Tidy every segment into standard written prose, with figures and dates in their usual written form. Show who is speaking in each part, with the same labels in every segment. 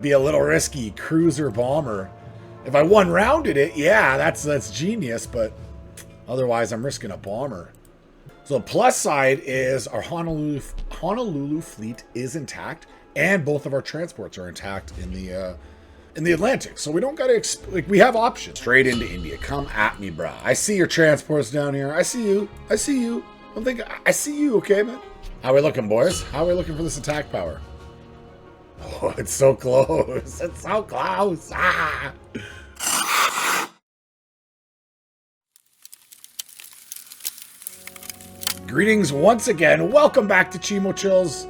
Speaker 1: Be a little risky. Cruiser bomber. If I one-rounded it, yeah, that's genius, but otherwise I'm risking a bomber. So the plus side is our Honolulu fleet is intact, and both of our transports are intact in the Atlantic. So we don't gotta we have options. Straight into India. Come at me, brah. I see your transports down here. I see you. I see you. I see you, okay, man? How we looking, boys? How are we looking for this attack power? Oh, it's so close. It's so close. Ah! Greetings once again. Welcome back to Chimo Chills.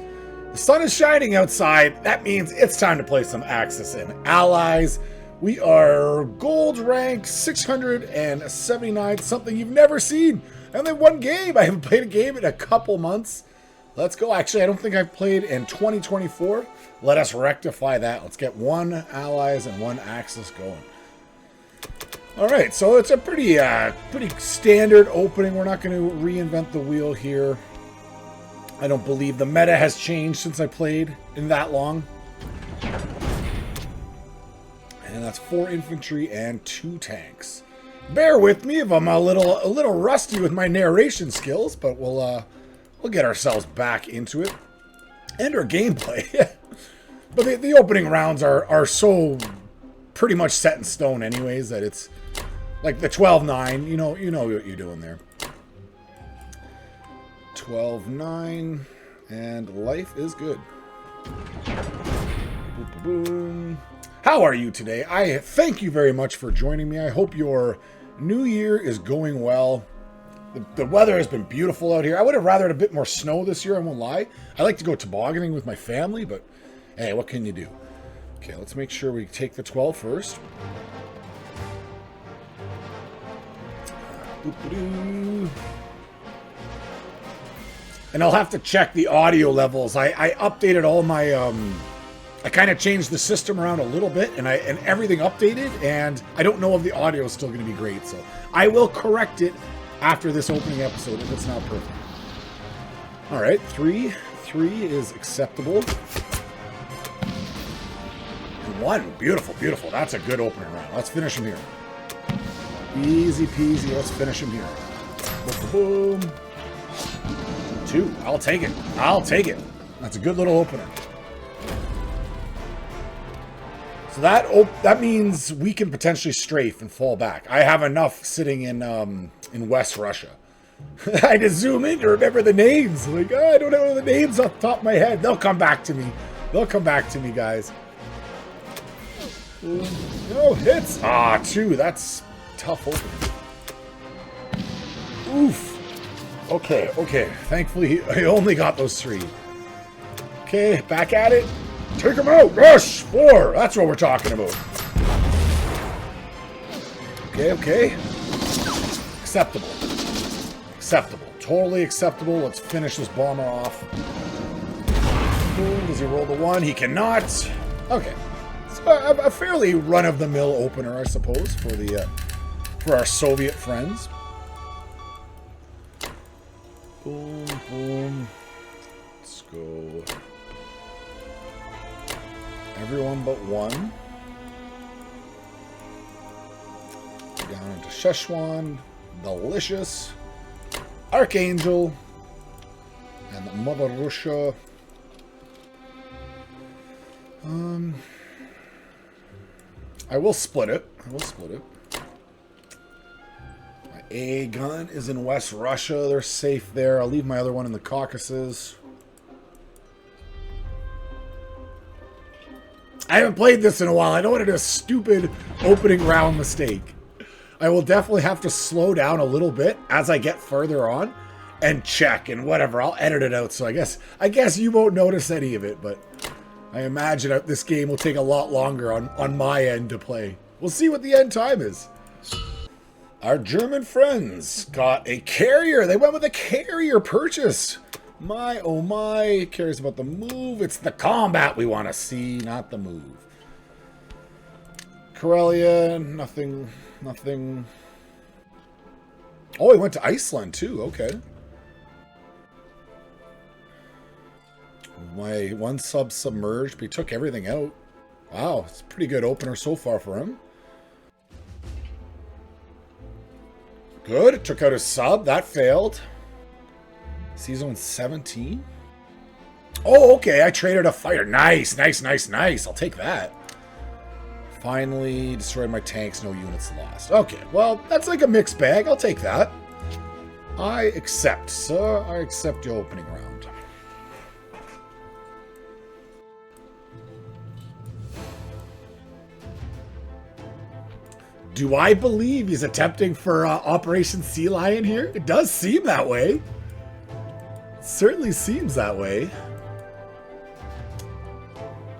Speaker 1: The sun is shining outside. That means it's time to play some Axis and Allies. We are gold rank 679, something you've never seen. I only one game. I haven't played a game in a couple months. Let's go. Actually, I don't think I've played in 2024. Let us rectify that. Let's get one Allies and one Axis going. All right, so it's a pretty standard opening. We're not going to reinvent the wheel here. I don't believe the meta has changed since I played in that long. And that's 4 infantry and 2 tanks. Bear with me if I'm a little rusty with my narration skills, but we'll get ourselves back into it and our gameplay. But the opening rounds are so pretty much set in stone anyways that it's like the 12-9, you know what you're doing there. 12-9, and life is good. Boom, boom, boom. How are you today? I thank you very much for joining me. I hope your new year is going well. The weather has been beautiful out here. I would have rather had a bit more snow this year, I won't lie. I like to go tobogganing with my family, but hey, what can you do? Okay, let's make sure we take the 12 first. And I'll have to check the audio levels. I updated all my I kind of changed the system around a little bit, and everything updated, and I don't know if the audio is still going to be great. So I will correct it after this opening episode if it's not perfect. All right, 3 is acceptable. And 1, beautiful. That's a good opening round. Let's finish him here. Easy peasy. Let's finish him here. Boom, boom. 2. I'll take it. That's a good little opener. So that means we can potentially strafe and fall back. I have enough sitting in West Russia. I had to zoom in to remember the names. Like, I don't know the names off the top of my head. They'll come back to me. Guys. No hits. 2. That's tough opening. Oof. Okay. Thankfully, I only got those 3. Okay, back at it. Take him out. Rush. 4. That's what we're talking about. Okay. Acceptable. Totally acceptable. Let's finish this bomber off. Boom. Does he roll the 1? He cannot. Okay. So a fairly run-of-the-mill opener, I suppose, for our Soviet friends. Boom. Let's go. Everyone but 1. Down into Szechuan. Delicious. Archangel. And the Mother Russia. I will split it. My A gun is in West Russia. They're safe there. I'll leave my other one in the Caucasus. I haven't played this in a while. I don't want to do a stupid opening round mistake. I will definitely have to slow down a little bit as I get further on and check and whatever. I'll edit it out, so I guess you won't notice any of it, but I imagine this game will take a lot longer on my end to play. We'll see what the end time is. Our German friends got a carrier. They went with a carrier purchase. My, oh my, cares about the move. It's the combat we want to see, not the move. Karelia, nothing. Oh, he went to Iceland too, okay. My one sub submerged, but he took everything out. Wow, it's a pretty good opener so far for him. Good. Took out his sub. That failed. Season 17. Oh, okay. I traded a fighter. Nice, nice, nice, nice. I'll take that. Finally destroyed my tanks. No units lost. Okay, well, that's like a mixed bag. I'll take that. I accept, sir. I accept your opening round. Do I believe he's attempting for Operation Sea Lion here? It does seem that way. It certainly seems that way.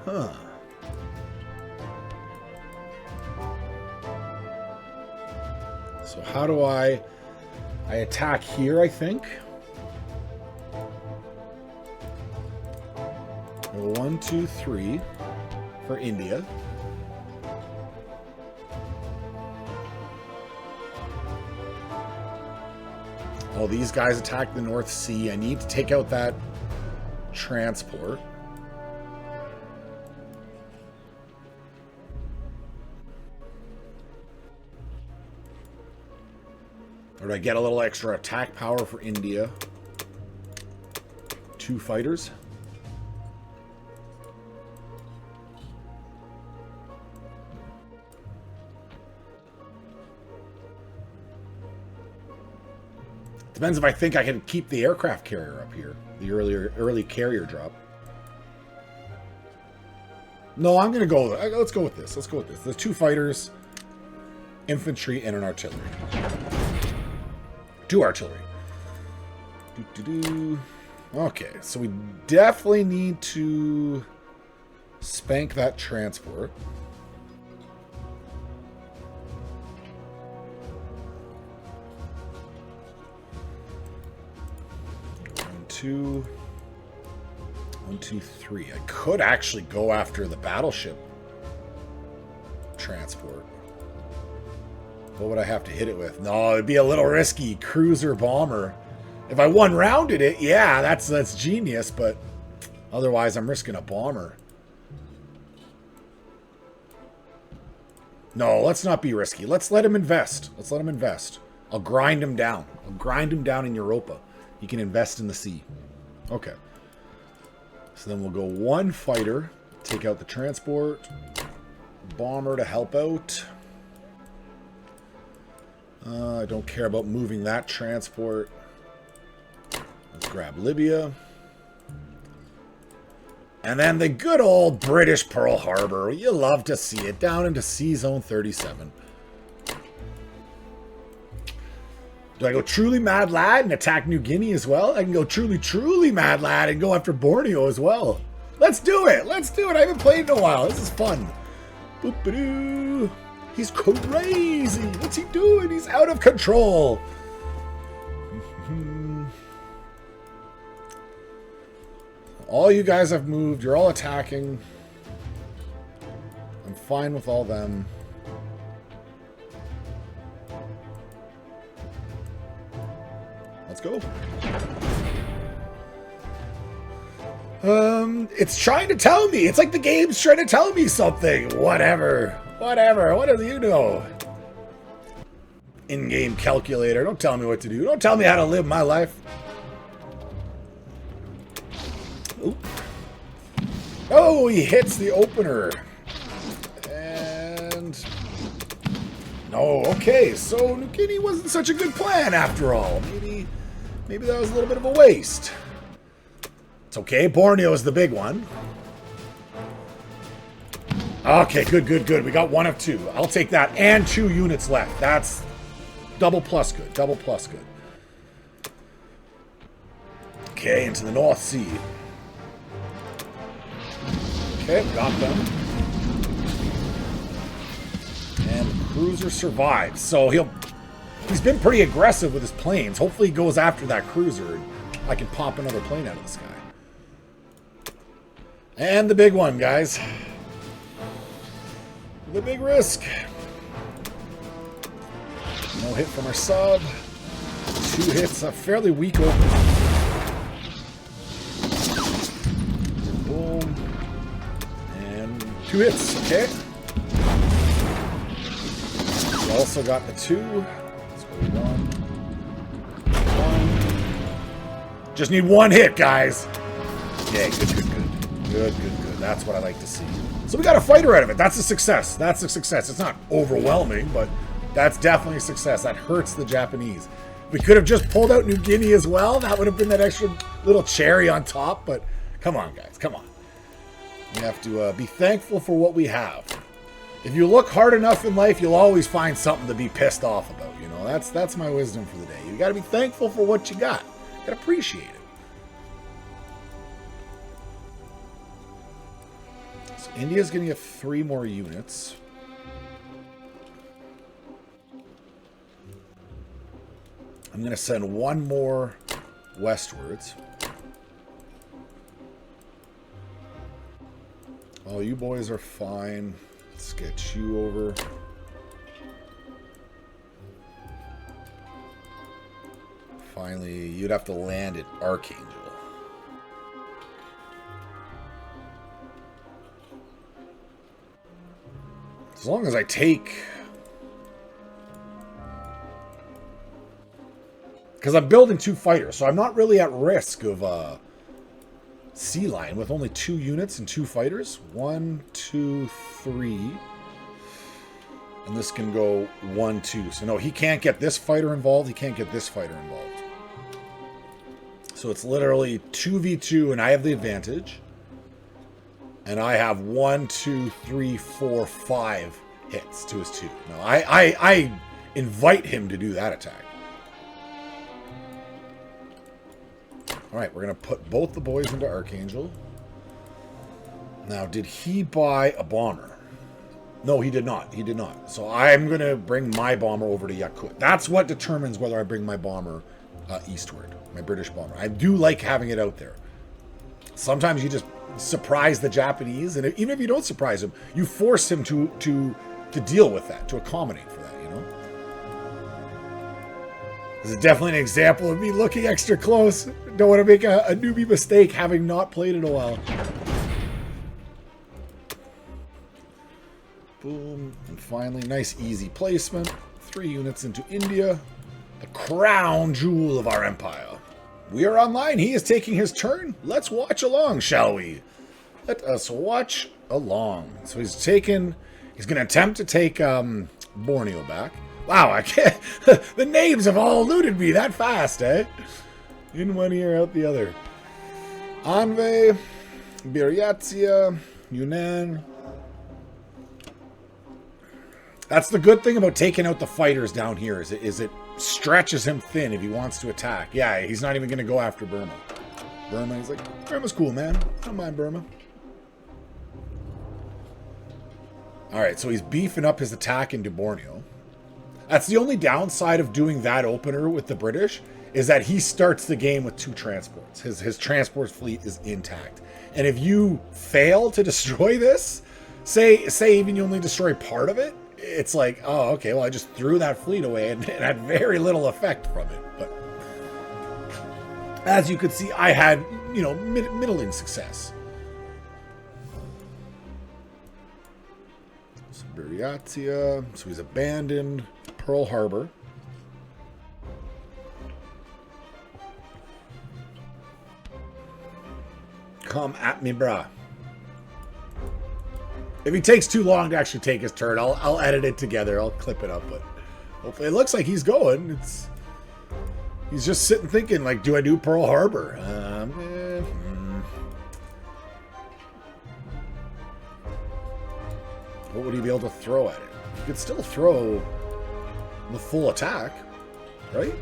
Speaker 1: Huh. So how do I attack here, I think. 1, 2, 3 for India. Oh, these guys attack the North Sea. I need to take out that transport. Or do I get a little extra attack power for India? 2 fighters. Depends if I think I can keep the aircraft carrier up here. The early carrier drop. No, I'm going to go... Let's go with this. Let's go with this. There's 2 fighters, infantry, and an artillery. 2 artillery. Okay, so we definitely need to spank that transport. 1, 2, 3. I could actually go after the battleship transport. What would I have to hit it with? No, it'd be a little risky. Cruiser bomber. If I one-rounded it, yeah, that's genius, but otherwise I'm risking a bomber. No, let's not be risky. Let's let him invest. Let's let him invest. I'll grind him down. I'll grind him down in Europa. He can invest in the sea. Okay. So then we'll go 1 fighter, take out the transport, bomber to help out. I don't care about moving that transport. Let's grab Libya. And then the good old British Pearl Harbor. You love to see it. Down into Sea Zone 37. Do I go truly mad lad and attack New Guinea as well? I can go truly mad lad and go after Borneo as well. Let's do it. Let's do it. I haven't played in a while. This is fun. Boop-a-doo. He's crazy. What's he doing? He's out of control. All you guys have moved. You're all attacking. I'm fine with all them. Let's go. It's trying to tell me. It's like the game's trying to tell me something. Whatever. Whatever. What do you know? In-game calculator. Don't tell me what to do. Don't tell me how to live my life. Oop. Oh, he hits the opener. And... no, okay. So New Guinea wasn't such a good plan after all. Maybe that was a little bit of a waste. It's okay. Borneo is the big one. Okay, good. We got 1 of 2. I'll take that. And 2 units left. That's double plus good. Double plus good. Okay, into the North Sea. Okay, got them. And the cruiser survives. So he's been pretty aggressive with his planes. Hopefully he goes after that cruiser and I can pop another plane out of the sky. And the big one, guys. The big risk. No hit from our sub. 2 hits, a fairly weak opener. Boom. And 2 hits, okay. We also got the 2. Let's go 1. 1. Just need 1 hit, guys. Yeah, good. Good. That's what I like to see. So we got a fighter out of it. That's a success. That's a success. It's not overwhelming, but that's definitely a success. That hurts the Japanese. We could have just pulled out New Guinea as well. That would have been that extra little cherry on top, but come on, guys. Come on. We have to be thankful for what we have. If you look hard enough in life, you'll always find something to be pissed off about. You know, that's my wisdom for the day. You got to be thankful for what you got. You got to appreciate it. So India's going to get 3 more units. I'm going to send 1 more westwards. Oh, you boys are fine. Let's get you over. Finally, you'd have to land at Archangel. As long as I take... Because I'm building 2 fighters, so I'm not really at risk of Sea Lion with only 2 units and 2 fighters. 1, 2, 3. And this can go 1, 2. So no, he can't get this fighter involved. He can't get this fighter involved. So it's literally 2v2, and I have the advantage. And I have 1, 2, 3, 4, 5 hits to his 2. No, I invite him to do that attack. Alright, we're going to put both the boys into Archangel. Now, did he buy a bomber? No, he did not. He did not. So I'm going to bring my bomber over to Yakut. That's what determines whether I bring my bomber eastward. My British bomber. I do like having it out there. Sometimes you just surprise the Japanese, and even if you don't surprise him, you force him to deal with that, to accommodate for that, you know? This is definitely an example of me looking extra close. Don't want to make a newbie mistake having not played in a while. Boom. And finally, nice easy placement. 3 units into India. The crown jewel of our empire. We are online. He is taking his turn. Let's watch along, shall we? Let us watch along. So he's going to attempt to take Borneo back. Wow, I can't. The names have all eluded me that fast, eh? In one ear, out the other. Anve, Buryatia, Yunnan. That's the good thing about taking out the fighters down here, is it stretches him thin if he wants to attack. Yeah, he's not even going to go after Burma. Burma, he's like, Burma's cool, man. I don't mind Burma. Alright, so he's beefing up his attack into Borneo. That's the only downside of doing that opener with the British, is that he starts the game with 2 transports. His transport fleet is intact. And if you fail to destroy this, say even you only destroy part of it, it's like, oh, okay, well, I just threw that fleet away and it had very little effect from it. But as you could see, I had, you know, middling success. So Buryatia, so he's abandoned Pearl Harbor. Come at me, brah. If he takes too long to actually take his turn, I'll edit it together. I'll clip it up, but hopefully it looks like he's going. He's just sitting thinking, like, do I do Pearl Harbor? What would he be able to throw at it? He could still throw the full attack, right?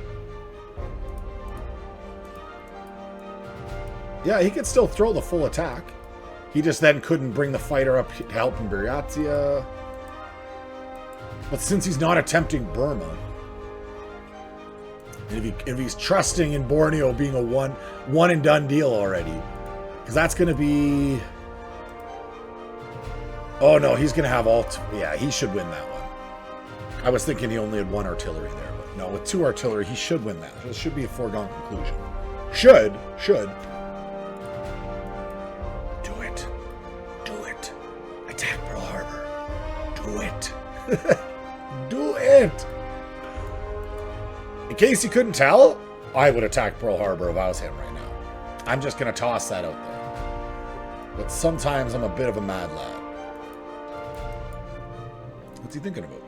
Speaker 1: Yeah, he could still throw the full attack. He just then couldn't bring the fighter up to help in Buryatia. But since he's not attempting Burma, and if he's trusting in Borneo being a one and done deal already, because that's going to be... Oh no, he's going to have all... Yeah, he should win that one. I was thinking he only had 1 artillery there, but no, with 2 artillery, he should win that. It should be a foregone conclusion. Should. Do it. Attack Do it. Do it. In case you couldn't tell, I would attack Pearl Harbor if I was him right now. I'm just going to toss that out there. But sometimes I'm a bit of a mad lad. What's he thinking about?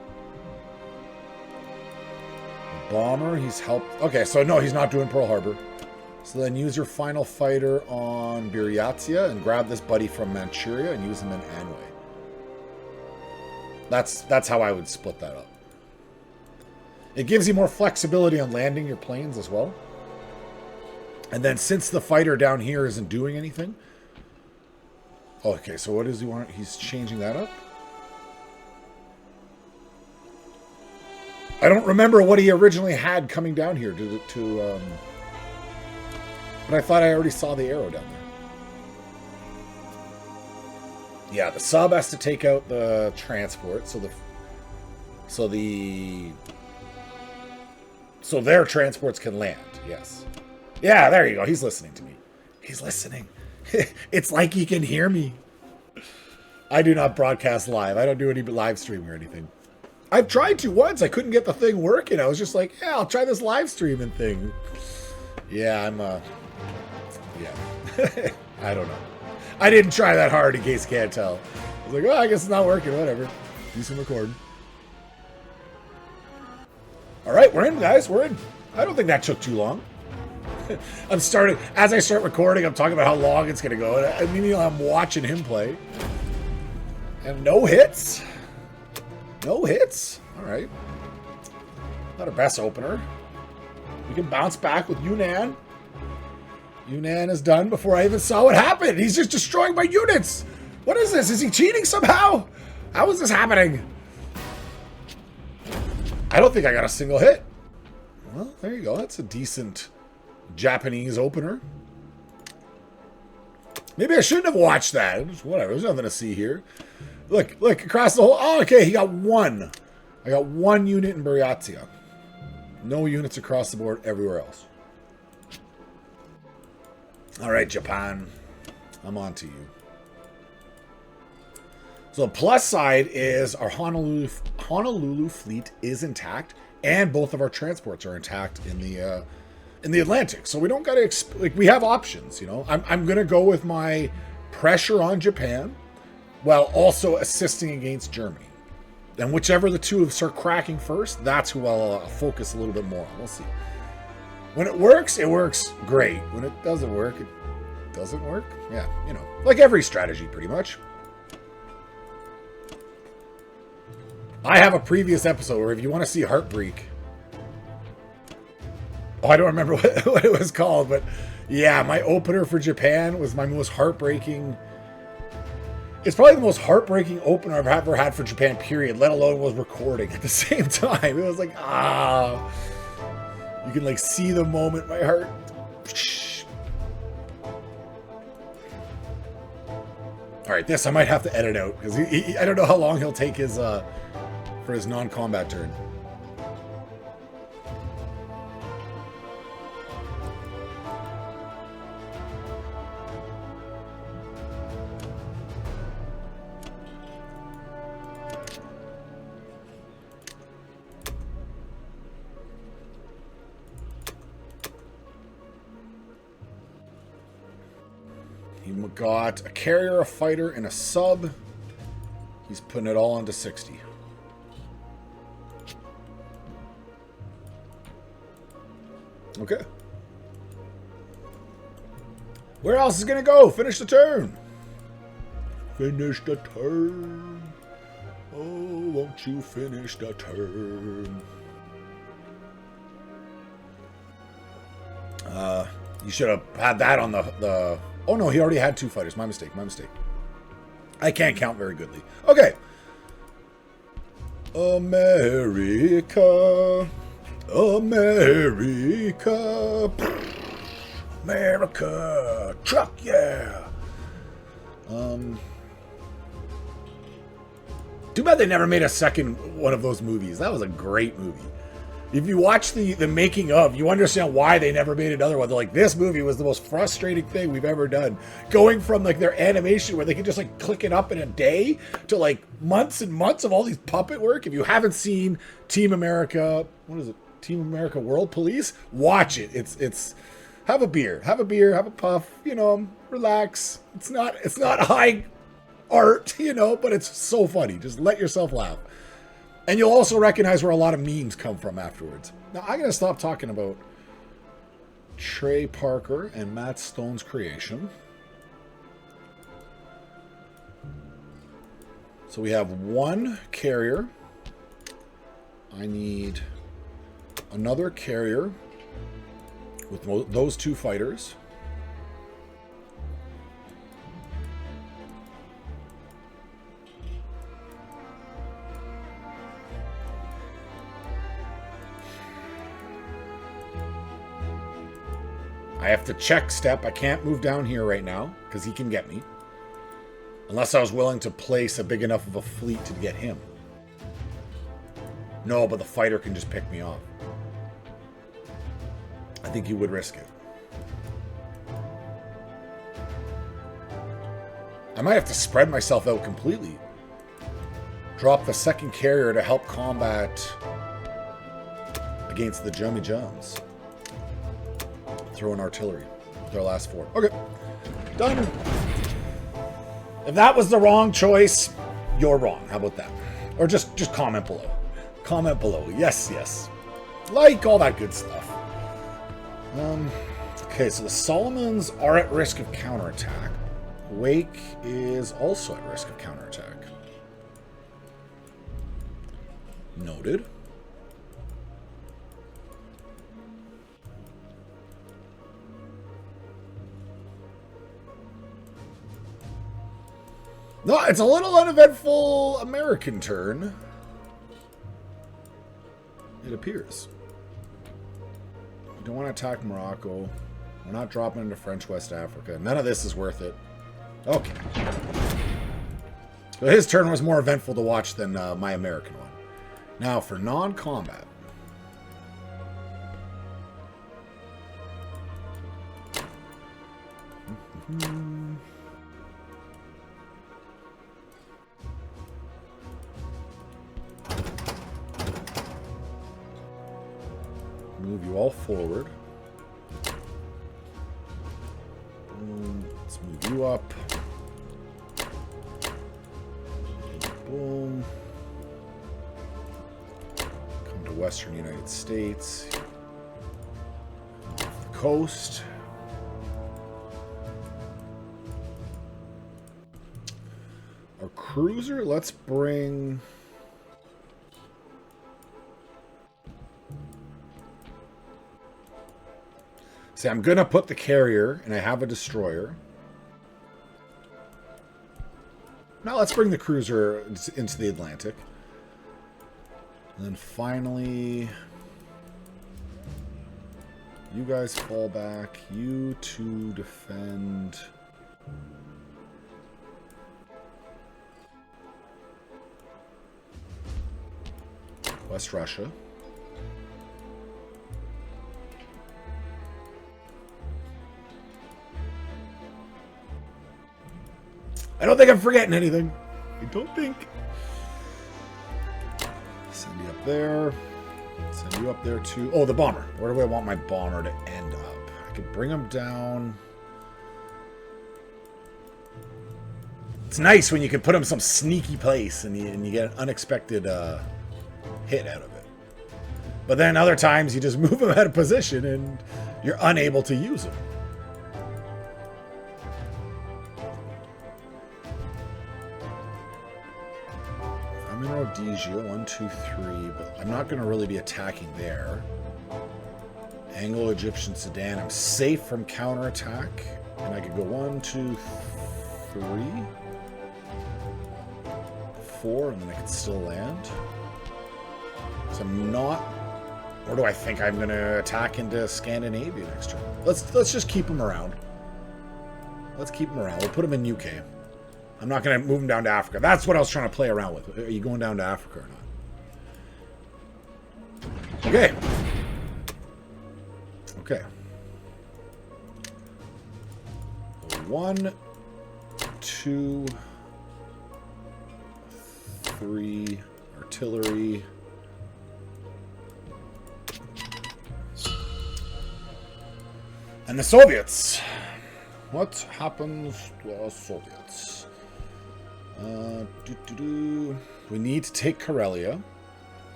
Speaker 1: Bomber, he's helped. Okay, so no, he's not doing Pearl Harbor. So then use your final fighter on Buryatia and grab this buddy from Manchuria and use him in Anhui. That's how I would split that up. It gives you more flexibility on landing your planes as well. And then since the fighter down here isn't doing anything. Okay, so what does he want? He's changing that up. I don't remember what he originally had coming down here but I thought I already saw the arrow down there. Yeah, the sub has to take out the transport, so their transports can land. Yes. Yeah, there you go. He's listening to me. He's listening. It's like he can hear me. I do not broadcast live. I don't do any live streaming or anything. I've tried to once. I couldn't get the thing working. I was just like, yeah, I'll try this live streaming thing. Yeah, yeah. I don't know. I didn't try that hard in case you can't tell. I was like, oh, I guess it's not working. Whatever. Do some recording. All right, we're in, guys. We're in. I don't think that took too long. As I start recording, I'm talking about how long it's going to go. And meanwhile, I'm watching him play. And no hits. No hits. All right. Not a best opener. We can bounce back with Yunnan. Yunnan is done before I even saw what happened. He's just destroying my units. What is this? Is he cheating somehow? How is this happening? I don't think I got a single hit. Well, there you go. That's a decent Japanese opener. Maybe I shouldn't have watched that. Just whatever. There's nothing to see here. Look, across the whole... Oh, okay, he got one. I got one unit in Buryatia. No units across the board everywhere else. All right, Japan. I'm on to you. So the plus side is our Honolulu fleet is intact, and both of our transports are intact in the Atlantic. So we don't got to we have options. You know, I'm gonna go with my pressure on Japan, while also assisting against Germany. And whichever the two start cracking first, that's who I'll focus a little bit more on. We'll see. When it works great. When it doesn't work, it doesn't work. Yeah, you know, like every strategy, pretty much. I have a previous episode where if you want to see Heartbreak... Oh, I don't remember what it was called, but yeah, my opener for Japan was my most heartbreaking... It's probably the most heartbreaking opener I've ever had for Japan, period, let alone was recording at the same time. It was like, you can like see the moment, my heart. All right, this I might have to edit out because I don't know how long he'll take his for his non-combat turn. He got a carrier, a fighter, and a sub. He's putting it all into 60. Okay. Where else is gonna go? Finish the turn. Finish the turn. Oh, won't you finish the turn? You should have had that on the... Oh no, he already had two fighters. My mistake, my mistake. I can't count very goodly. Okay. America. America. America. Truck, yeah. Too bad they never made a second one of those movies. That was a great movie. If you watch the making of, you understand why they never made another one. They're like, this movie was the most frustrating thing we've ever done. Going from like their animation where they can just like click it up in a day to like months and months of all these puppet work. If you haven't seen Team America, what is it? Team America World Police? Watch it. It's have a beer, have a puff, you know, relax. It's not high art, you know, but it's so funny. Just let yourself laugh. And you'll also recognize where a lot of memes come from afterwards. Now, I'm going to stop talking about Trey Parker and Matt Stone's creation. So we have one carrier. I need another carrier with those two fighters. I have to check Step. I can't move down here right now because he can get me. Unless I was willing to place a big enough of a fleet to get him. No, but the fighter can just pick me off. I think he would risk it. I might have to spread myself out completely. Drop the second carrier to help combat against the Jummy Jums. Throw in artillery. Their last four. Okay. Done. If that was the wrong choice, you're wrong. How about that? Or just comment below. Comment below. Yes, yes. Like all that good stuff. Okay, so the Solomons are at risk of counterattack. Wake is also at risk of counterattack. Noted. No, it's a little uneventful American turn. It appears. We don't want to attack Morocco. We're not dropping into French West Africa. None of this is worth it. Okay. So his turn was more eventful to watch than my American one. Now for non-combat. Move you all forward. Boom. Let's move you up. Boom. Come to Western United States. Come off the coast. Our cruiser, let's bring... See, I'm going to put the carrier, and I have a destroyer. Now let's bring the cruiser into the Atlantic. And then finally, you guys fall back. You two defend. West Russia. I don't think I'm forgetting anything. I don't think. Send you up there. Send you up there too. Oh, the bomber. Where do I want my bomber to end up? I could bring him down. It's nice when you can put him some sneaky place and you get an unexpected hit out of it. But then other times you just move him out of position and you're unable to use him. I'm in Rhodesia, 1, 2, 3, but I'm not going to really be attacking there. Anglo-Egyptian Sudan, I'm safe from counterattack. And I could go 1, 2, 3, 4, and then I could still land. So I'm not... Or do I think I'm going to attack into Scandinavia next turn? Let's just keep him around. Let's keep him around. We'll put him in UK. I'm not going to move him down to Africa. That's what I was trying to play around with. Are you going down to Africa or not? Okay. Okay. 1, 2, 3 artillery. And the Soviets. What happens to the Soviets? We need to take Karelia.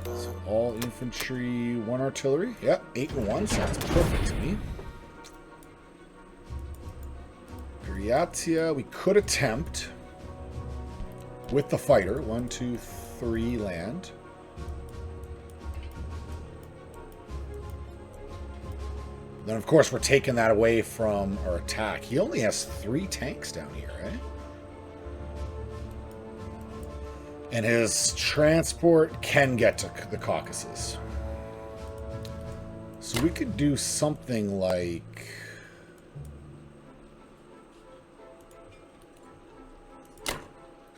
Speaker 1: So all infantry, 1 artillery. Yep, 8 and 1 sounds perfect to me. Buryatia, we could attempt with the fighter. 1, 2, 3 land. Then, of course, we're taking that away from our attack. He only has 3 tanks down here, right? And his transport can get to the Caucasus. So we could do something like...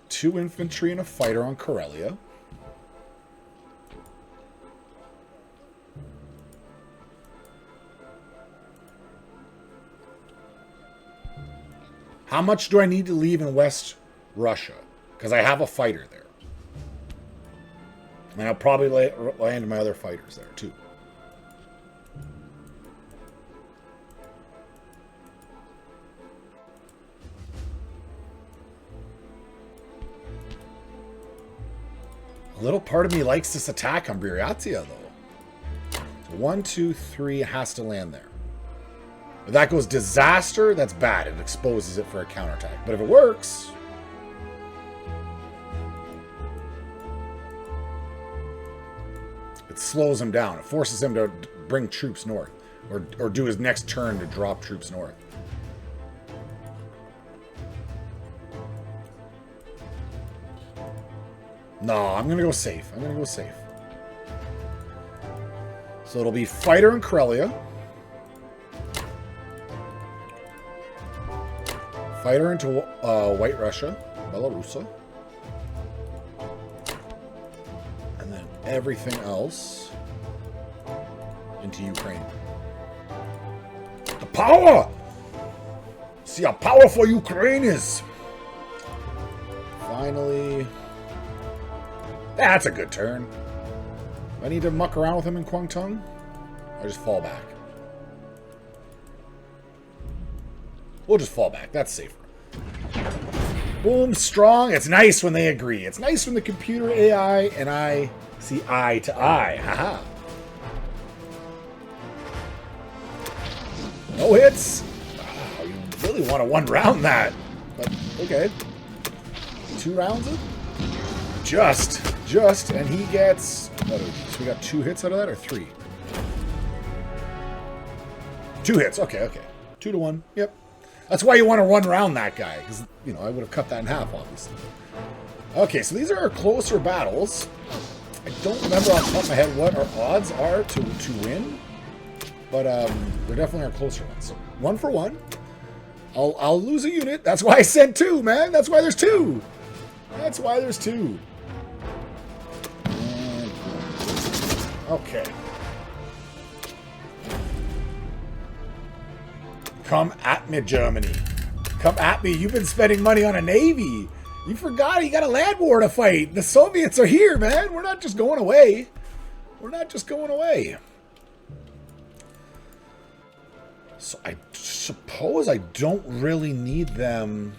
Speaker 1: two infantry and a fighter on Karelia. How much do I need to leave in West Russia? Because I have a fighter there. And I'll probably land my other fighters there, too. A little part of me likes this attack on Buryatia, though. 1, 2, 3 has to land there. If that goes disaster, that's bad. It exposes it for a counterattack. But if it works... it slows him down. It forces him to bring troops north. Or do his next turn to drop troops north. No, I'm going to go safe. I'm going to go safe. So it'll be fighter and Karelia. Fighter into White Russia, Belarusia. And then everything else into Ukraine. The power! See how powerful Ukraine is! Finally... that's a good turn. Do I need to muck around with him in Kwangtung? Or just fall back? We'll just fall back. That's safer. Boom, strong. It's nice when they agree. It's nice when the computer AI and I see eye to eye. Haha. No hits. Oh, you really want to 1 round that. But, okay. 2 rounds it? Just. And he gets... so we got 2 hits out of that, or 3? 2 hits. Okay. 2 to 1. Yep. That's why you want to 1 round that guy, because, you know, I would have cut that in half, obviously. Okay, so these are our closer battles. I don't remember off the top of my head what our odds are to win, but they're definitely our closer ones. So 1 for 1. I'll lose a unit. That's why I sent 2, man. That's why there's 2. That's why there's 2. Okay. Come at me, Germany. Come at me. You've been spending money on a navy. You forgot you got a land war to fight. The Soviets are here, man. We're not just going away. We're not just going away. So I suppose I don't really need them...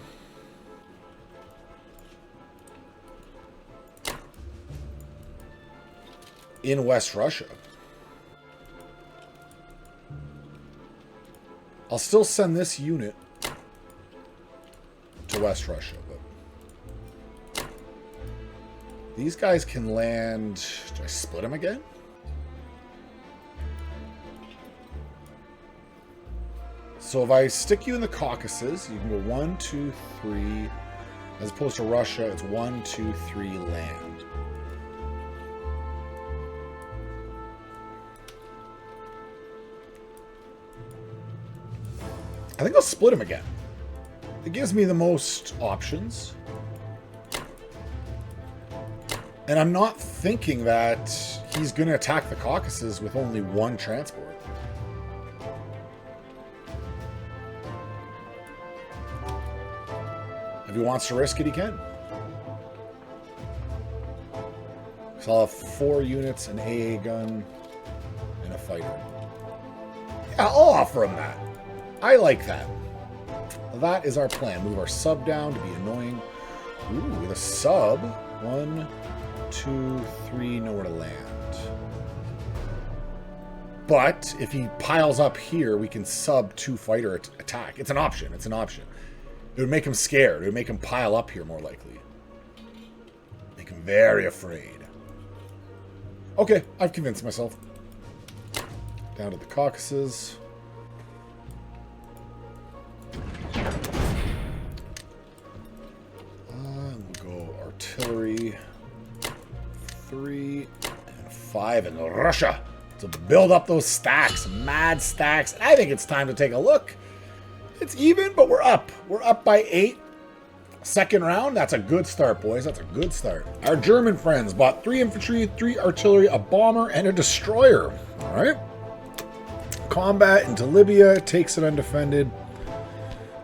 Speaker 1: in West Russia. I'll still send this unit to West Russia, but these guys can land... do I split them again? So if I stick you in the Caucasus, you can go 1, 2, 3. As opposed to Russia, it's 1, 2, 3 land. I think I'll split him again. It gives me the most options. And I'm not thinking that he's going to attack the Caucasus with only one transport. If he wants to risk it, he can. So I'll have 4 units, an AA gun, and a fighter. Yeah, I'll offer him that. I like that. That is our plan. Move our sub down to be annoying. Ooh, with a sub. 1, 2, 3, nowhere to land. But if he piles up here, we can sub 2 fighter attack. It's an option. It's an option. It would make him scared. It would make him pile up here more likely. Make him very afraid. Okay, I've convinced myself. Down to the Caucasus. We'll go artillery. 3 and 5 in Russia to build up those stacks, mad stacks. And I think it's time to take a look. It's even, but we're up. We're up by 8. Second round, that's a good start, boys. That's a good start. Our German friends bought 3 infantry, 3 artillery, a bomber, and a destroyer. All right. Combat into Libya, takes it undefended.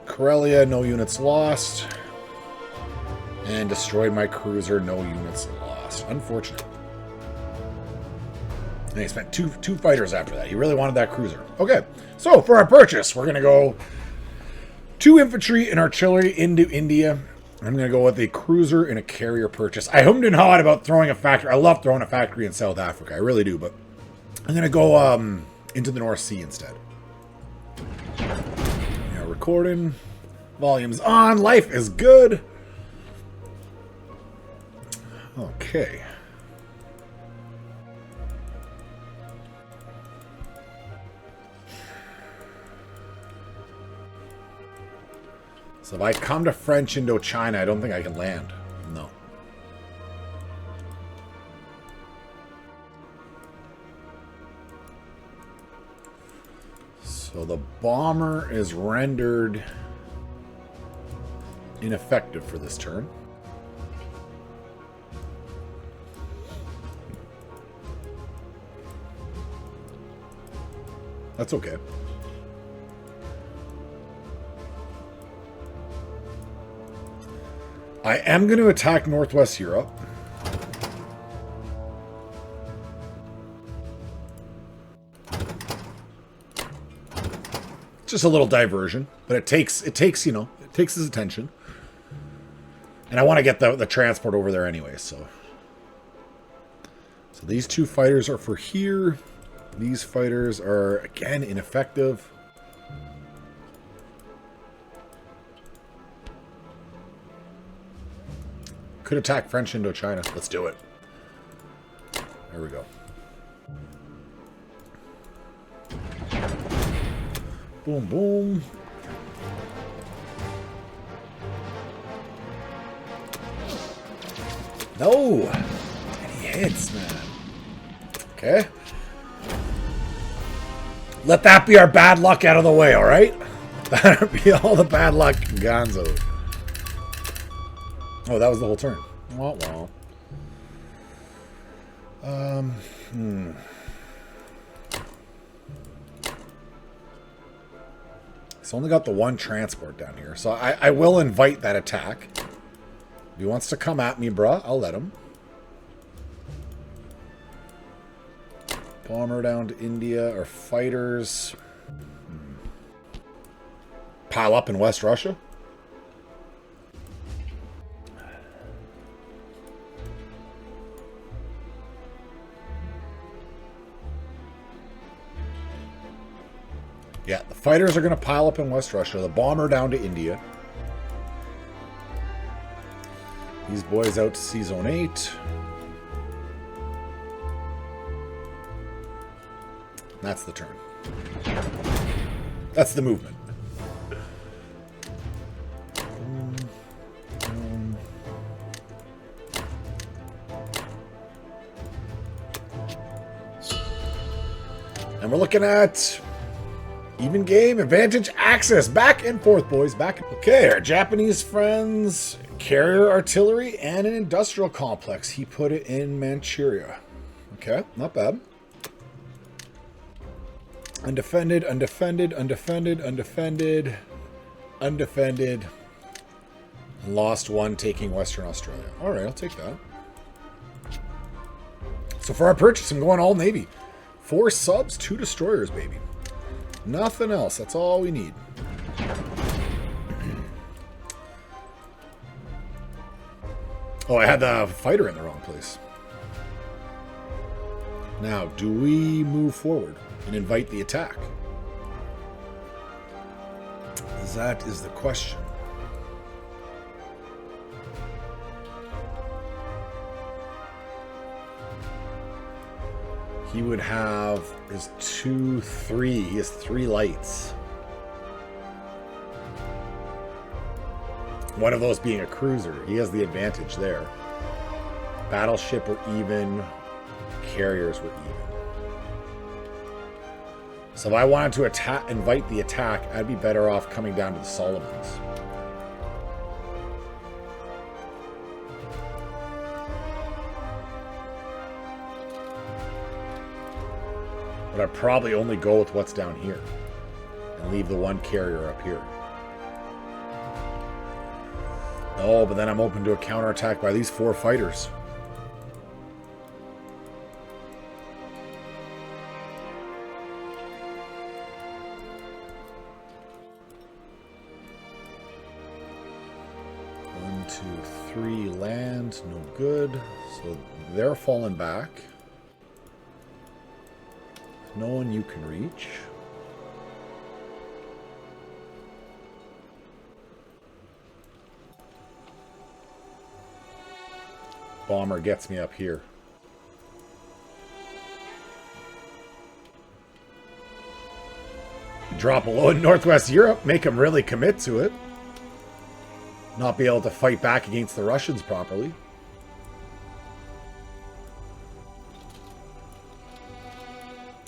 Speaker 1: Karelia, no units lost. And destroyed my cruiser, no units lost. Unfortunate. And he spent two fighters after that. He really wanted that cruiser. Okay, so for our purchase, we're going to go 2 infantry and artillery into India. I'm going to go with a cruiser and a carrier purchase. I hummed and hawed about throwing a factory. I love throwing a factory in South Africa. I really do, but I'm going to go into the North Sea instead. Yeah, recording. Volume's on. Life is good. Okay. So if I come to French Indochina, I don't think I can land. No. So the bomber is rendered ineffective for this turn. That's okay. I am going to attack Northwest Europe. Just a little diversion, but it takes his attention. And I want to get the transport over there anyway, so these 2 fighters are for here. These fighters are again ineffective. Could attack French Indochina. Let's do it. There we go. Boom, boom. No! Any hits, man. Okay. Let that be our bad luck out of the way, alright? That'll be all the bad luck, Gonzo. Oh, that was the whole turn. Wah, wah. It's only got the 1 transport down here, so I will invite that attack. If he wants to come at me, bruh, I'll let him. Bomber down to India, or fighters. Pile up in West Russia. Yeah, the fighters are going to pile up in West Russia. The bomber down to India. These boys out to Sea Zone 8. That's the turn. That's the movement. And we're looking at even game, advantage, access. Back and forth, boys. Back. Okay, our Japanese friends carrier artillery and an industrial complex. He put it in Manchuria. Okay, not bad. Undefended, undefended, undefended, undefended, undefended. Lost one taking Western Australia. Alright, I'll take that. So for our purchase, I'm going all Navy. 4 subs, 2 destroyers, baby. Nothing else. That's all we need. Oh, I had the fighter in the wrong place. Now, do we move forward and invite the attack? That is the question. He would have his 2, 3. He has 3 lights. One of those being a cruiser. He has the advantage there. Battleship were even. Carriers were even. So if I wanted to invite the attack, I'd be better off coming down to the Solomons. But I'd probably only go with what's down here and leave the 1 carrier up here. Oh, but then I'm open to a counterattack by these 4 fighters. One, 2, 3 land, no good. So they're falling back. No one you can reach. Bomber gets me up here. Drop a low in Northwest Europe, make them really commit to it. Not be able to fight back against the Russians properly.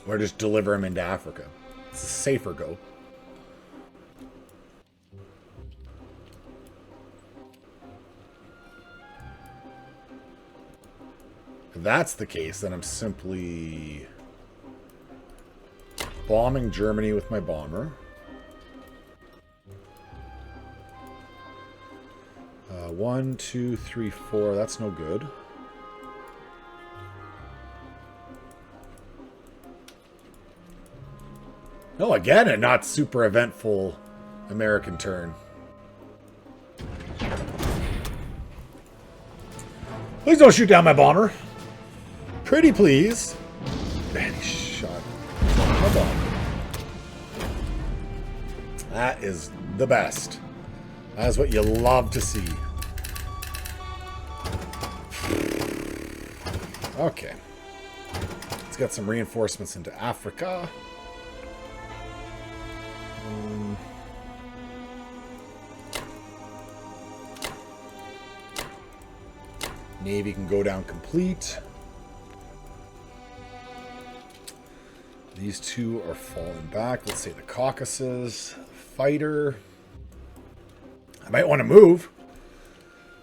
Speaker 1: Or just deliver them into Africa. It's a safer go. If that's the case, then I'm simply bombing Germany with my bomber. 1, 2, 3, 4. That's no good. No, again, a not super eventful American turn. Please don't shoot down my bomber. Pretty please. Man, he shot my bomber. That is the best. That is what you love to see. Okay. Let's get some reinforcements into Africa. Navy can go down complete. These 2 are falling back. Let's say the Caucasus. Fighter. I might want to move.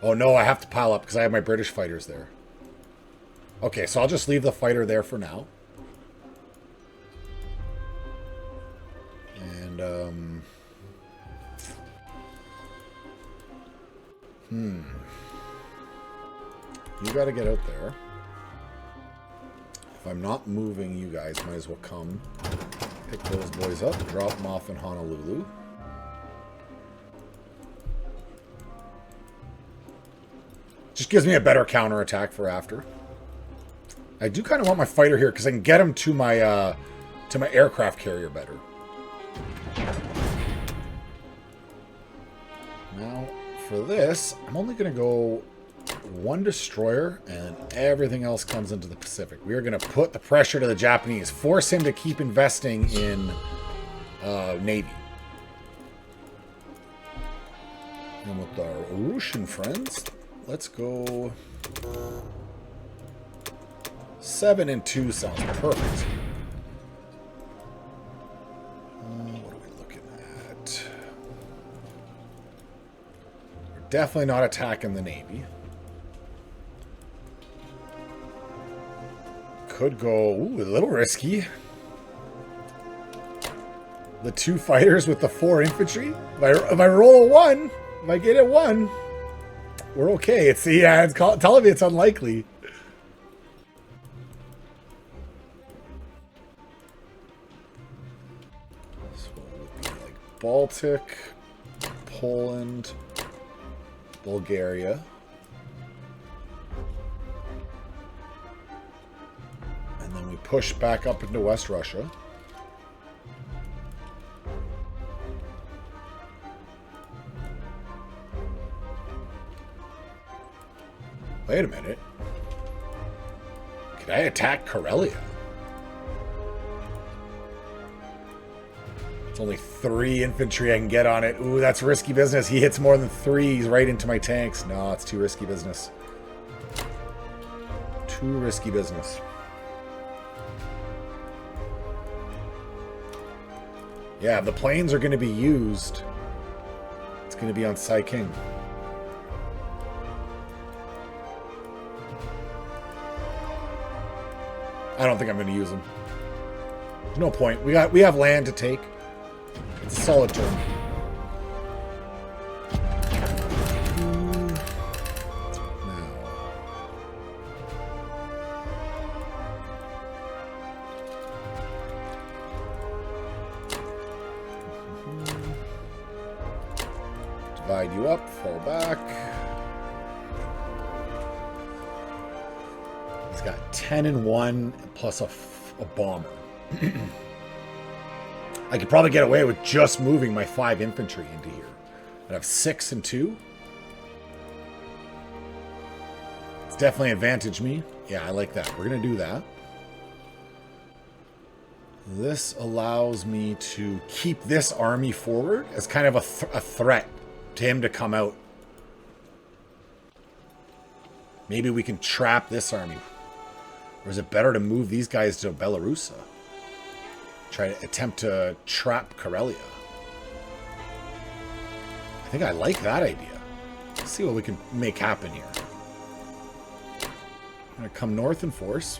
Speaker 1: Oh no, I have to pile up because I have my British fighters there. Okay, so I'll just leave the fighter there for now. And, you gotta get out there. If I'm not moving, you guys might as well come. Pick those boys up, drop them off in Honolulu. Just gives me a better counterattack for after. I do kind of want my fighter here because I can get him to my aircraft carrier better. Now, for this, I'm only going to go 1 destroyer, and everything else comes into the Pacific. We are going to put the pressure to the Japanese, force him to keep investing in Navy. And with our Russian friends, let's go 7 and 2 sounds perfect. What are we looking at? Our definitely not attacking the Navy. Could go a little risky. The 2 fighters with the 4 infantry. If I roll a 1, if I get it 1, we're okay. It's telling me it's unlikely. So it would be like Baltic, Poland, Bulgaria. And then we push back up into West Russia. Wait a minute. Can I attack Karelia? It's only 3 infantry I can get on it. Ooh, that's risky business. He hits more than 3. He's right into my tanks. No, it's too risky business. Too risky business. Yeah, the planes are going to be used. It's going to be on Sai King. I don't think I'm going to use them. There's no point. We have land to take. It's a solid turn. Now. Divide you up, fall back. He's got 10 and 1 plus a bomber. I could probably get away with just moving my 5 infantry into here. I'd have 6 and 2. It's definitely advantage me. Yeah, I like that. We're going to do that. This allows me to keep this army forward as kind of a threat to him to come out. Maybe we can trap this army. Or is it better to move these guys to Belarusa? Try to attempt to trap Karelia. I think I like that idea. Let's see what we can make happen here. I'm going to come north in force.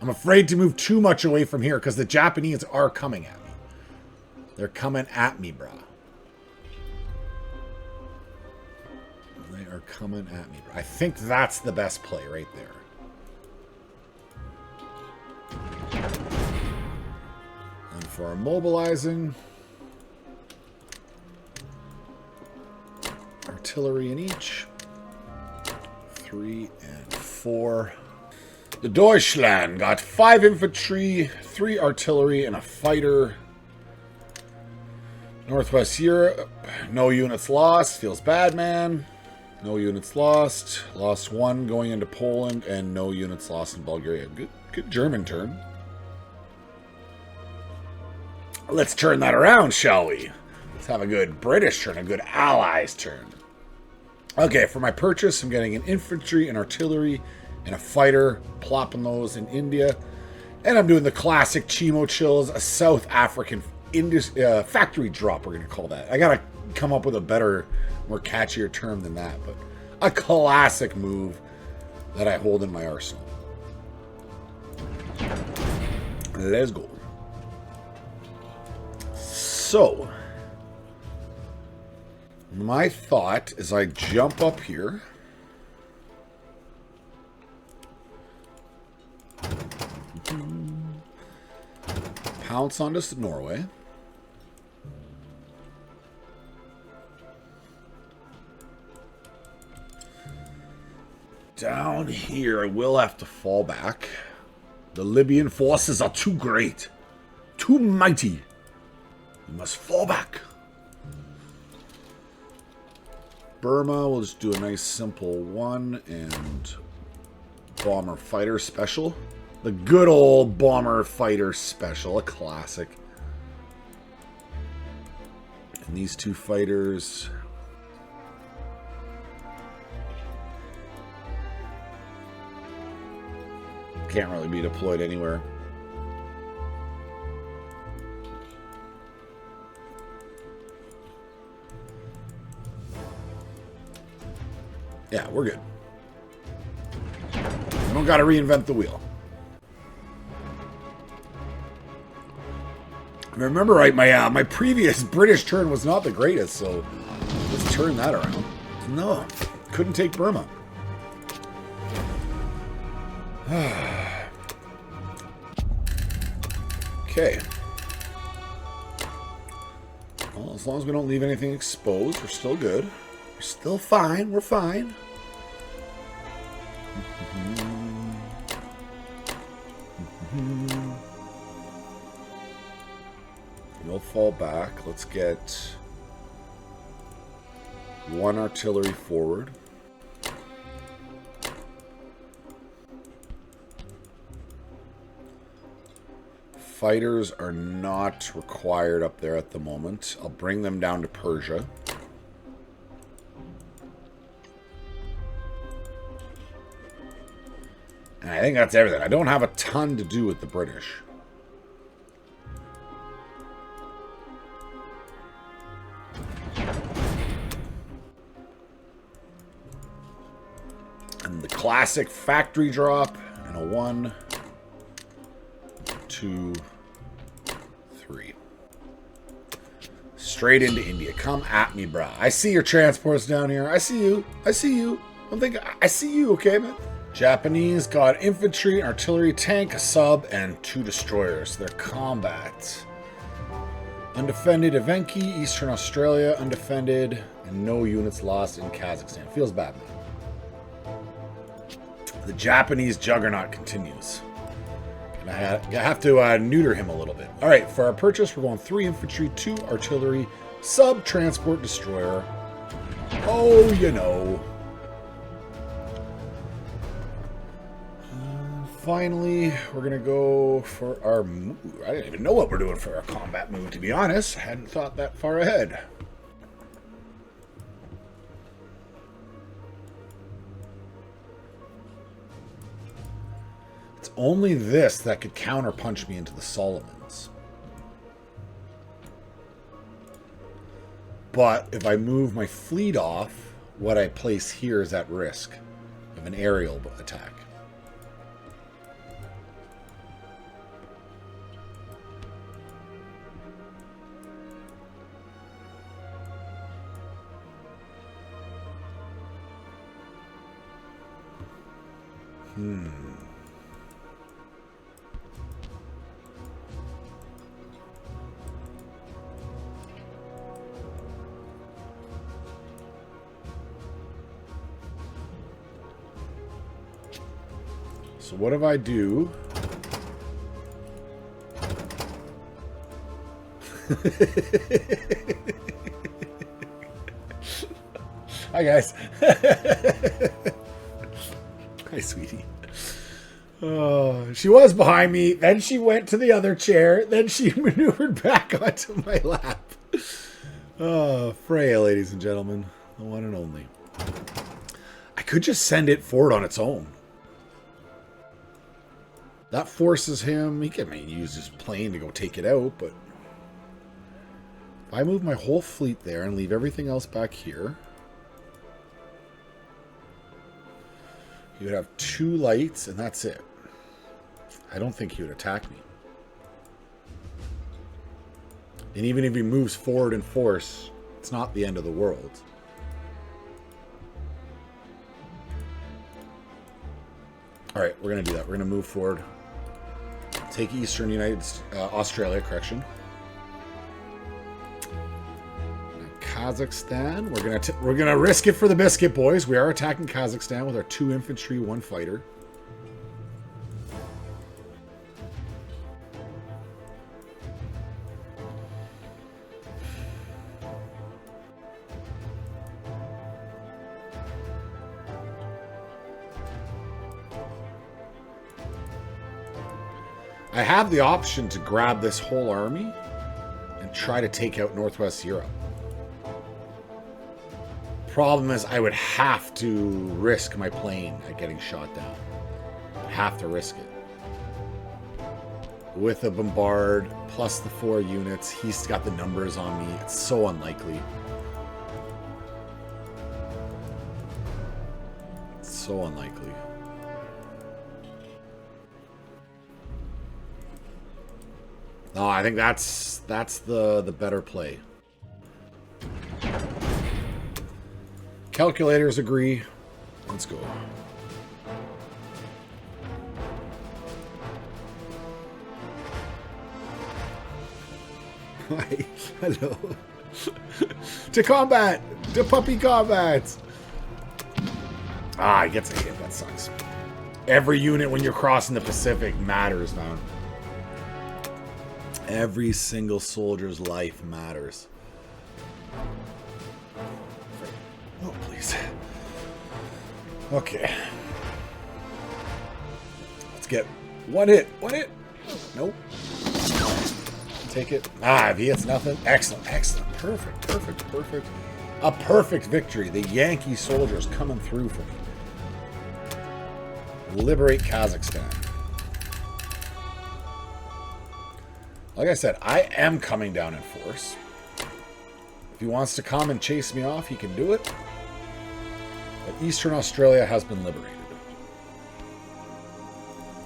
Speaker 1: I'm afraid to move too much away from here because the Japanese are coming at me. They're coming at me, brah. They are coming at me, brah. I think that's the best play right there. And for our mobilizing, artillery in each. 3 and 4. The Deutschland got 5 infantry, 3 artillery, and a fighter. Northwest Europe, no units lost. Feels bad, man. No units lost. Lost 1 going into Poland, and no units lost in Bulgaria. Good German turn. Let's turn that around, shall we? Let's have a good British turn, a good Allies turn. Okay, for my purchase, I'm getting an infantry, an artillery, and a fighter. Plopping those in India. And I'm doing the classic Chimo Chills, a South African factory drop, we're going to call that. I got to come up with a better, more catchier term than that, but a classic move that I hold in my arsenal. Let's go. So, my thought is I jump up here. Pounce on to Norway. Down here, I will have to fall back. The Libyan forces are too great. Too mighty. We must fall back. Burma, we'll just do a nice simple 1 and bomber fighter special. The good old bomber fighter special, a classic. And these 2 fighters. can't really be deployed anywhere. Yeah, we're good. We don't got to reinvent the wheel. If I remember right, my previous British turn was not the greatest, so let's turn that around. No, couldn't take Burma. Okay. Well, as long as we don't leave anything exposed, we're still good. We're still fine. We're fine. We'll fall back. Let's get one artillery forward. Fighters are not required up there at the moment. I'll bring them down to Persia. And I think that's everything. I don't have a ton to do with the British. And the classic factory drop and a 1, 2, 3. Straight into India. Come at me, brah. I see your transports down here. I see you. I see you. Don't think I see you, okay, man? Japanese got infantry, artillery, tank, a sub, and 2 destroyers. Their combat. Undefended Evenki, Eastern Australia, undefended, and no units lost in Kazakhstan. Feels bad, man. The Japanese juggernaut continues. And I have to neuter him a little bit. All right, for our purchase, we're going 3 infantry, 2 artillery, sub, transport, destroyer. Oh, you know. Finally, we're going to go for our move. I didn't even know what we're doing for our combat move, to be honest. I hadn't thought that far ahead. It's only this that could counterpunch me into the Solomons. But if I move my fleet off, what I place here is at risk of an aerial attack. So what if I do? Hi, guys. Hi, sweetie. Oh, she was behind me. Then she went to the other chair. Then she maneuvered back onto my lap. Oh, Freya, ladies and gentlemen. The one and only. I could just send it forward on its own. That forces him. He can use his plane to go take it out, but if I move my whole fleet there and leave everything else back here, he would have 2 lights, and that's it. I don't think he would attack me. And even if he moves forward in force, it's not the end of the world. All right, we're going to do that. We're going to move forward. Take Eastern Australia, correction. Kazakhstan. We're gonna risk it for the biscuit, boys. We are attacking Kazakhstan with our 2 infantry, 1 fighter. I have the option to grab this whole army and try to take out Northwest Europe. Problem is, I would have to risk my plane at getting shot down. I'd have to risk it. with a bombard plus the 4 units. He's got the numbers on me. It's so unlikely. It's so unlikely. No, I think that's the better play. Calculators agree. Let's go. Hello. To combat! To puppy combat! Ah, he gets a hit. That sucks. Every unit when you're crossing the Pacific matters, man. Every single soldier's life matters. Oh, please. Okay. Let's get one hit. One hit. Nope. Take it. Ah, if he hits nothing. Excellent. Excellent. Perfect. Perfect. Perfect. A perfect victory. The Yankee soldiers coming through for me. Liberate Kazakhstan. Like I said, I am coming down in force. If he wants to come and chase me off, he can do it. But Eastern Australia has been liberated.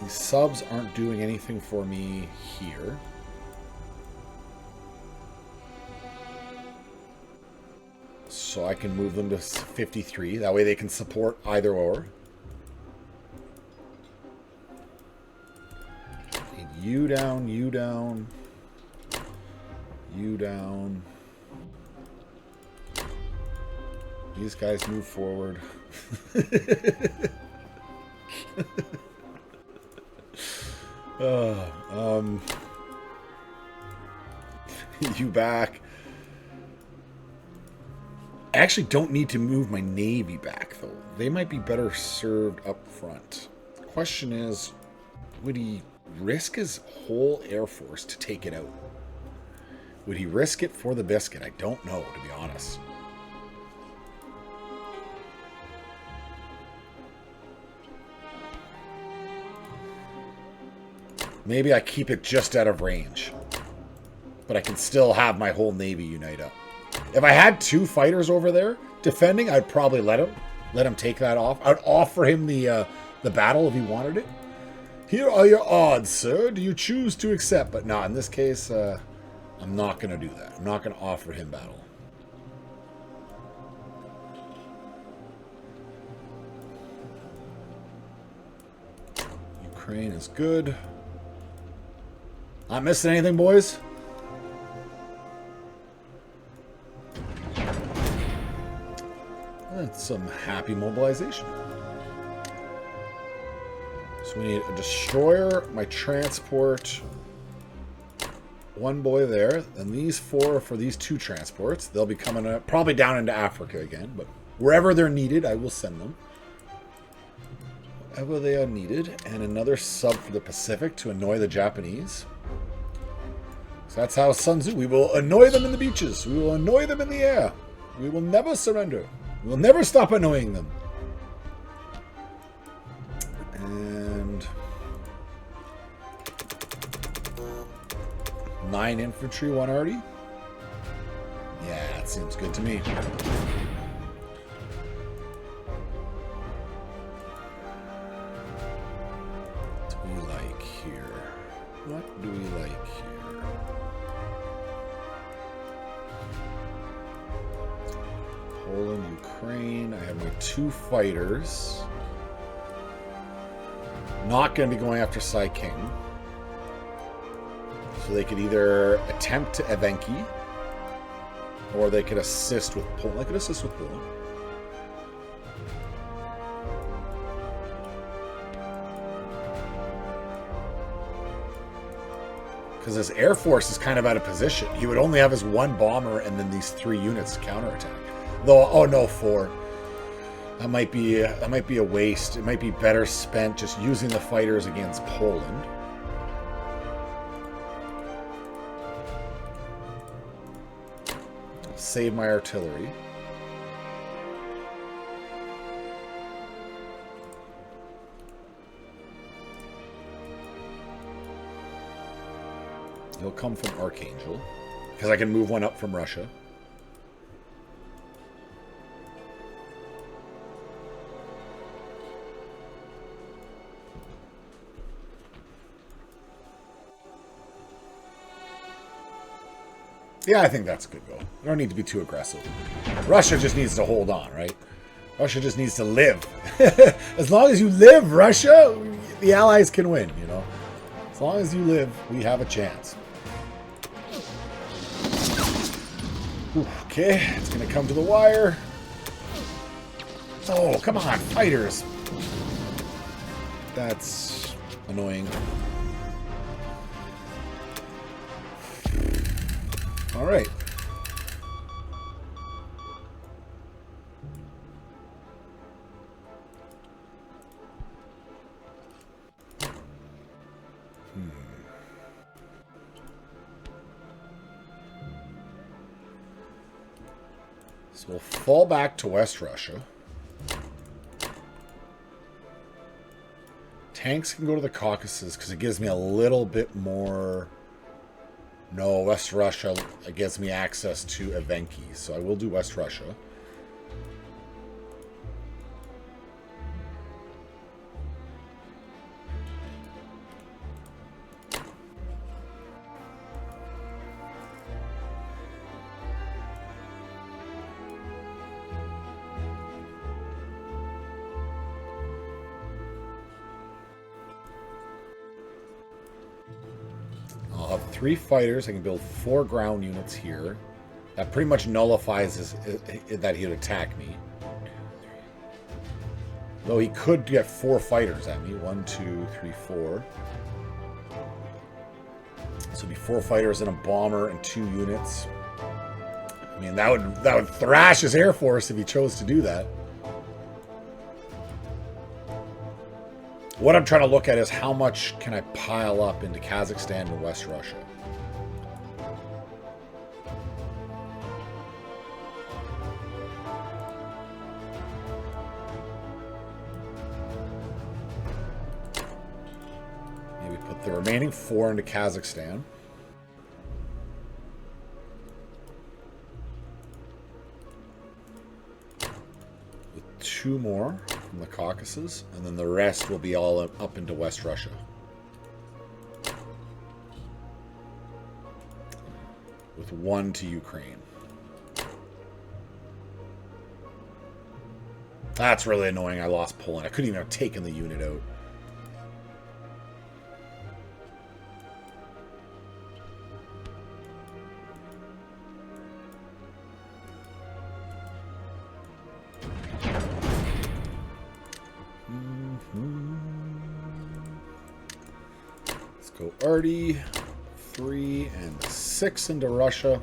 Speaker 1: These subs aren't doing anything for me here. So I can move them to 53. That way they can support either or. You down, you down. You down. These guys move forward. You back. I actually don't need to move my Navy back, though. They might be better served up front. The question is, would he risk his whole Air Force to take it out? Would he risk it for the biscuit? I don't know, to be honest. Maybe I keep it just out of range. But I can still have my whole Navy unite up. If I had 2 fighters over there defending, I'd probably let him take that off. I'd offer him the battle if he wanted it. Here are your odds, sir. Do you choose to accept? But no, in this case, I'm not going to do that. I'm not going to offer him battle. Ukraine is good. Not missing anything, boys? That's some happy mobilization. So we need a destroyer, my transport, 1 boy there, and these 4 for these 2 transports. They'll be coming up, probably down into Africa again, but wherever they're needed, I will send them. Wherever they are needed, and another sub for the Pacific to annoy the Japanese. So that's how Sun Tzu, we will annoy them in the beaches. We will annoy them in the air. We will never surrender. We will never stop annoying them. And 9 infantry, 1 arty. Yeah, that seems good to me. What do we like here? What do we like here? Poland, Ukraine. I have my 2 fighters. Not going to be going after Sai King. So they could either attempt to Evenki, or they could assist with Poland. I could assist with Poland. Because his Air Force is kind of out of position. He would only have his 1 bomber and then these 3 units to counterattack. Though, oh no, 4. That might be a waste. It might be better spent just using the fighters against Poland. Save my artillery. He'll come from Archangel. Because I can move one up from Russia. Yeah, I think that's a good goal. We don't need to be too aggressive. Russia just needs to hold on, right? Russia just needs to live. As long as you live, Russia, the Allies can win, you know? As long as you live, we have a chance. Okay, it's going to come to the wire. Oh, come on, fighters. That's annoying. All right. So we'll fall back to West Russia. Tanks can go to the Caucasus because it gives me a little bit more... No, West Russia gives me access to Evenki, so I will do West Russia. I'll have 3 fighters. I can build 4 ground units here. That pretty much nullifies that he'd attack me. Though he could get 4 fighters at me. 1, 2, 3, 4. So it'd be 4 fighters and a bomber and 2 units. I mean, that would thrash his Air Force if he chose to do that. What I'm trying to look at is how much can I pile up into Kazakhstan and West Russia. Maybe put the remaining 4 into Kazakhstan. With 2 more from the Caucasus, and then the rest will be all up into West Russia. With 1 to Ukraine. That's really annoying. I lost Poland. I couldn't even have taken the unit out. Let's go Artie. 3 and 6 into Russia.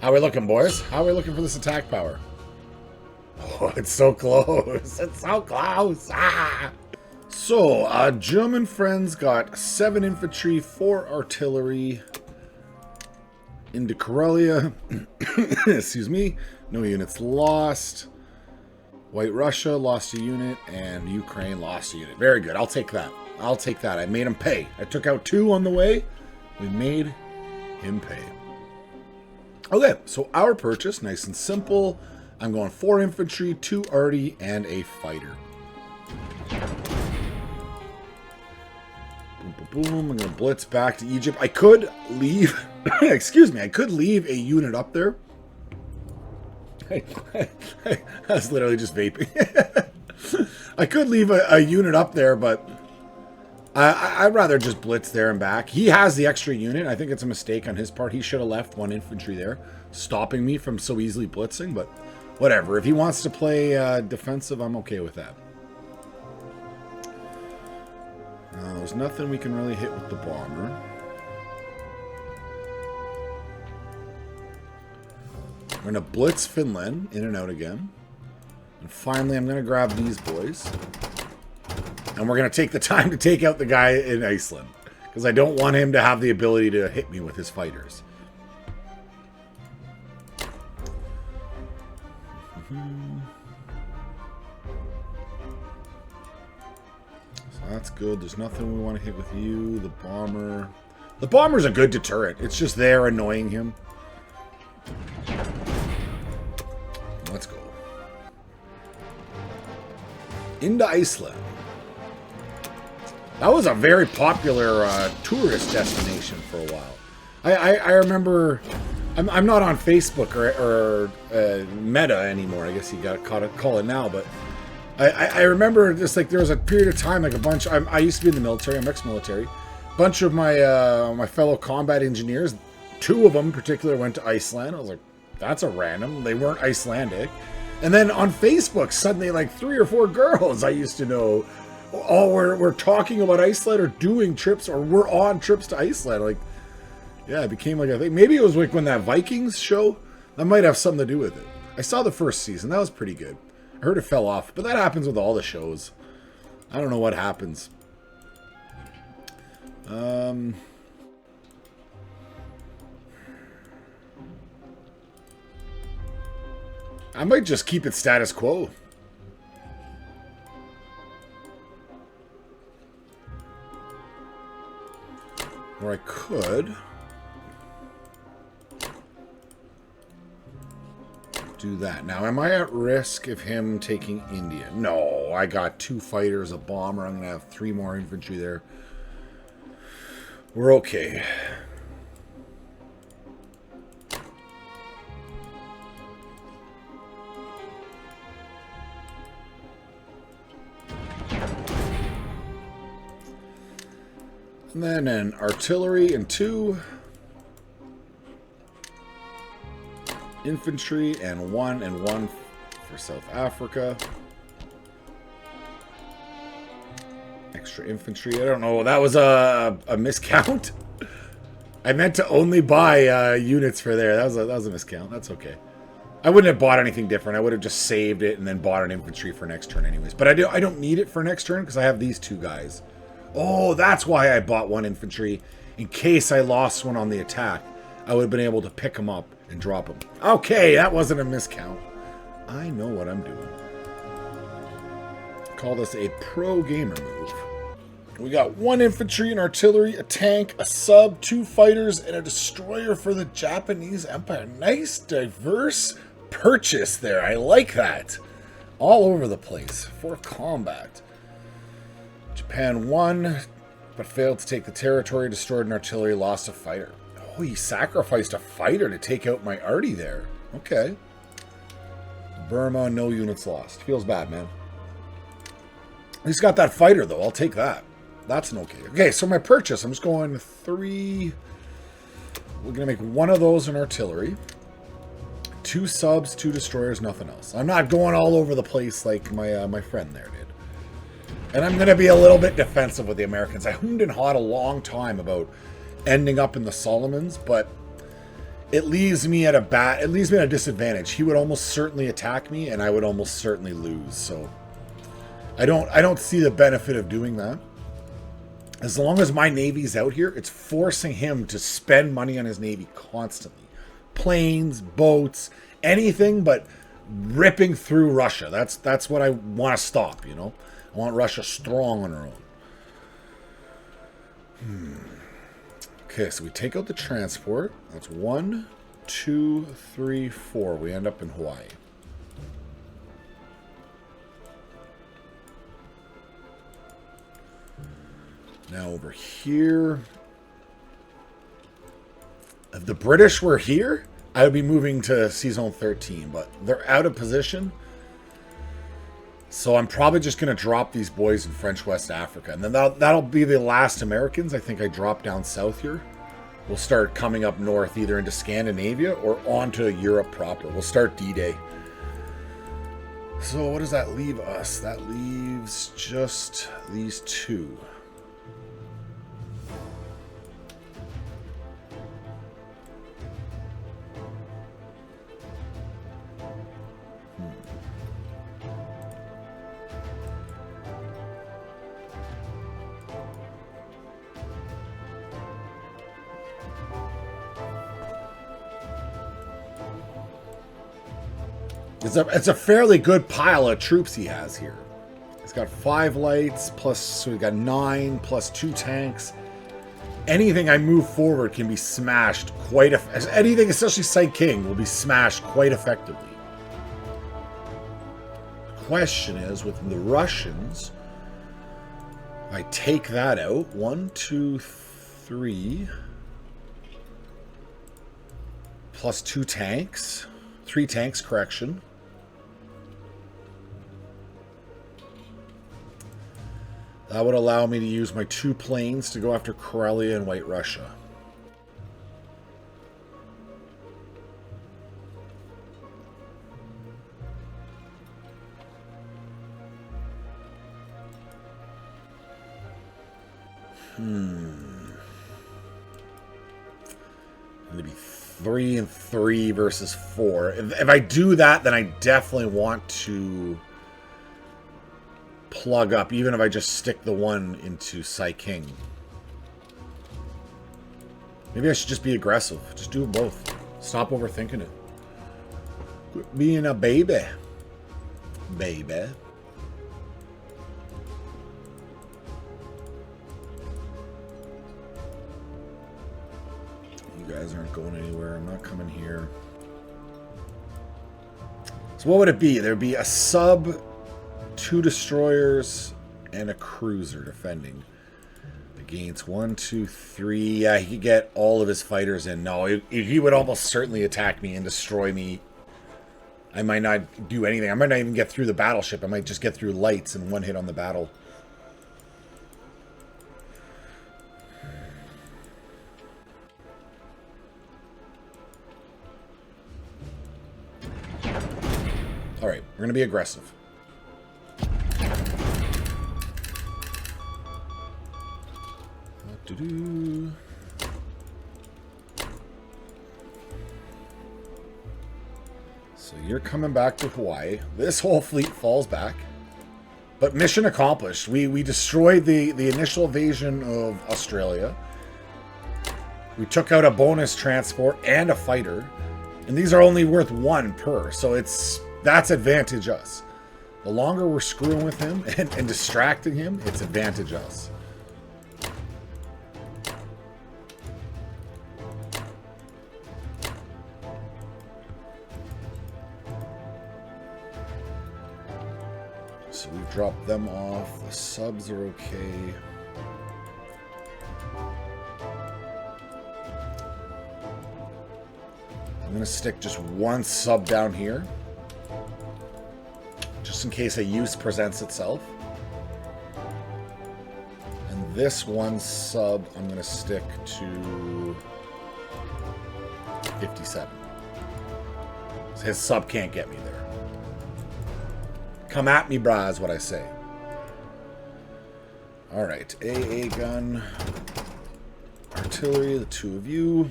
Speaker 1: How are we looking, boys? How are we looking for this attack power? Oh, it's so close. It's so close. Ah! So, German friends got 7 infantry, 4 artillery into Karelia. Excuse me. No units lost. White Russia lost a unit, and Ukraine lost a unit. Very good. I'll take that. I'll take that. I made him pay. I took out 2 on the way. We made him pay. Okay, so our purchase, nice and simple. I'm going 4 infantry, 2 arty, and a fighter. Boom, boom, boom. I'm going to blitz back to Egypt. I could leave... excuse me. I could leave a unit up there. I was literally just vaping. I could leave a unit up there, but... I'd rather just blitz there and back. He has the extra unit. I think it's a mistake on his part. He should have left 1 infantry there, stopping me from so easily blitzing, but whatever. If he wants to play defensive, I'm okay with that. There's nothing we can really hit with the bomber. I'm going to blitz Finland in and out again. And finally, I'm going to grab these boys. And we're going to take the time to take out the guy in Iceland. Because I don't want him to have the ability to hit me with his fighters. So that's good. There's nothing we want to hit with you. The bomber. The bomber's a good deterrent. It's just there annoying him. Let's go. Into Iceland. That was a very popular tourist destination for a while. I remember... I'm not on Facebook or Meta anymore. I guess you got to call it now, but I remember just like there was a period of time, like a bunch. I used to be in the military. I'm ex-military. Bunch of my fellow combat engineers, 2 of them in particular, went to Iceland. I was like, that's a random. They weren't Icelandic. And then on Facebook, suddenly like 3 or 4 girls I used to know, all were talking about Iceland or doing trips or were on trips to Iceland. Like, yeah, it became like a thing. Maybe it was like when that Vikings show, that might have something to do with it. I saw the first season. That was pretty good. I heard it fell off, but that happens with all the shows. I don't know what happens. I might just keep it status quo. Or I could do that. Now, am I at risk of him taking India? No, I got 2 fighters, a bomber. I'm going to have 3 more infantry there. We're okay. And then an artillery and 2. Infantry and 1 for South Africa. Extra infantry. I don't know. That was a miscount. I meant to only buy units for there. That was a miscount. That's okay. I wouldn't have bought anything different. I would have just saved it and then bought an infantry for next turn anyways. But I don't need it for next turn because I have these 2 guys. Oh, that's why I bought 1 infantry. In case I lost one on the attack, I would have been able to pick them up and drop them. Okay, that wasn't a miscount. I know what I'm doing. Call this a pro gamer move. We got 1 infantry, an artillery, a tank, a sub, 2 fighters, and a destroyer for the Japanese Empire. Nice, diverse purchase there. I like that. All over the place for combat. Japan won, but failed to take the territory, destroyed an artillery, lost a fighter. Oh, he sacrificed a fighter to take out my arty there. Okay. Burma, no units lost. Feels bad, man. He's got that fighter, though. I'll take that. That's an okay. Okay, so my purchase, I'm just going 3. We're going to make 1 of those in artillery. 2 subs, 2 destroyers, nothing else. I'm not going all over the place like my friend there did. And I'm going to be a little bit defensive with the Americans. I hummed and hawed a long time about ending up in the Solomons, but it leaves me at a disadvantage. He would almost certainly attack me, and I would almost certainly lose. So I don't see the benefit of doing that. As long as my Navy's out here, it's forcing him to spend money on his Navy constantly. Planes, boats, anything but ripping through Russia. That's what I want to stop, you know? I want Russia strong on her own. Okay, so we take out the transport. That's 1, 2, 3, 4. We end up in Hawaii. Now over here. If the British were here, I would be moving to Season 13, but they're out of position. So I'm probably just going to drop these boys in French West Africa. And then that'll be the last Americans. I think I drop down south here. We'll start coming up north, either into Scandinavia or onto Europe proper. We'll start D-Day. So what does that leave us? That leaves just these 2. It's a fairly good pile of troops he has here. He's got 5 lights, plus, so we got 9, plus 2 tanks. anything I move forward can be smashed quite... anything, especially Site King, will be smashed quite effectively. The question is, with the Russians, I take that out. 1, 2, 3... plus 2 tanks. 3 tanks, correction. That would allow me to use my 2 planes to go after Karelia and White Russia. It'd be 3 and 3 versus 4. If I do that, then I definitely want to plug up, even if I just stick the 1 into Site King. Maybe I should just be aggressive. Just do them both. Stop overthinking it. Quit being a baby. Baby. You guys aren't going anywhere. I'm not coming here. So what would it be? There'd be a sub, 2 destroyers, and a cruiser defending against 1, 2, 3. Yeah, he could get all of his fighters in. No, he would almost certainly attack me and destroy me. I might not do anything. I might not even get through the battleship. I might just get through lights and 1 hit on the battle. All right, we're going to be aggressive. So you're coming back to Hawaii. This whole fleet falls back. But mission accomplished. We destroyed the initial invasion of Australia. We took out a bonus transport and a fighter. And these are only worth 1 per. So that's advantage us. The longer we're screwing with him and distracting him, it's advantage us. So we've dropped them off. The subs are okay. I'm going to stick just 1 sub down here, just in case a use presents itself. And this 1 sub I'm going to stick to 57. So his sub can't get me there. Come at me, brah, is what I say. Alright, AA gun, artillery, the 2 of you.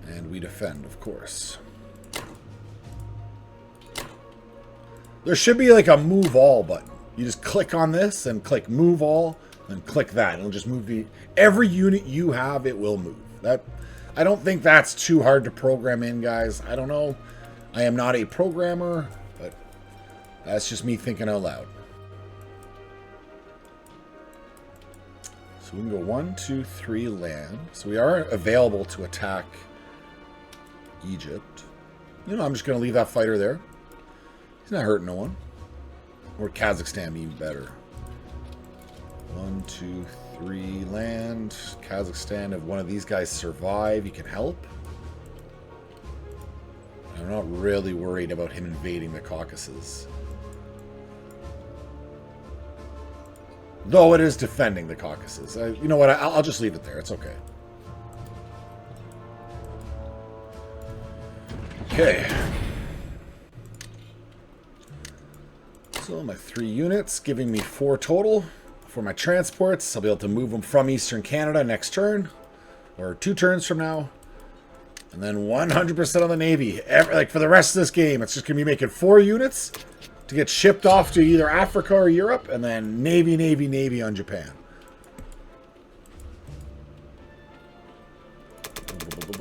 Speaker 1: And we defend, of course. There should be like a move all button. You just click on this and click move all, and click that. It'll just move every unit you have, it will move. I don't think that's too hard to program in, guys. I don't know. I am not a programmer, but that's just me thinking out loud. So we can go 1, 2, 3 land. So we are available to attack Egypt. You know, I'm just going to leave that fighter there. He's not hurting no one. Or Kazakhstan, even better. 1, 2, 3 land. Kazakhstan, if one of these guys survive, he can help. I'm not really worried about him invading the Caucasus. Though it is defending the Caucasus. You know what? I'll just leave it there. It's okay. Okay. So my 3 units, giving me 4 total. For my transports, I'll be able to move them from Eastern Canada next turn. Or 2 turns from now. And then 100% of the Navy. Like for the rest of this game, it's just going to be making 4 units to get shipped off to either Africa or Europe. And then Navy, Navy, Navy on Japan.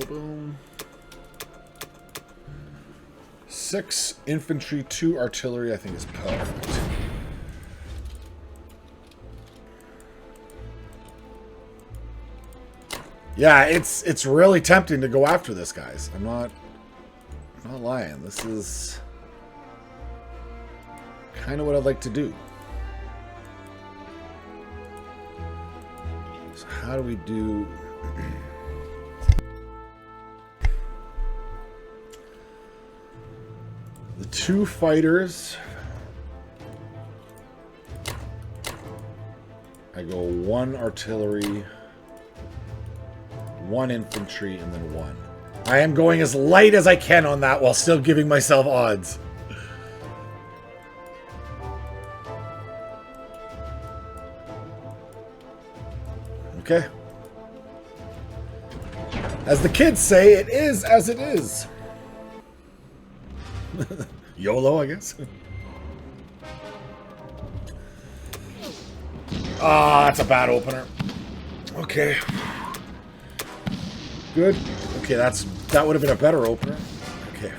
Speaker 1: Boom. 6 infantry, 2 artillery, I think is perfect. Yeah, it's really tempting to go after this, guys. I'm not lying. This is kind of what I'd like to do. So how do we do... the 2 fighters. I go 1 artillery, 1 infantry, and then 1. I am going as light as I can on that while still giving myself odds. Okay. As the kids say, it is as it is. YOLO, I guess. Ah, that's a bad opener. Okay. Good. Okay, that would have been a better opener. Okay.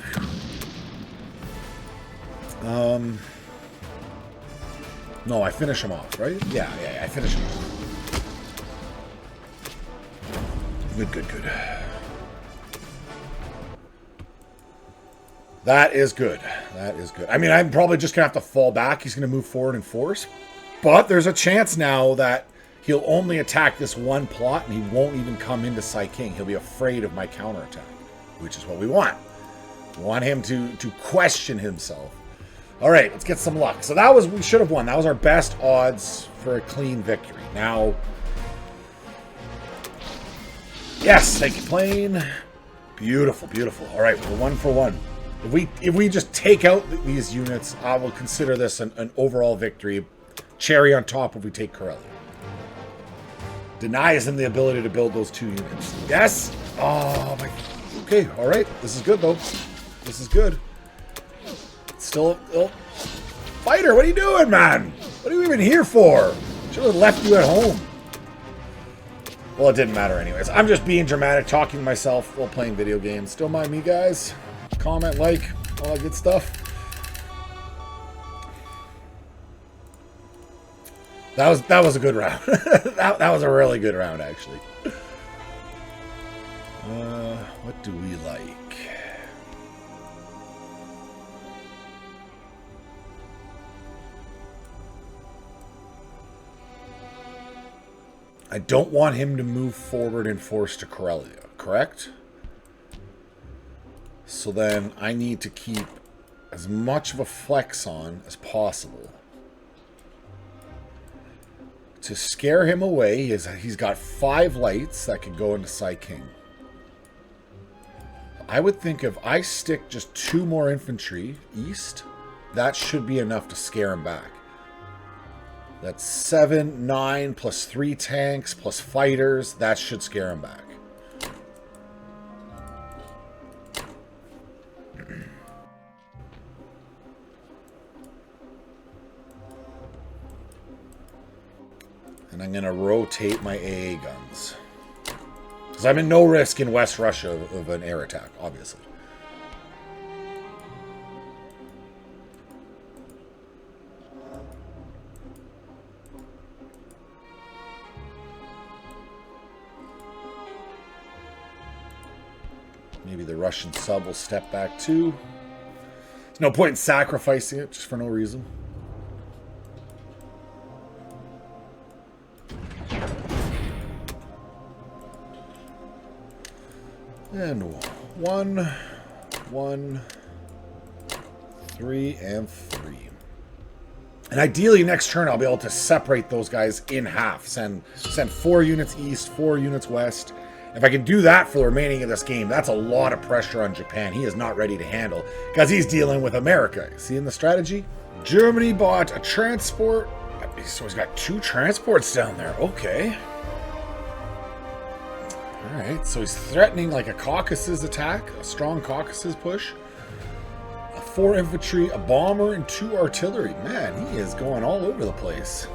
Speaker 1: No, I finish him off, right? Yeah, I finish him off. Good. That is good. That is good. I mean, I'm probably just going to have to fall back. He's going to move forward in force. But there's a chance now that he'll only attack this one plot and he won't even come into Sai King. He'll be afraid of my counterattack, which is what we want. We want him to question himself. All right, let's get some luck. So we should have won. That was our best odds for a clean victory. Now, yes, thank you, plane. Beautiful. All right, we're 1 for 1. If we just take out these units, I will consider this an overall victory. Cherry on top if we take Karelia. Denies him the ability to build those 2 units. Yes! Oh, my... Okay, all right. This is good, though. This is good. Still... Oh. Fighter, what are you doing, man? What are you even here for? Should have left you at home. Well, it didn't matter anyways. I'm just being dramatic, talking to myself while playing video games. Don't mind me, guys. Comment, like, all that good stuff. That was a good round. that was a really good round, actually. What do we like? I don't want him to move forward and force to Karelia, correct? So then I need to keep as much of a flex on as possible to scare him away. He's got 5 lights that could go into Sai King. I would think if I stick just 2 more infantry east, that should be enough to scare him back. That's 7, 9, plus 3 tanks, plus fighters. That should scare him back. And I'm going to rotate my AA guns. Because I'm in no risk in West Russia of an air attack, obviously. Maybe the Russian sub will step back too. There's no point in sacrificing it just for no reason. And 1, 1, 3, and 3. And ideally next turn I'll be able to separate those guys in half. Send 4 units east, 4 units west. If I can do that for the remaining of this game, that's a lot of pressure on Japan. He is not ready to handle because he's dealing with America. See in the strategy? Germany bought a transport. So he's got 2 transports down there. Okay. Alright, so he's threatening like a Caucasus attack, a strong Caucasus push. 4 infantry, a bomber, and 2 artillery. Man, he is going all over the place.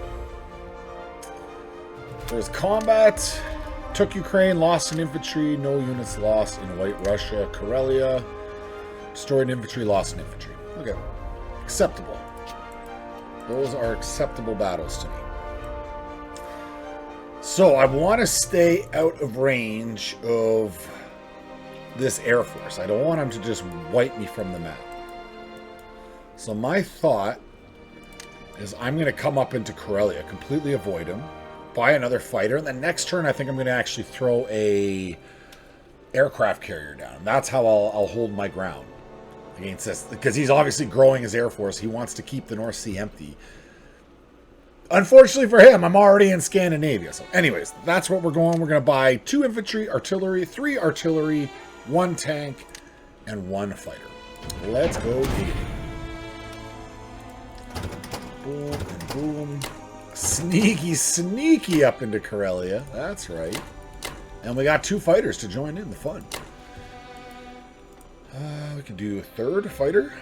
Speaker 1: There's combat. Took Ukraine, lost an infantry, no units lost in White Russia. Karelia, destroyed infantry, lost an infantry. Okay. Acceptable. Those are acceptable battles to me. So I want to stay out of range of this Air Force. I don't want him to just wipe me from the map. So my thought is I'm going to come up into Karelia, completely avoid him, buy another fighter, and the next turn I think I'm going to actually throw a aircraft carrier down. That's how I'll hold my ground against this, because he's obviously growing his Air Force. He wants to keep the North Sea empty. Unfortunately for him, I'm already in Scandinavia. So anyways, that's what we're going. We're going to buy 2 infantry, artillery, 3 artillery, 1 tank, and 1 fighter. Let's go diggity. Boom and boom. Sneaky, sneaky up into Karelia. That's right. And we got 2 fighters to join in the fun. We can do a 3rd fighter.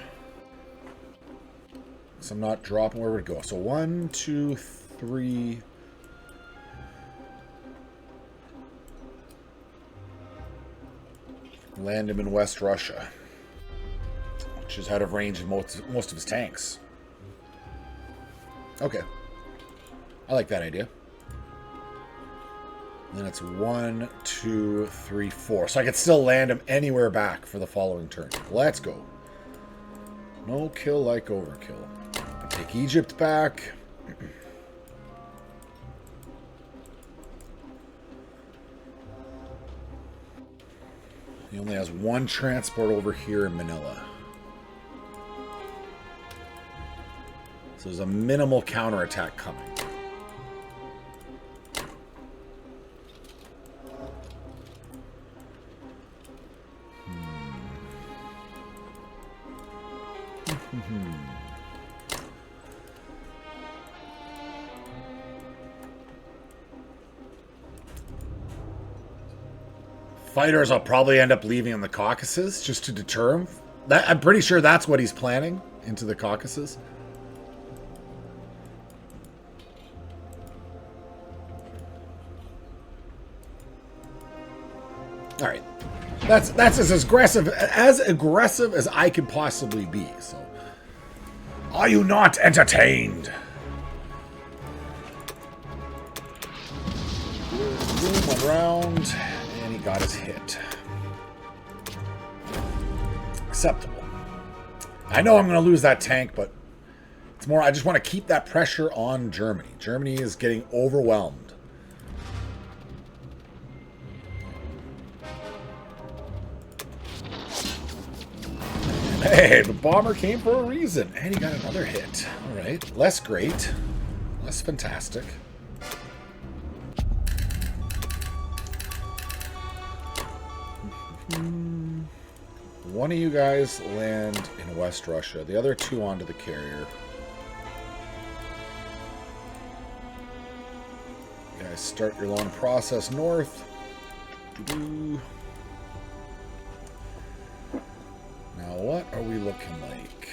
Speaker 1: So I'm not dropping where we'd go. So 1, 2, 3. Land him in West Russia, which is out of range of most of his tanks. Okay. I like that idea. And then it's 1, 2, 3, 4. So I could still land him anywhere back for the following turn. Let's go. No kill like overkill. Take Egypt back. He only has 1 transport over here in Manila. So there's a minimal counterattack coming. Fighters I'll probably end up leaving in the Caucasus just to deter him. I'm pretty sure that's what he's planning, into the Caucasus. All right, that's as aggressive as I could possibly be. So, are you not entertained? Boom, 1 round. Got his hit. Acceptable. I know I'm going to lose that tank, but it's more I just want to keep that pressure on Germany. Germany is getting overwhelmed. Hey, the bomber came for a reason. And he got another hit. All right. Less great. Less fantastic. One of you guys land in West Russia. The other 2 onto the carrier. You guys start your long process north. Now what are we looking like?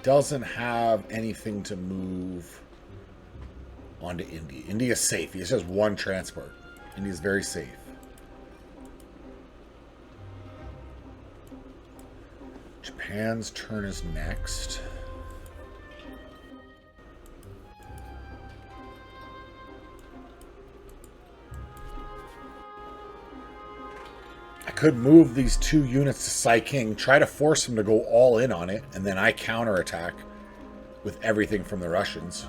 Speaker 1: Doesn't have anything to move onto India. India's safe. He just has 1 transport. India's very safe. Japan's turn is next. I could move these 2 units to Saiking, try to force them to go all in on it, and then I counterattack with everything from the Russians.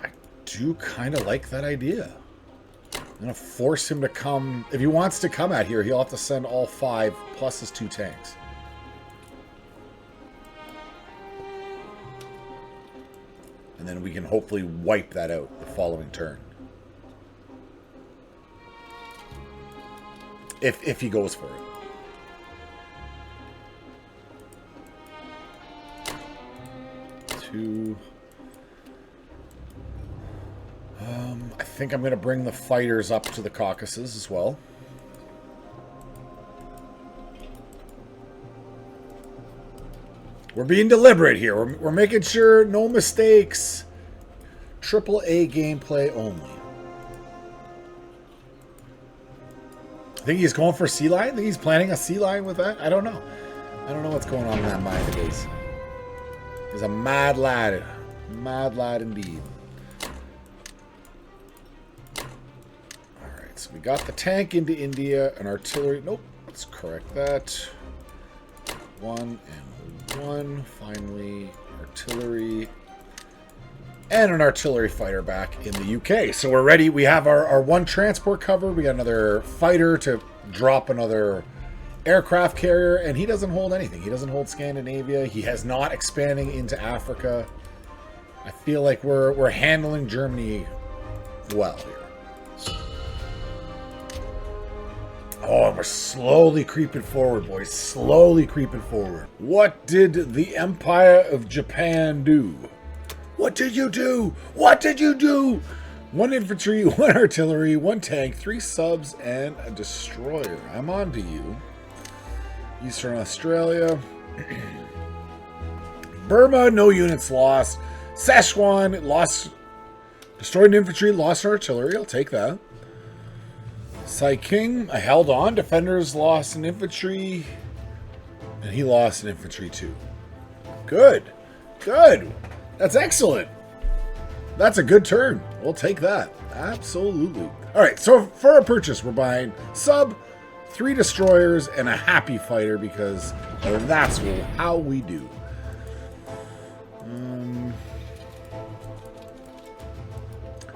Speaker 1: I do kind of like that idea. I'm going to force him to come. If he wants to come out here, he'll have to send all 5 plus his 2 tanks. And then we can hopefully wipe that out the following turn. If he goes for it. 2... I think I'm going to bring the fighters up to the Caucasus as well. We're being deliberate here. We're making sure no mistakes. AAA gameplay only. I think he's going for a sea lion. I think he's planning a sea lion with that. I don't know. I don't know what's going on in that mind of his. He's a mad lad. Mad lad indeed. Alright, so we got the tank into India and artillery. Nope, let's correct that. 1 and 1. Finally, artillery. And an artillery fighter back in the UK. So we're ready. We have our one transport covered. We got another fighter to drop another aircraft carrier. And he doesn't hold anything. He doesn't hold Scandinavia. He has not expanding into Africa. I feel like we're handling Germany well here. Oh, and we're slowly creeping forward, boys. Slowly creeping forward. What did the Empire of Japan do? What did you do? What did you do? 1 infantry, 1 artillery, 1 tank, 3 subs, and a destroyer. I'm on to you. Eastern Australia. Burma, no units lost. Szechuan, lost. Destroyed an infantry, lost an artillery. I'll take that. Saiking, I held on. Defenders lost an infantry. And he lost an infantry too. Good. Good. That's excellent. That's a good turn. We'll take that. Absolutely. All right, so for our purchase, we're buying sub, 3 destroyers, and a happy fighter because that's how we do.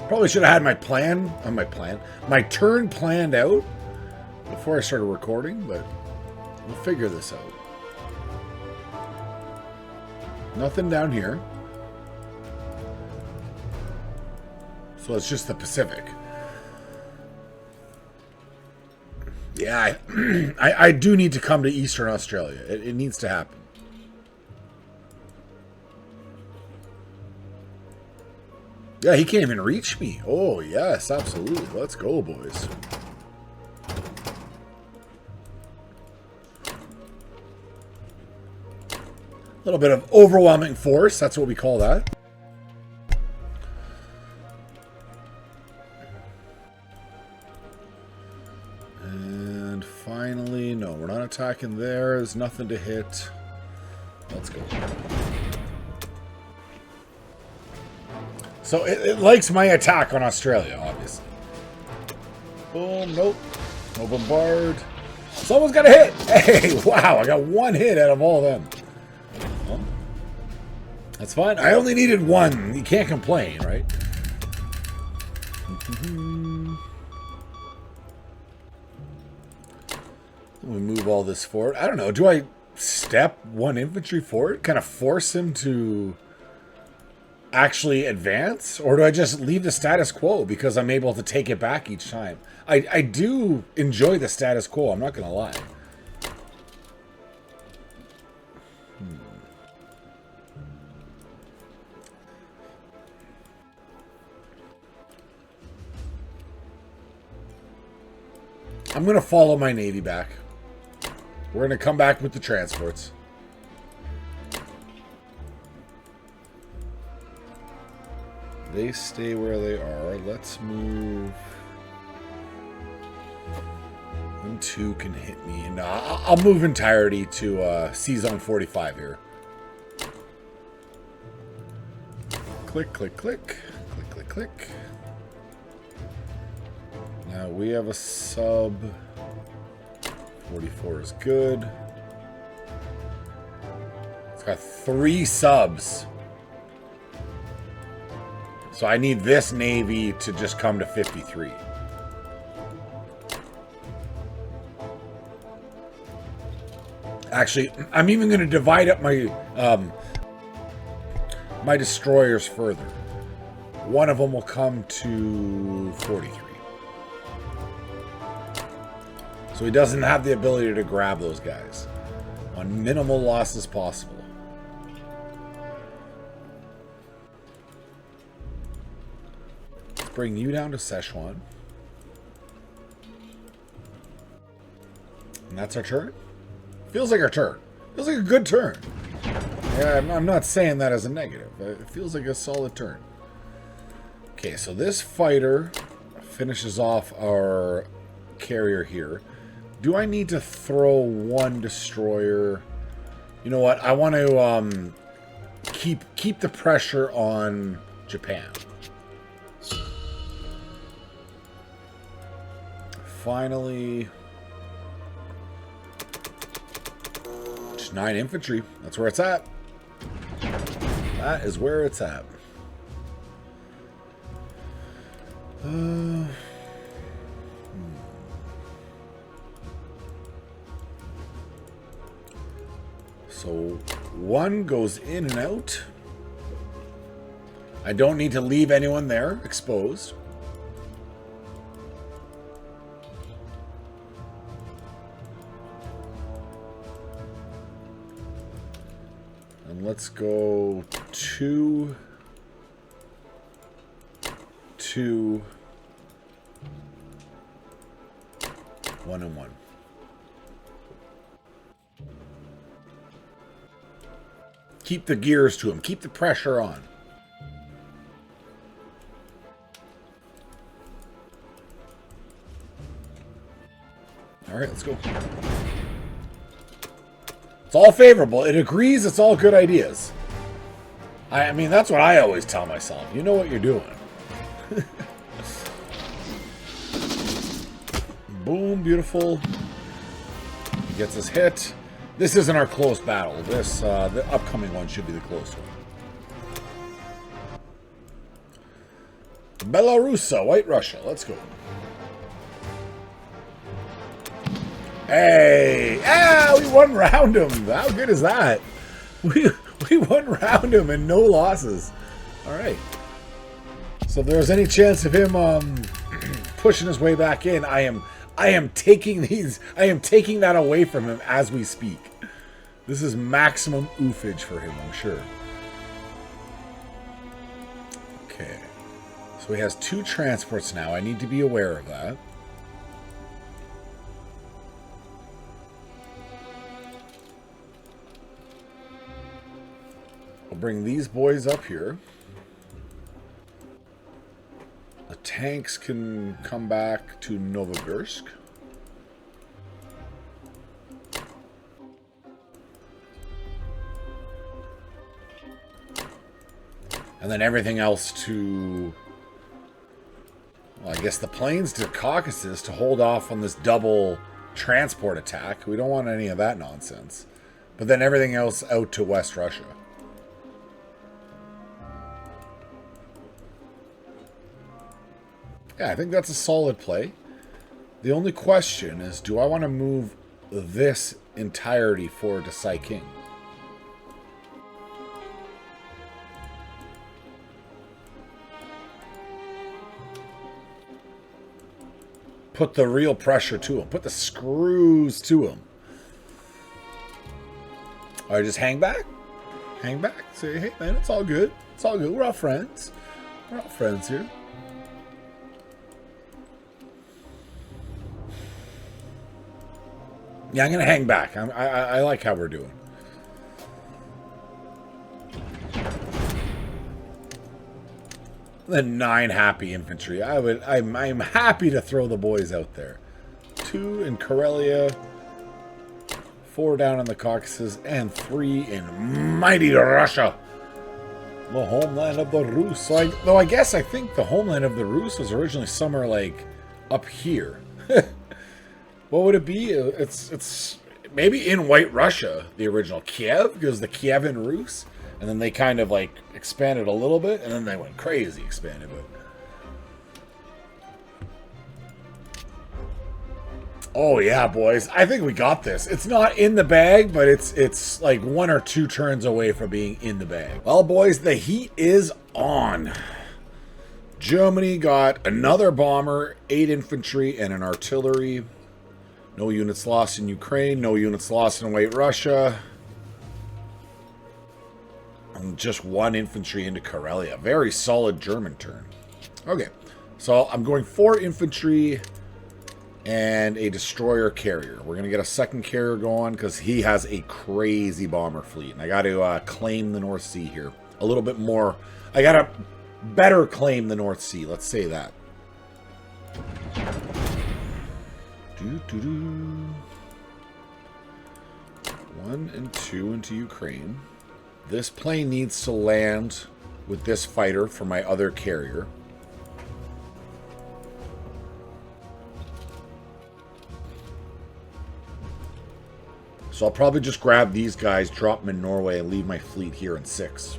Speaker 1: Probably should have had my turn planned out before I started recording, but we'll figure this out. Nothing down here. So it's just the Pacific. Yeah, I do need to come to Eastern Australia. It needs to happen. Yeah, he can't even reach me. Oh, yes, absolutely. Let's go, boys. A little bit of overwhelming force. That's what we call that. And finally, no, we're not attacking there. There's nothing to hit. Let's go. So it likes my attack on Australia, obviously. Boom, nope. No bombard. Someone's got a hit. Hey, wow, I got 1 hit out of all of them. Well, that's fine. I only needed 1. You can't complain, right? We move all this forward. I don't know. Do I step 1 infantry forward? Kind of force him to actually advance? Or do I just leave the status quo because I'm able to take it back each time? I do enjoy the status quo, I'm not going to lie. I'm going to follow my Navy back. We're going to come back with the transports. They stay where they are. Let's move. 1, 2 can hit me. No, I'll move entirety to C-Zone 45 here. Click, click, click. Click, click, click. Now we have a sub. 44 is good. It's got 3 subs. So I need this Navy to just come to 53. Actually, I'm even going to divide up my my destroyers further. One of them will come to 43. So he doesn't have the ability to grab those guys. On minimal loss as possible. Let's bring you down to Szechuan. And that's our turn? Feels like our turn. Feels like a good turn. Yeah, I'm not saying that as a negative. It feels like a solid turn. Okay, so this fighter finishes off our carrier here. Do I need to throw 1 destroyer? You know what? I want to keep the pressure on Japan. Finally, just 9 infantry. That's where it's at. That is where it's at. So 1 goes in and out. I don't need to leave anyone there exposed. And let's go 2, 2, 1 and 1. Keep the gears to him. Keep the pressure on. All right, let's go. It's all favorable. It agrees it's all good ideas. I mean, that's what I always tell myself. You know what you're doing. Boom, beautiful. He gets his hit. This isn't our close battle. This, the upcoming one should be the close one. Belarusia, White Russia. Let's go. Hey! Ah, we one round him. How good is that? We one round him and no losses. All right. So if there's any chance of him pushing his way back in, I am taking that away from him as we speak. This is maximum oofage for him, I'm sure. Okay. So he has 2 transports now. I need to be aware of that. I'll bring these boys up here. The tanks can come back to Novogorsk. And then everything else to, well, I guess the plains to Caucasus to hold off on this double transport attack. We don't want any of that nonsense. But then everything else out to West Russia. Yeah, I think that's a solid play. The only question is, do I want to move this entirety forward to Saiking? Put the real pressure to him. Put the screws to him. Or just hang back. Hang back. Say, hey, man, it's all good. It's all good. We're all friends. We're all friends here. Yeah, I'm going to hang back. I like how we're doing. The 9 happy infantry. I'm happy to throw the boys out there. 2 in Karelia, 4 down in the Caucasus, and 3 in mighty Russia, the homeland of the Rus. So though I guess I think the homeland of the Rus was originally somewhere like up here. What would it be? It's maybe in White Russia, the original Kiev, because the Kievan Rus. And then they kind of like expanded a little bit, and then they went crazy expanded it. Oh yeah, boys. I think we got this. It's not in the bag, but it's like 1 or 2 turns away from being in the bag. Well, boys, the heat is on. Germany got another bomber, 8 infantry, and an artillery. No units lost in Ukraine. No units lost in White Russia. And just 1 infantry into Karelia. Very solid German turn. Okay. So I'm going 4 infantry and a destroyer carrier. We're going to get a second carrier going because he has a crazy bomber fleet. And I got to claim the North Sea here. A little bit more. I got to better claim the North Sea. Let's say that. 1 and 2 into Ukraine. This plane needs to land with this fighter for my other carrier. So I'll probably just grab these guys, drop them in Norway, and leave my fleet here in 6.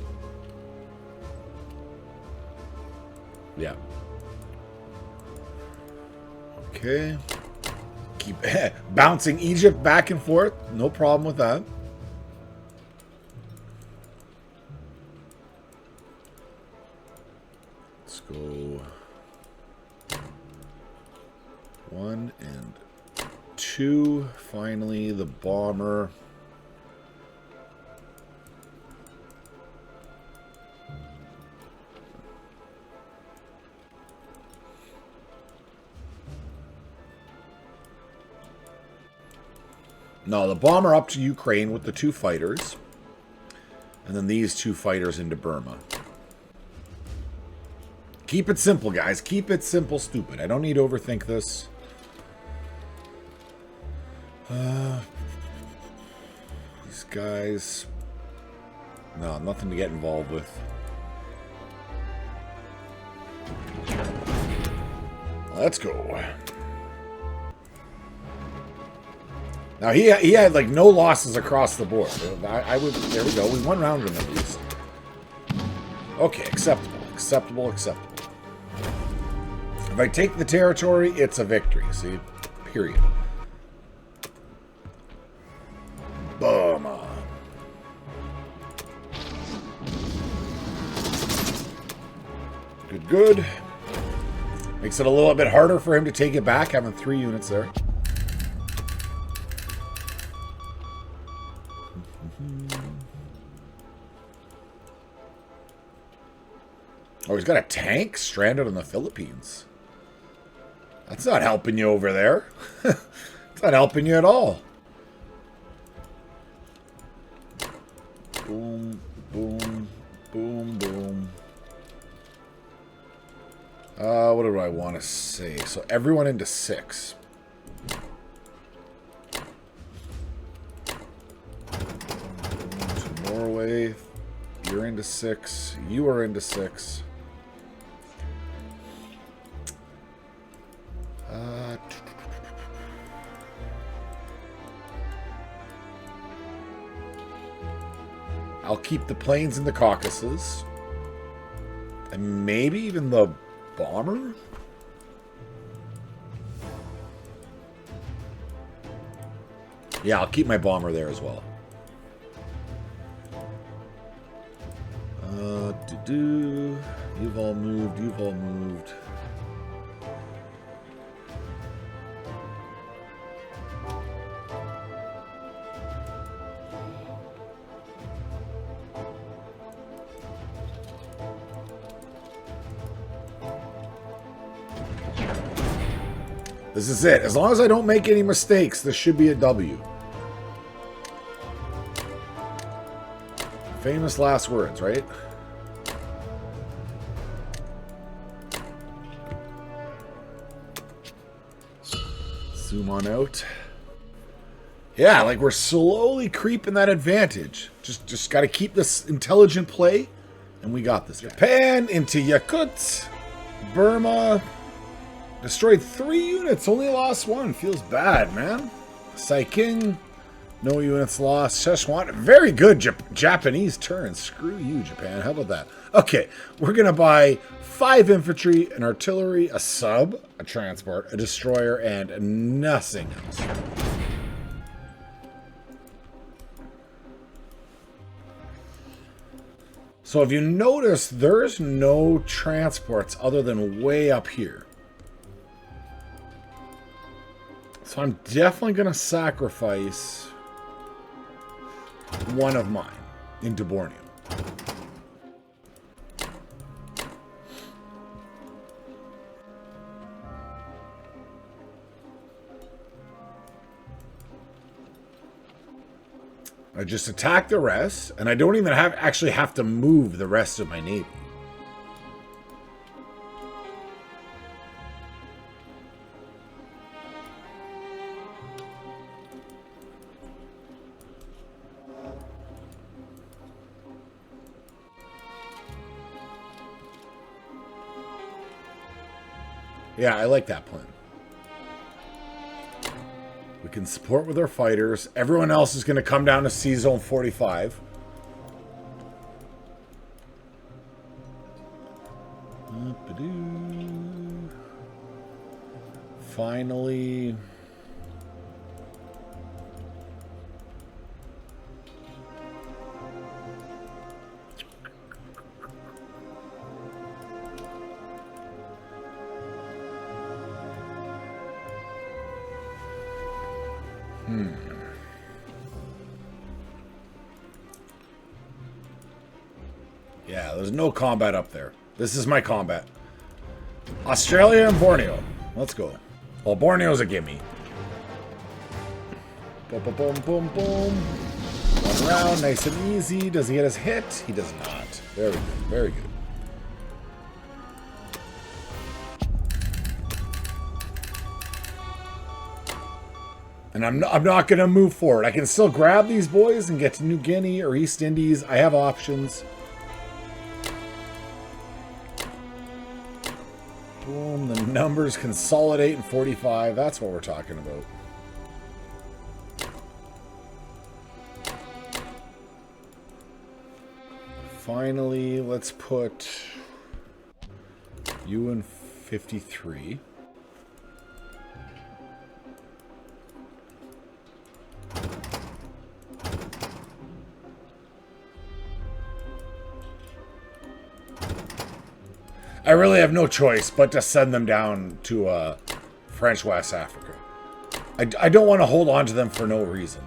Speaker 1: Yeah. Okay. Keep bouncing Egypt back and forth. No problem with that. Let's go 1 and 2. Finally, the bomber. No, the bomber up to Ukraine with the 2 fighters. And then these 2 fighters into Burma. Keep it simple, guys. Keep it simple, stupid. I don't need to overthink this. These guys... No, nothing to get involved with. Let's go. Now, he had, like, no losses across the board. I would... There we go. We won round him, at least. Okay, acceptable. Acceptable, acceptable. If I take the territory, it's a victory, see? Period. Burma. Good, good. Makes it a little bit harder for him to take it back, having 3 units there. Oh, he's got a tank stranded in the Philippines. That's not helping you over there. It's not helping you at all. Boom, boom, boom, boom. What do I want to say? So everyone into 6. To Norway. You're into 6. You are into 6. I'll keep the planes in the Caucasus. And maybe even the bomber? Yeah, I'll keep my bomber there as well. You've all moved, you've all moved. This is it. As long as I don't make any mistakes, this should be a W. Famous last words, right? Zoom on out. Yeah, like we're slowly creeping that advantage. Just got to keep this intelligent play, and we got this. Japan into Yakut, Burma. Destroyed 3 units, only lost 1. Feels bad, man. Saiking, no units lost. Szechuan, very good Japanese turn. Screw you, Japan. How about that? Okay, we're going to buy 5 infantry, an artillery, a sub, a transport, a destroyer, and nothing else. So if you notice, there's no transports other than way up here. So I'm definitely going to sacrifice one of mine into Borneo. I just attack the rest, and I don't even actually have to move the rest of my navy. Yeah, I like that plan. We can support with our fighters. Everyone else is going to come down to C-Zone 45. Finally. Yeah, there's no combat up there. This is my combat. Australia and Borneo. Let's go. Well, Borneo's a gimme. Boom, boom, boom, boom, boom. One round, nice and easy. Does he get his hit? He does not. Very good, very good. And I'm not going to move forward. I can still grab these boys and get to New Guinea or East Indies. I have options. Boom. The numbers consolidate in 45. That's what we're talking about. Finally, let's put you in 53. I really have no choice but to send them down to French West Africa. I don't want to hold on to them for no reason.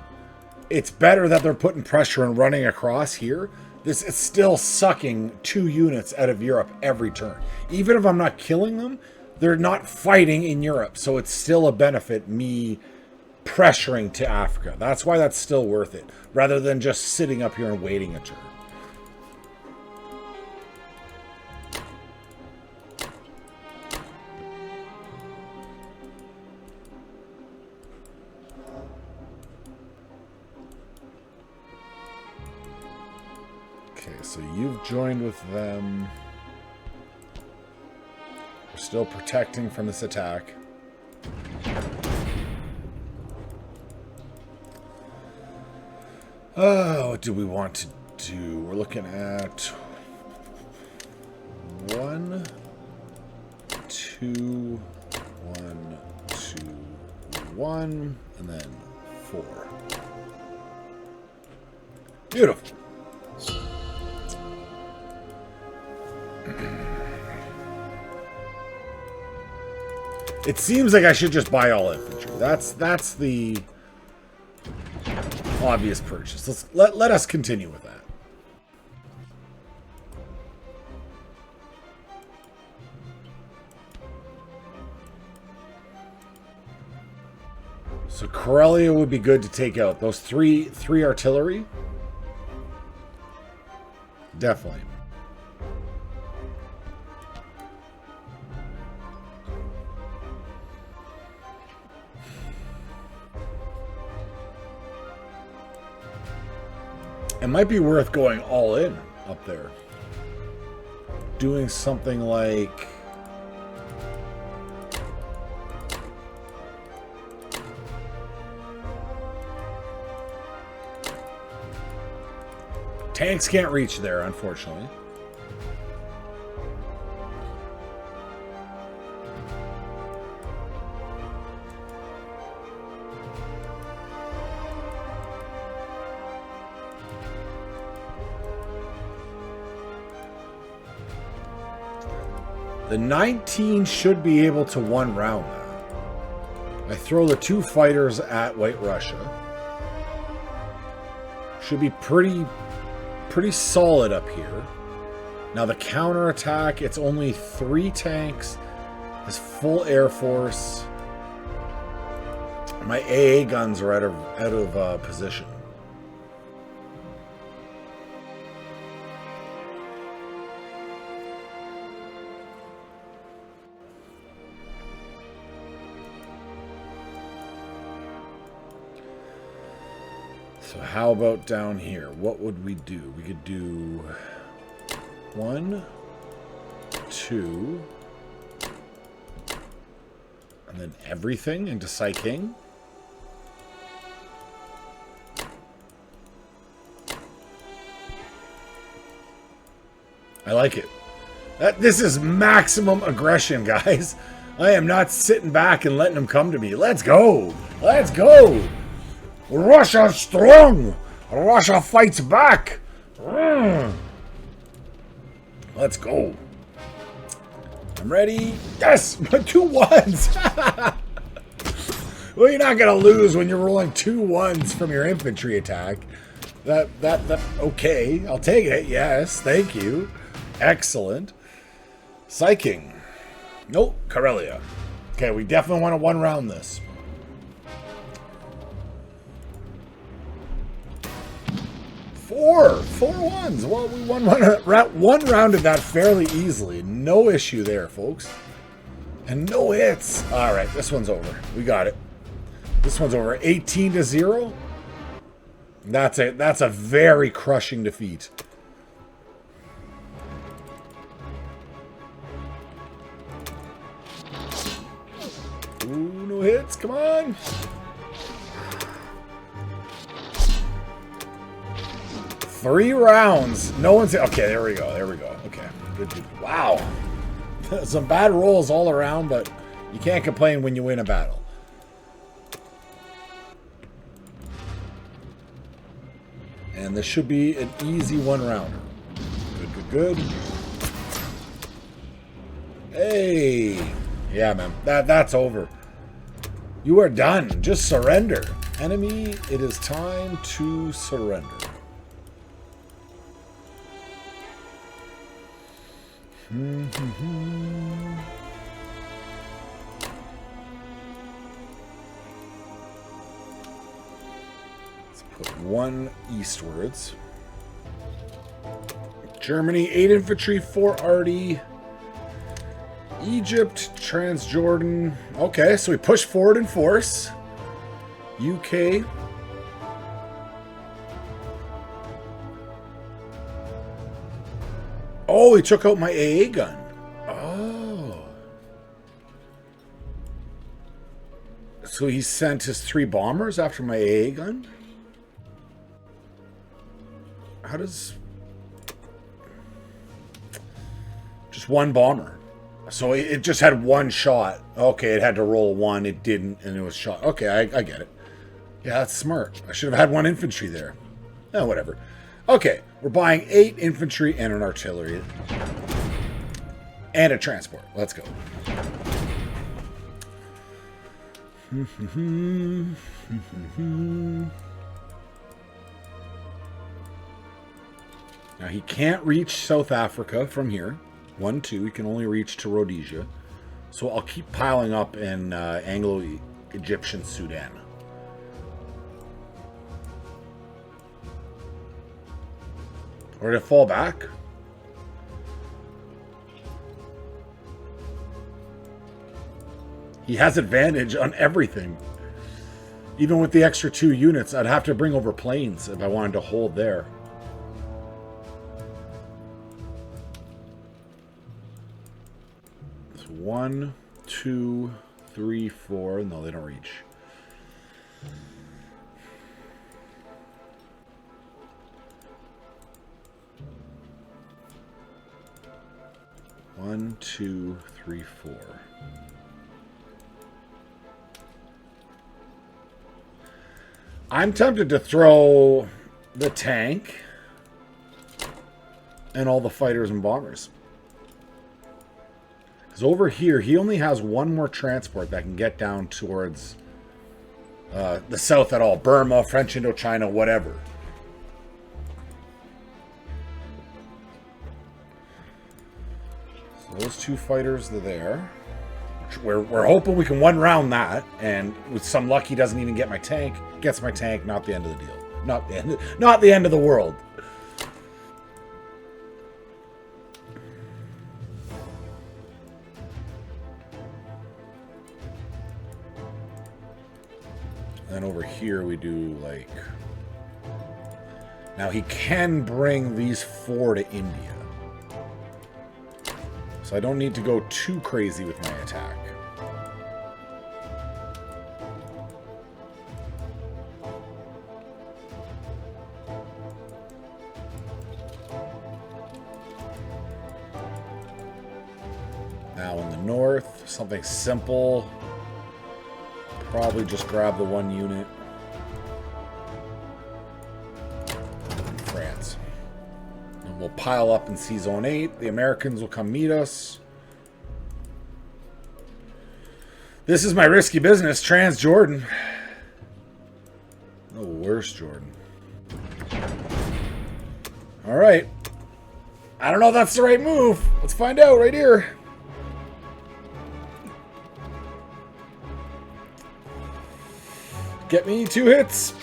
Speaker 1: It's better that they're putting pressure and running across here. This is still sucking 2 units out of Europe every turn. Even if I'm not killing them, they're not fighting in Europe. So it's still a benefit me pressuring to Africa. That's why that's still worth it. Rather than just sitting up here and waiting a turn. So you've joined with them. We're still protecting from this attack. What do we want to do? We're looking at 1, 2, 1, 2, 1, and then 4. Beautiful. It seems like I should just buy all infantry. That's the obvious purchase. Let us continue with that. So Karelia would be good to take out. Those three artillery. Definitely. It might be worth going all in up there. Doing something like... Tanks can't reach there, unfortunately. The 19 should be able to one round that. I throw the 2 fighters at White Russia. Should be pretty solid up here. Now the counterattack, it's only 3 tanks. Has full air force. My AA guns are out of position. So how about down here? What would we do? We could do 1, 2, And then everything into Psy-King. I like it. This is maximum aggression, guys. I am not sitting back and letting them come to me. Let's go. Let's go. Russia strong. Russia fights back. Let's go. I'm ready. Yes, 2 ones. Well, you're not gonna lose when you're rolling 2 ones from your infantry attack. That okay. I'll take it. Yes, thank you. Excellent. Psy-King. Nope, Karelia. Okay, we definitely want to 1-round this. Four ones. Well, we one-rounded that fairly easily. No issue there, folks. And no hits. All right, this one's over. We got it. This one's over. 18-0. That's a very crushing defeat. Ooh, no hits. Come on. Three rounds. No one's... Okay, there we go. There we go. Okay. Good. Wow. Some bad rolls all around, but you can't complain when you win a battle. And this should be an easy 1-rounder. Good. Hey. Yeah, man. That's over. You are done. Just surrender. Enemy, it is time to surrender. Let's put 1 eastwards. Germany, 8 infantry, 4 arty. Egypt, Transjordan. Okay, so we push forward in force. UK. Oh, he took out my AA gun. Oh. So he sent his 3 bombers after my AA gun? How does... Just 1 bomber. So it just had 1 shot. Okay, it had to roll 1. It didn't, and it was shot. Okay, I get it. Yeah, that's smart. I should have had 1 infantry there. Oh, whatever. Okay, we're buying 8 infantry and an artillery. And a transport. Let's go. Now, he can't reach South Africa from here. 1, 2. He can only reach to Rhodesia. So I'll keep piling up in Anglo-Egyptian Sudan. Or did it fall back? He has advantage on everything. Even with the extra 2 units, I'd have to bring over planes if I wanted to hold there. So 1, 2, 3, 4. No, they don't reach. One, 2, 3, 4. I'm tempted to throw the tank and all the fighters and bombers. Because over here, he only has 1 more transport that can get down towards the south at all. Burma, French Indochina, whatever. Those 2 fighters are there. We're hoping we can 1-round that, and with some luck, he doesn't even get my tank. Gets my tank, not the end of the deal. Not the end of the world. And over here we do like... Now he can bring these 4 to India. So I don't need to go too crazy with my attack. now in the north. Something simple. Probably just grab the 1 unit. In France. And we'll pile up in Sea Zone 8. The Americans will come meet us. This is my risky business, Transjordan. No worse, Jordan. Alright. I don't know if that's the right move. Let's find out right here. Get me 2 hits.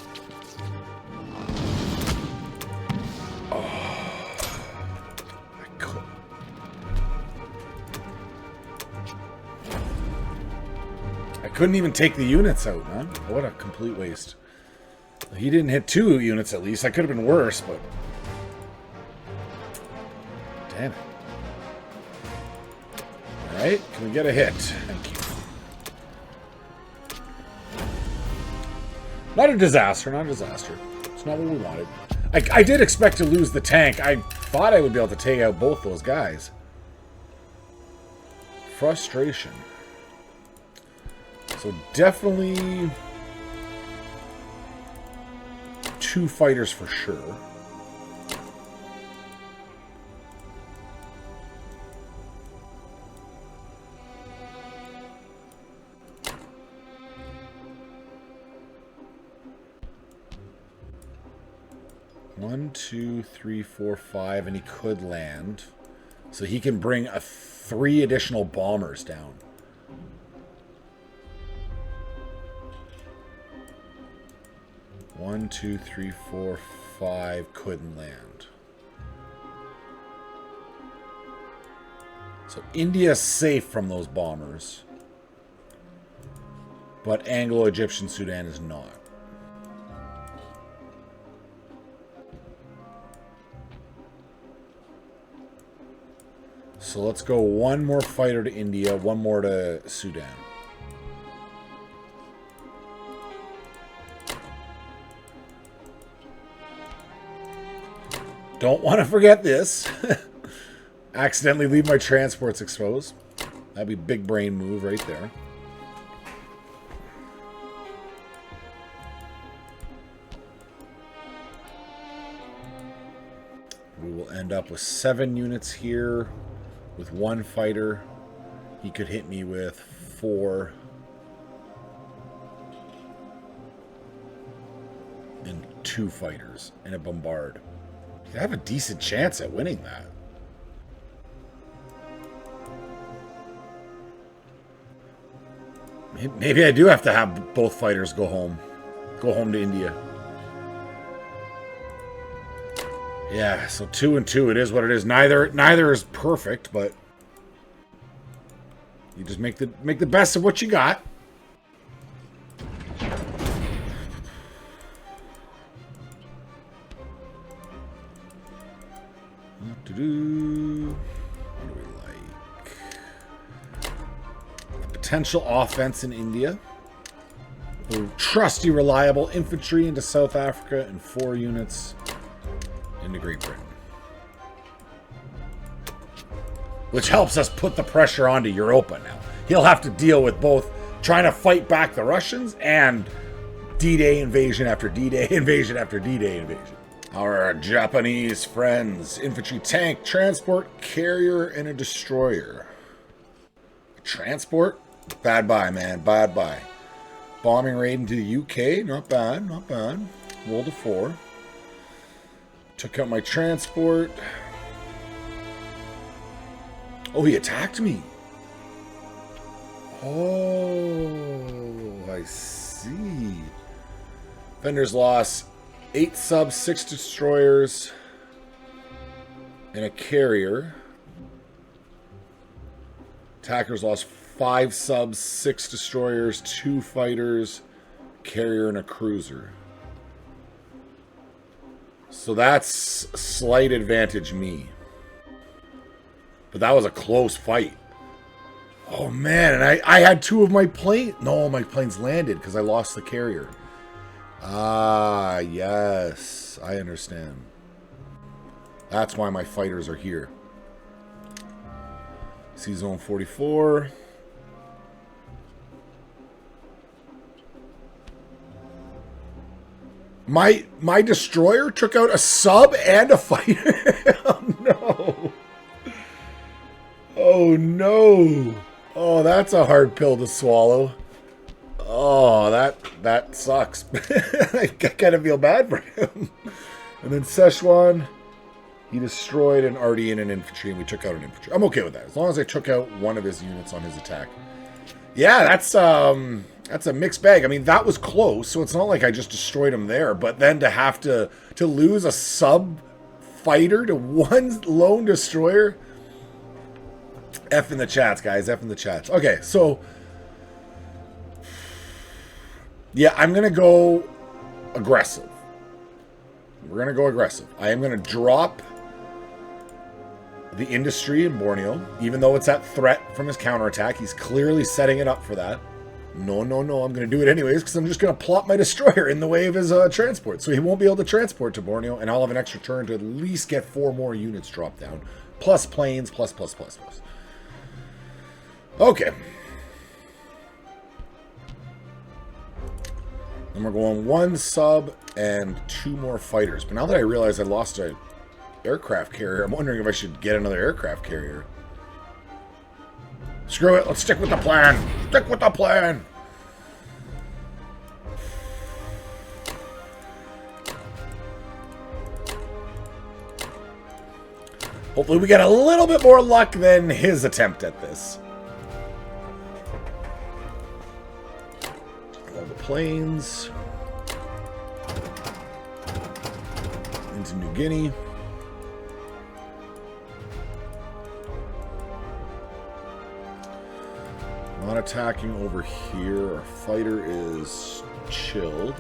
Speaker 1: I couldn't even take the units out, man. What a complete waste. He didn't hit 2 units at least. I could have been worse, but... Damn it. Alright, can we get a hit? Thank you. Not a disaster, not a disaster. It's not what we wanted. I did expect to lose the tank. I thought I would be able to take out both those guys. Frustration. So definitely 2 fighters for sure. One, 2, 3, 4, 5, and he could land. So he can bring 3 additional bombers down. One, 2, 3, 4, 5 couldn't land. So India's safe from those bombers. But Anglo-Egyptian Sudan is not. So let's go 1 more fighter to India, 1 more to Sudan. Don't want to forget this. Accidentally leave my transports exposed. That'd be a big brain move right there. We will end up with 7 units here with 1 fighter. He could hit me with 4. And 2 fighters and a bombard. I have a decent chance at winning that. Maybe I do have to have both fighters go home. Go home to India. Yeah, so 2 and 2, it is what it is. Neither is perfect, but you just make the best of what you got. What do we like? Potential offense in India. Trusty, reliable infantry into South Africa and 4 units into Great Britain. Which helps us put the pressure onto Europa now. He'll have to deal with both trying to fight back the Russians and D-Day invasion after D-Day invasion after D-Day invasion. Our Japanese friends. Infantry, tank, transport, carrier, and a destroyer. Transport? Bad bye, man. Bad bye. Bombing raid into the UK. Not bad. Not bad. Rolled a 4. Took out my transport. Oh, he attacked me. Oh, I see. Vendors lost 8 subs, 6 destroyers, and a carrier. Attackers lost 5 subs, 6 destroyers, 2 fighters, carrier, and a cruiser. So that's slight advantage me. But that was a close fight. Oh man, and I had 2 of my planes. No, my planes landed because I lost the carrier. Ah, yes. I understand. That's why my fighters are here. See zone 44. My destroyer took out a sub and a fighter. Oh no. Oh no. Oh, that's a hard pill to swallow. Oh, that sucks. I kind of feel bad for him. And then Szechuan, he destroyed an arty and an infantry, and we took out an infantry. I'm okay with that, as long as I took out one of his units on his attack. Yeah, that's a mixed bag. I mean, that was close, so it's not like I just destroyed him there. But then to have to lose a sub fighter to one lone destroyer. F in the chats, guys. F in the chats. Okay, so yeah, I'm gonna go aggressive. We're gonna go aggressive. I am gonna drop the industry in Borneo, even though it's at threat from his counterattack. He's clearly setting it up for that. No. I'm going to do it anyways because I'm just going to plop my destroyer in the way of his transport. So he won't be able to transport to Borneo, and I'll have an extra turn to at least get 4 more units dropped down. Plus planes, plus. Okay. And we're going 1 sub and 2 more fighters. But now that I realize I lost a aircraft carrier, I'm wondering if I should get another aircraft carrier. Screw it, let's stick with the plan. Stick with the plan. Hopefully we get a little bit more luck than his attempt at this. All the planes. Into New Guinea. Not attacking over here. Our fighter is chilled.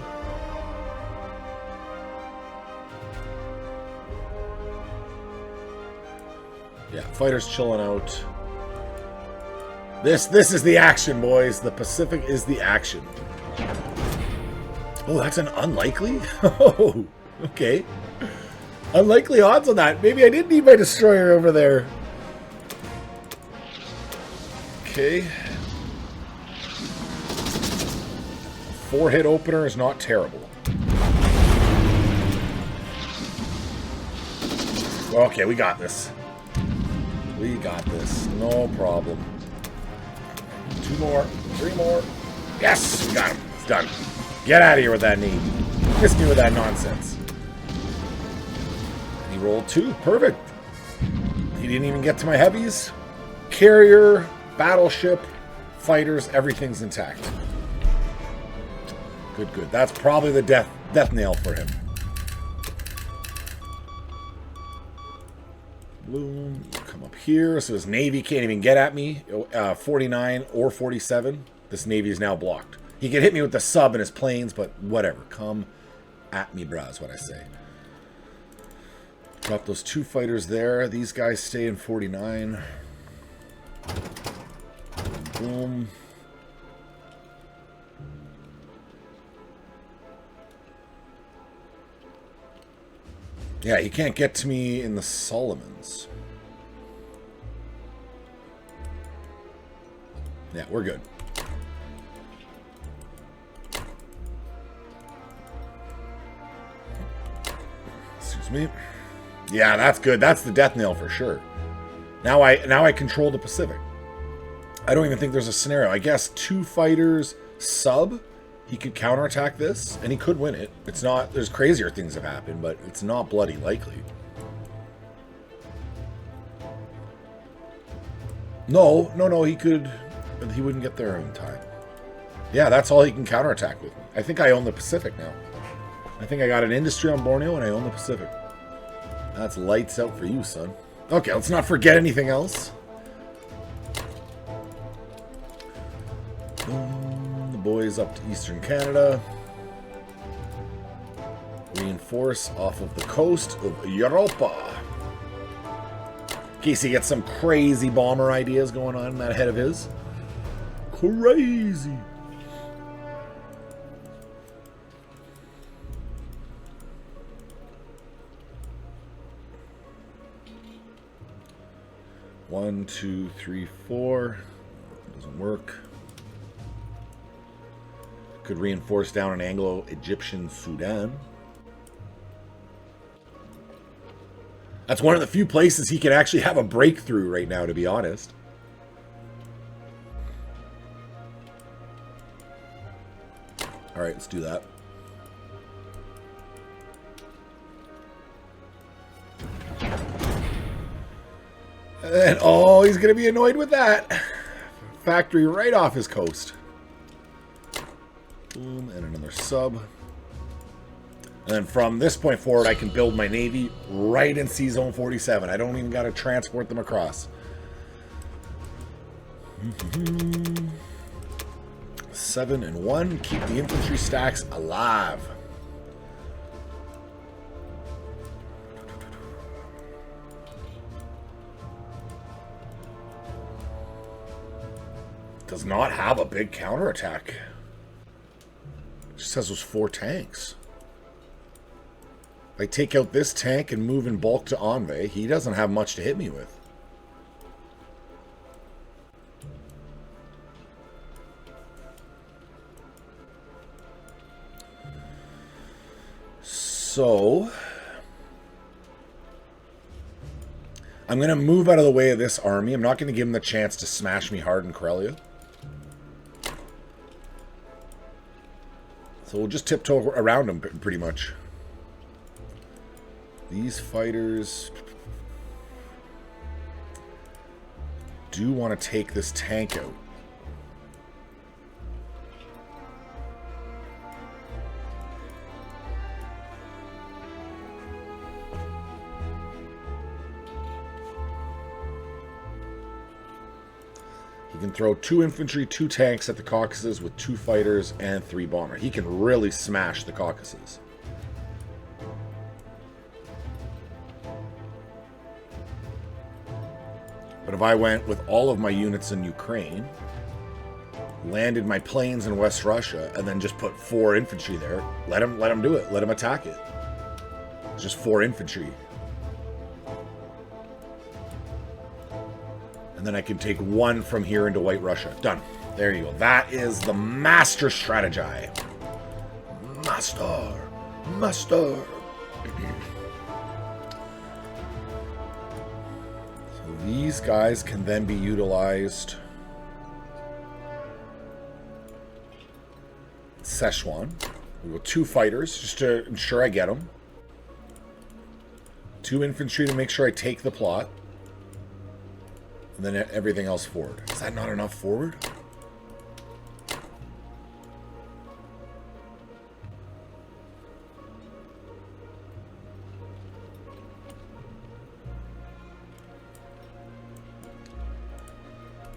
Speaker 1: Yeah, fighter's chilling out. This is the action, boys. The Pacific is the action. Oh, that's an unlikely? Oh, okay. Unlikely odds on that. Maybe I did need my destroyer over there. Okay. 4-hit opener is not terrible. Okay, we got this. We got this. No problem. 2 more. 3 more. Yes! We got him. It's done. Get out of here with that knee. Miss me with that nonsense. He rolled 2. Perfect. He didn't even get to my heavies. Carrier, battleship, fighters, everything's intact. Good. That's probably the death nail for him. Boom. Come up here. So his navy can't even get at me. 49 or 47. This navy is now blocked. He can hit me with the sub and his planes, but whatever. Come at me, brah, is what I say. Drop those 2 fighters there. These guys stay in 49. Boom. Yeah, he can't get to me in the Solomons. Yeah, we're good. Excuse me. Yeah, that's good. That's the death nail for sure. Now I control the Pacific. I don't even think there's a scenario. I guess 2 fighters sub. He could counterattack this, and he could win it. It's not... There's crazier things have happened, but it's not bloody likely. No, he could... He wouldn't get there in time. Yeah, that's all he can counterattack with. I think I own the Pacific now. I think I got an industry on Borneo, and I own the Pacific. That's lights out for you, son. Okay, let's not forget anything else. Boys up to Eastern Canada. Reinforce off of the coast of Europa. In case he gets some crazy bomber ideas going on in that head of his. Crazy. 1, 2, 3, 4. Doesn't work. Could reinforce down an Anglo-Egyptian Sudan. That's one of the few places he can actually have a breakthrough right now, to be honest. Alright, let's do that. And then, oh, he's going to be annoyed with that. Factory right off his coast. Boom, and another sub. And then from this point forward, I can build my navy right in Sea Zone 47. I don't even got to transport them across. 7 and 1. Keep the infantry stacks alive. Does not have a big counterattack. Just has those 4 tanks. If I take out this tank and move in bulk to Anve, he doesn't have much to hit me with. So I'm going to move out of the way of this army. I'm not going to give him the chance to smash me hard in Karelia. So we'll just tiptoe around him pretty much. These fighters do want to take this tank out. He can throw 2 infantry, 2 tanks at the Caucasus with 2 fighters and 3 bombers. He can really smash the Caucasus. But if I went with all of my units in Ukraine, landed my planes in West Russia, and then just put 4 infantry there, let him do it. Let him attack it. It's just 4 infantry. And then I can take 1 from here into White Russia. Done. There you go. That is the master strategy. Master. Master. So these guys can then be utilized. Szechuan. We go 2 fighters just to ensure I get them. 2 infantry to make sure I take the plot. And then everything else forward. Is that not enough forward?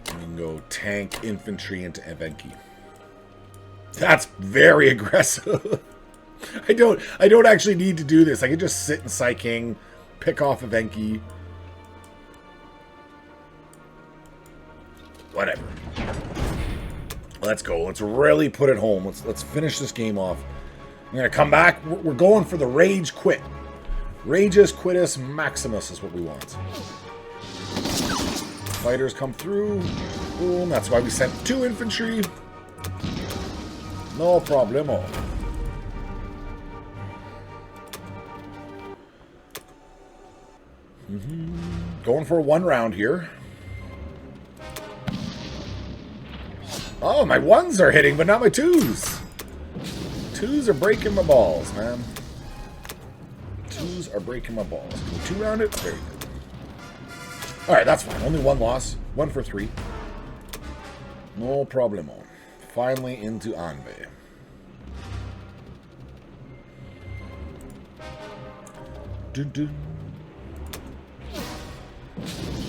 Speaker 1: We can go tank infantry into Evenki. That's very aggressive. I don't actually need to do this. I can just sit in Psyking, pick off Evenki. Whatever. Let's go. Let's really put it home. Let's finish this game off. I'm gonna come back. We're going for the rage quit. Rageus quitus maximus is what we want. Fighters come through. Boom. That's why we sent 2 infantry. No problemo. Going for 1 round here. Oh, my 1s are hitting, but not my 2s. 2s are breaking my balls, man. 2s are breaking my balls. Can we 2 round it? Very good. Alright, that's fine. Only 1 loss. 1 for 3. No problemo. Finally into Anve. Just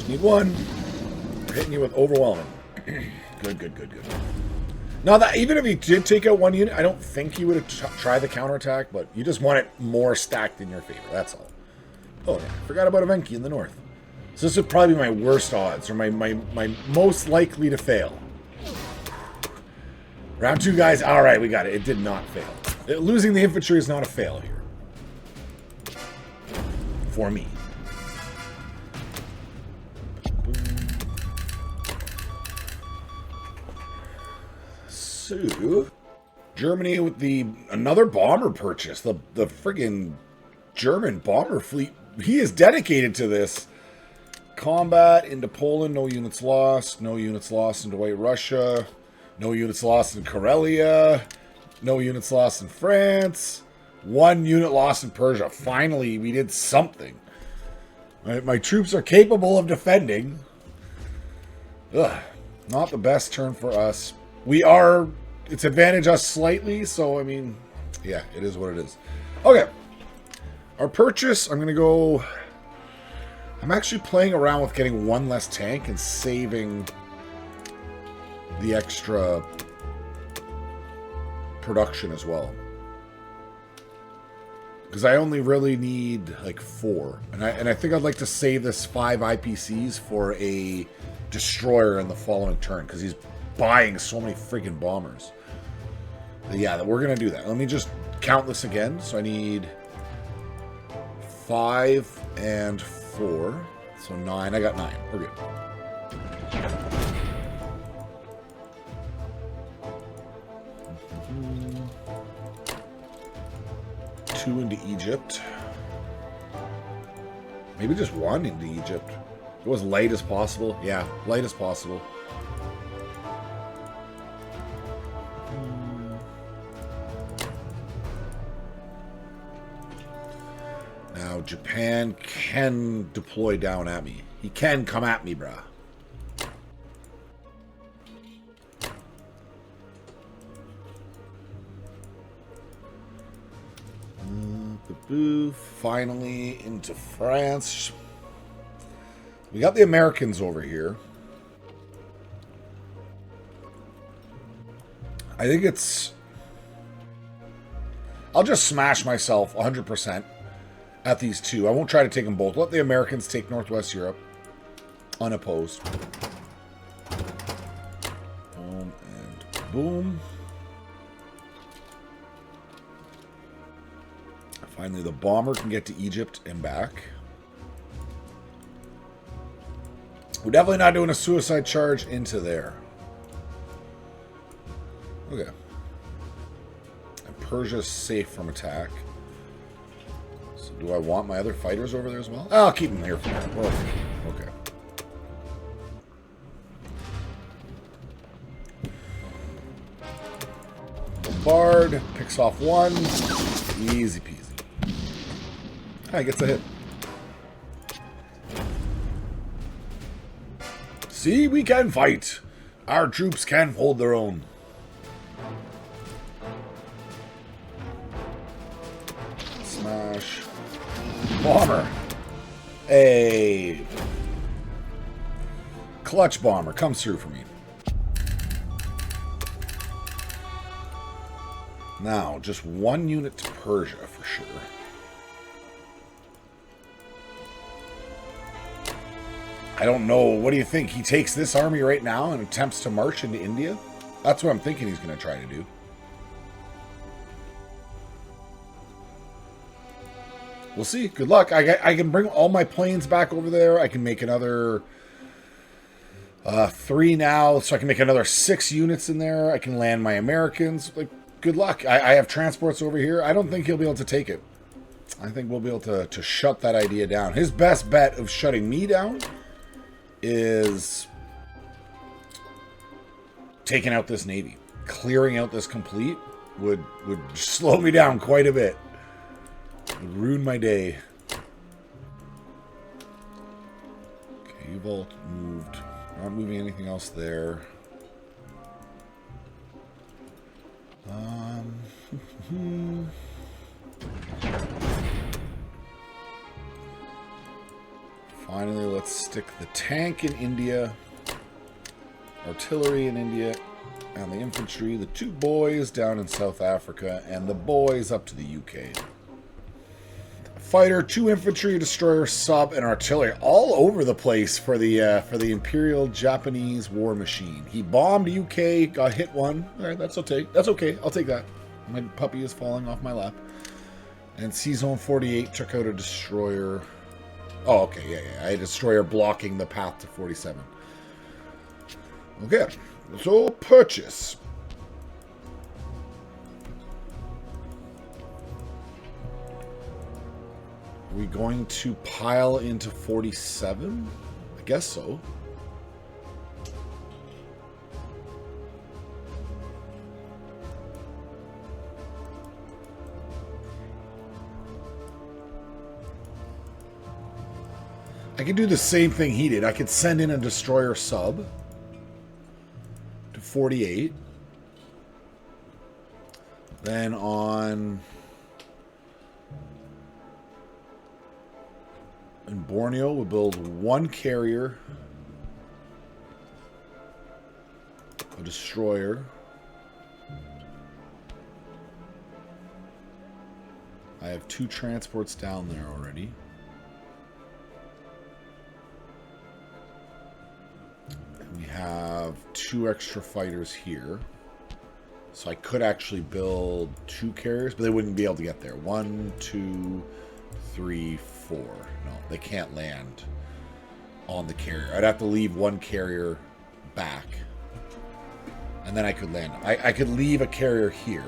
Speaker 1: need 1. We're hitting you with overwhelming. Good. Now, that even if he did take out 1 unit, I don't think he would have tried the counterattack, but you just want it more stacked in your favor. That's all. Oh, yeah. I forgot about Evenki in the north. So this would probably be my worst odds, or my most likely to fail. Round 2, guys. All right, we got it. It did not fail. Losing the infantry is not a fail here. For me. Boom. So, Germany with another bomber purchase. The friggin' German bomber fleet. He is dedicated to this. Combat into Poland, no units lost. No units lost into White Russia. No units lost in Karelia. No units lost in France. 1 unit lost in Persia. Finally, we did something. My troops are capable of defending. Ugh, not the best turn for us. It's advantage us slightly, so I mean, yeah, it is what it is. Okay. Our purchase, I'm actually playing around with getting 1 less tank and saving the extra production as well. Because I only really need like 4. And I think I'd like to save this 5 IPCs for a destroyer in the following turn. Because he's buying so many friggin' bombers. But yeah, we're going to do that. Let me just count this again. So I need 5 and 4. So 9. I got 9. We're good. Two into Egypt. Maybe just 1 into Egypt. Go as light as possible. Yeah, light as possible. Now, Japan can deploy down at me. He can come at me, bruh. Finally into France. We got the Americans over here. I think I'll just smash myself 100% at these 2. I won't try to take them both. Let the Americans take Northwest Europe. Unopposed. Boom and boom. Finally, the bomber can get to Egypt and back. We're definitely not doing a suicide charge into there. Okay. And Persia's safe from attack. So do I want my other fighters over there as well? I'll keep them here for now. We're okay. Bombard picks off 1. Easy peasy. He gets a hit. See, we can fight. Our troops can hold their own. Smash. Bomber. A clutch bomber comes through for me. Now, just 1 unit to Persia for sure. I don't know. What do you think? He takes this army right now and attempts to march into India? That's what I'm thinking he's going to try to do. We'll see. Good luck. I can bring all my planes back over there. I can make another 3 now, so I can make another 6 units in there. I can land my Americans. Like, good luck. I have transports over here. I don't think he'll be able to take it. I think we'll be able to shut that idea down. His best bet of shutting me down is taking out this navy. Clearing out this complete would slow me down quite a bit. Would ruin my day. Okay, U-Bolt moved. Not moving anything else there. Finally, let's stick the tank in India, artillery in India, and the infantry, the 2 boys down in South Africa, and the boys up to the UK. Fighter, 2 infantry, a destroyer, sub, and artillery all over the place for the Imperial Japanese war machine. He bombed UK, got hit 1. All right, that's okay. That's okay. I'll take that. My puppy is falling off my lap. And C-Zone 48 took out a destroyer. Oh, okay, yeah. I had a destroyer blocking the path to 47. Okay, so purchase. we going to pile into 47? I guess so. I could do the same thing he did. I could send in a destroyer sub to 48. Then in Borneo, we'll build one carrier, a destroyer, I have 2 transports down there already. And we have 2 extra fighters here. So I could actually build 2 carriers, but they wouldn't be able to get there. 1, 2, 3, 4. No, they can't land on the carrier. I'd have to leave 1 carrier back. And then I could land. I could leave a carrier here.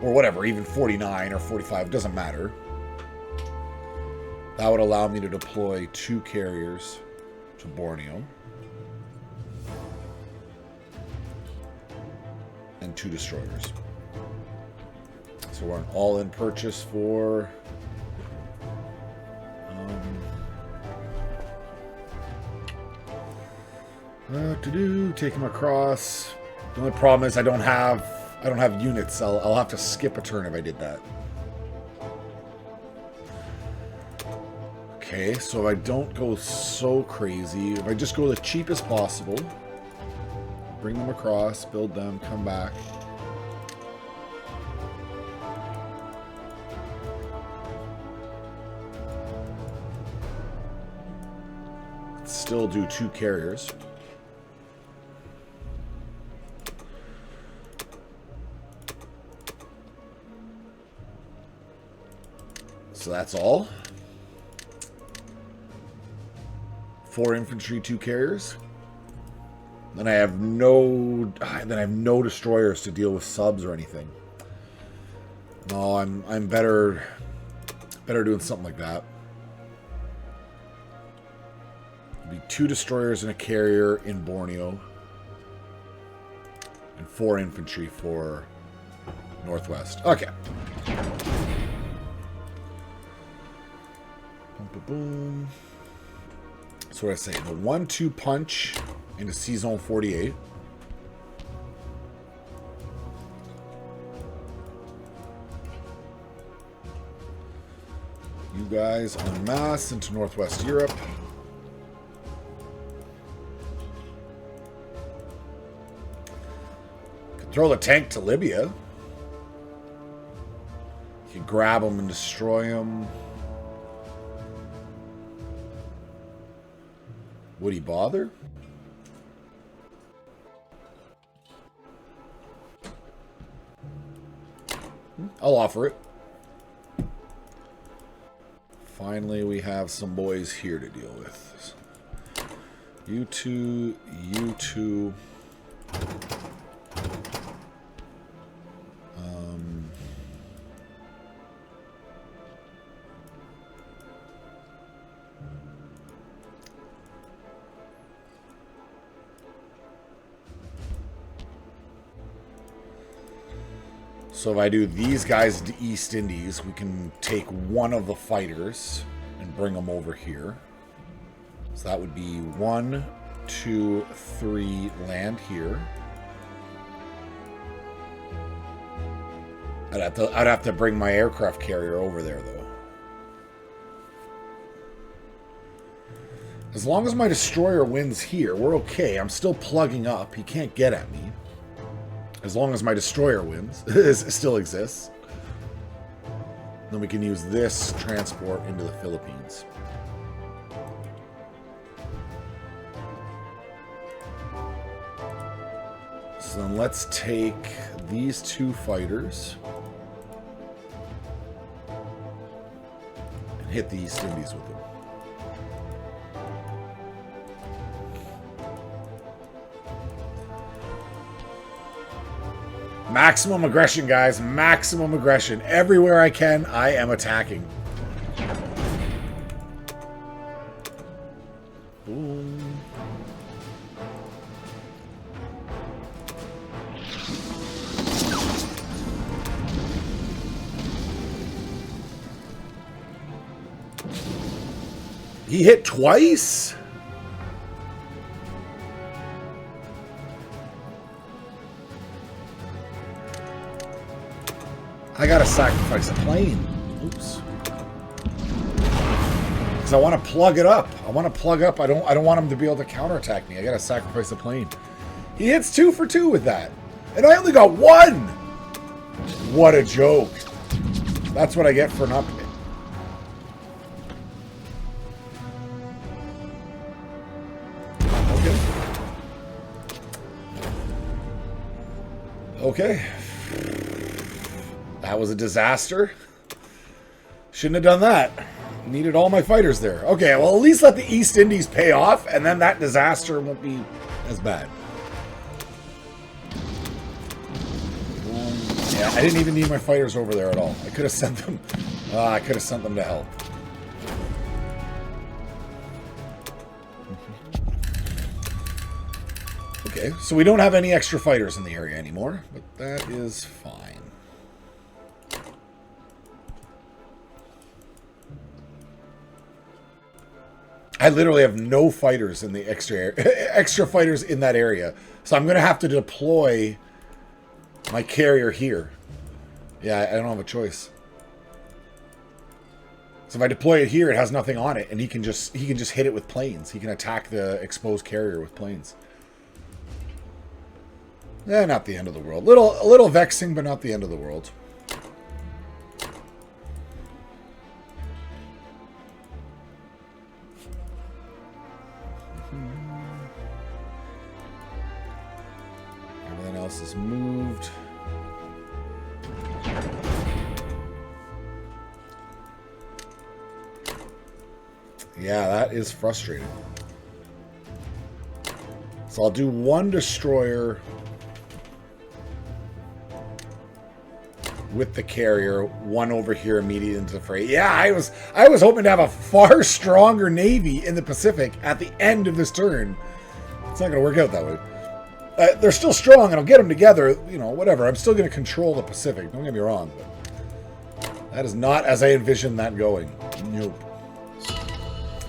Speaker 1: Or whatever, even 49 or 45, doesn't matter. That would allow me to deploy 2 carriers to Borneo. And 2 destroyers. So we're an all-in purchase for take him across. The only problem is I don't have units. I'll have to skip a turn if I did that. Okay, so if I don't go so crazy, if I just go the cheapest possible, bring them across, build them, come back. Still do 2 carriers. So that's all. 4 infantry, 2 carriers. Then I have no destroyers to deal with subs or anything. No, I'm better doing something like that. It'd be 2 destroyers and a carrier in Borneo, and 4 infantry for Northwest. Okay. Boom, boom, boom. So what I say, the 1-2 punch into C-Zone 48. You guys en masse into Northwest Europe. Could throw the tank to Libya. You can grab them and destroy them. Would he bother? I'll offer it. Finally, we have some boys here to deal with. You two. So if I do these guys to East Indies, we can take one of the fighters and bring them over here. So that would be 1, 2, 3 land here. I'd have to bring my aircraft carrier over there though. As long as my destroyer wins here, we're okay. I'm still plugging up. He can't get at me. As long as my destroyer wins, it still exists. Then we can use this transport into the Philippines. So then let's take these 2 fighters and hit the East Indies with them. Maximum aggression, guys. Maximum aggression. Everywhere I can, I am attacking. Boom. He hit twice? I gotta sacrifice a plane. Oops. Because I want to plug it up. I want to plug up. I don't want him to be able to counterattack me. I gotta sacrifice a plane. He hits 2 for 2 with that. And I only got 1! What a joke. That's what I get for not... Okay. That was a disaster. Shouldn't have done that. Needed all my fighters there. Okay, well, at least let the East Indies pay off, and then that disaster won't be as bad. Yeah, I didn't even need my fighters over there at all. I could have sent them. I could have sent them to help. Okay, so we don't have any extra fighters in the area anymore, but that is fine. I literally have no fighters in the extra fighters in that area, so I'm going to have to deploy my carrier here. Yeah, I don't have a choice. So if I deploy it here, it has nothing on it, and he can just hit it with planes. He can attack the exposed carrier with planes. Not the end of the world. A little vexing, but not the end of the world. Everything else is moved. Yeah, that is frustrating. So I'll do 1 destroyer with the carrier, 1 over here immediately into the fray. Yeah, I was hoping to have a far stronger navy in the Pacific at the end of this turn. It's not going to work out that way. They're still strong, and I'll get them together. You know, whatever. I'm still going to control the Pacific. Don't get me wrong, but that is not as I envisioned that going. Nope.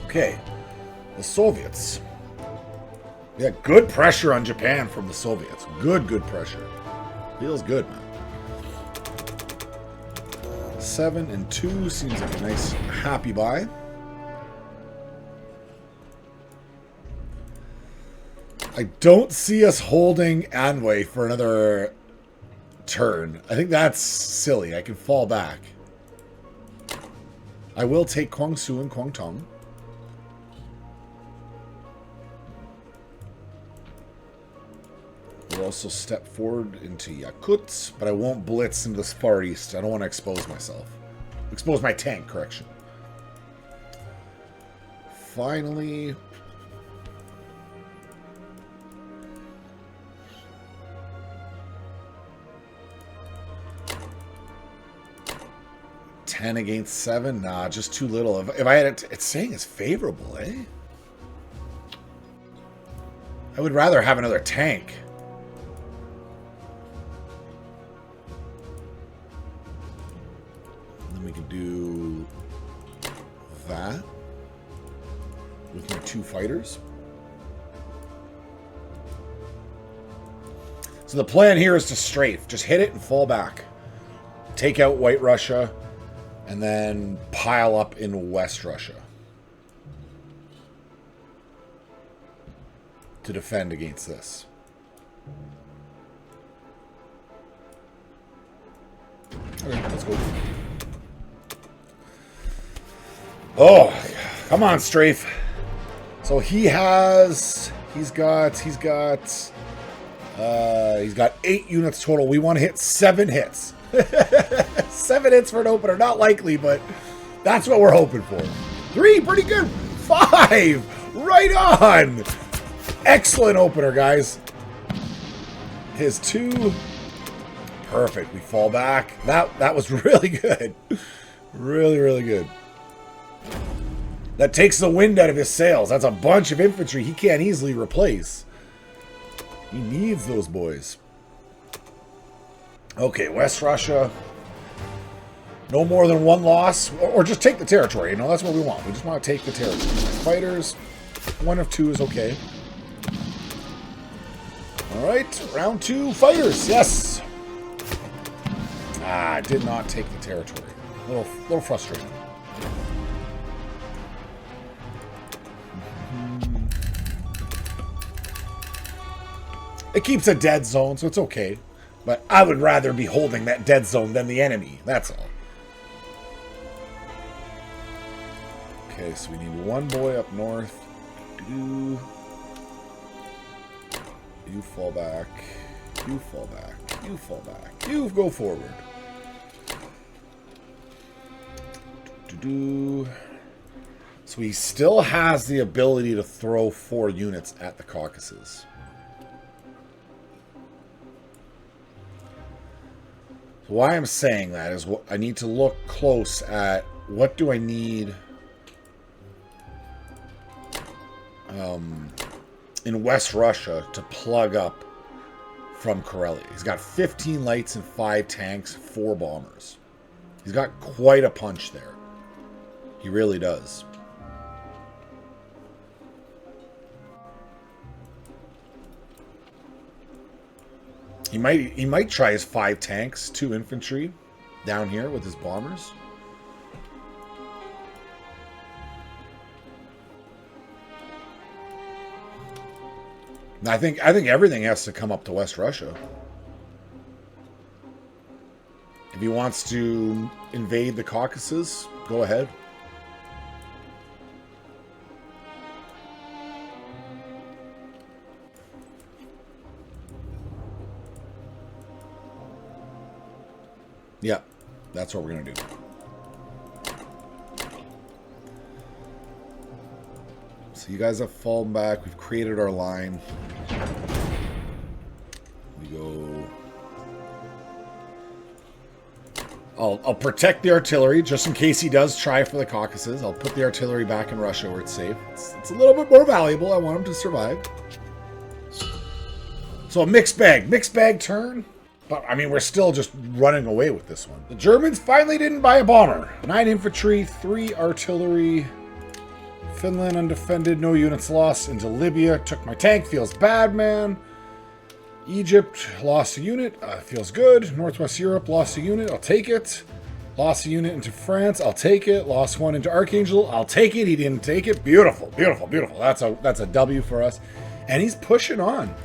Speaker 1: Okay, the Soviets. Yeah, good pressure on Japan from the Soviets. Good pressure. Feels good, man. 7 and 2 seems like a nice, happy buy. I don't see us holding Anhui for another turn. I think that's silly. I can fall back. I will take Guangzhou and Guangdong. We'll also step forward into Yakut, but I won't blitz into the Far East. I don't want to expose myself. Expose my tank, correction. Finally... $10 against 7? Nah, just too little. If I had it, it's saying it's favorable, eh? I would rather have another tank. And then we can do that with my 2 fighters. So the plan here is to strafe. Just hit it and fall back. Take out White Russia. And then pile up in West Russia to defend against this. Okay, let's go. Oh, come on, Strafe. So he's got 8 units total. We want to hit 7 hits. 7 hits for an opener, not likely, but that's what we're hoping for. 3, pretty good. 5, right on. Excellent opener, guys. His 2 Perfect. We fall back. That was really good. Really, really good. That takes the wind out of his sails. That's a bunch of infantry he can't easily replace. He needs those boys. Okay, West Russia. No more than one loss. Or just take the territory. You know, that's what we want. We just want to take the territory. Fighters. 1 of 2 is okay. Alright, round 2, fighters. Yes. Ah, did not take the territory. A little frustrating. It keeps a dead zone, so it's okay. But I would rather be holding that dead zone than the enemy. That's all. Okay, so we need 1 boy up north. You fall back. You fall back. You fall back. You go forward. So he still has the ability to throw 4 units at the Caucasus. So why I'm saying that is I need to look close at what do I need in West Russia to plug up from Karelia. He's got 15 lights and 5 tanks, 4 bombers. He's got quite a punch there. He really does. He might try his 5 tanks, 2 infantry down here with his bombers. I think everything has to come up to West Russia. If he wants to invade the Caucasus, go ahead. Yeah, that's what we're going to do. So you guys have fallen back. We've created our line. We go... I'll protect the artillery just in case he does try for the Caucasus. I'll put the artillery back in Russia where it's safe. It's a little bit more valuable. I want him to survive. So a mixed bag. Mixed bag turn. But, I mean, we're still just running away with this one. The Germans finally didn't buy a bomber. 9 infantry, 3 artillery. Finland undefended, no units lost into Libya. Took my tank, feels bad, man. Egypt lost a unit, feels good. Northwest Europe lost a unit, I'll take it. Lost a unit into France, I'll take it. Lost 1 into Archangel, I'll take it. He didn't take it. Beautiful, beautiful, beautiful. That's a W for us. And he's pushing on.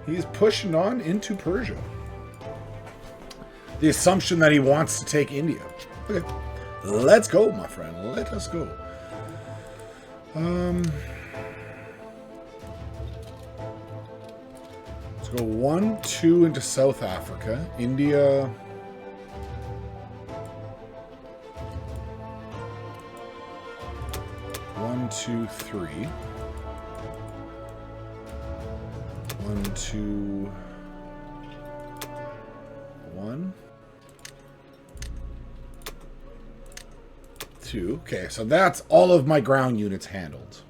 Speaker 1: He's pushing on into Persia. The assumption that he wants to take India. Okay. Let's go, my friend. Let us go. Let's go 1, 2 into South Africa. India. One, 2, 3. 1, 2, 1. 2. Okay, so that's all of my ground units handled.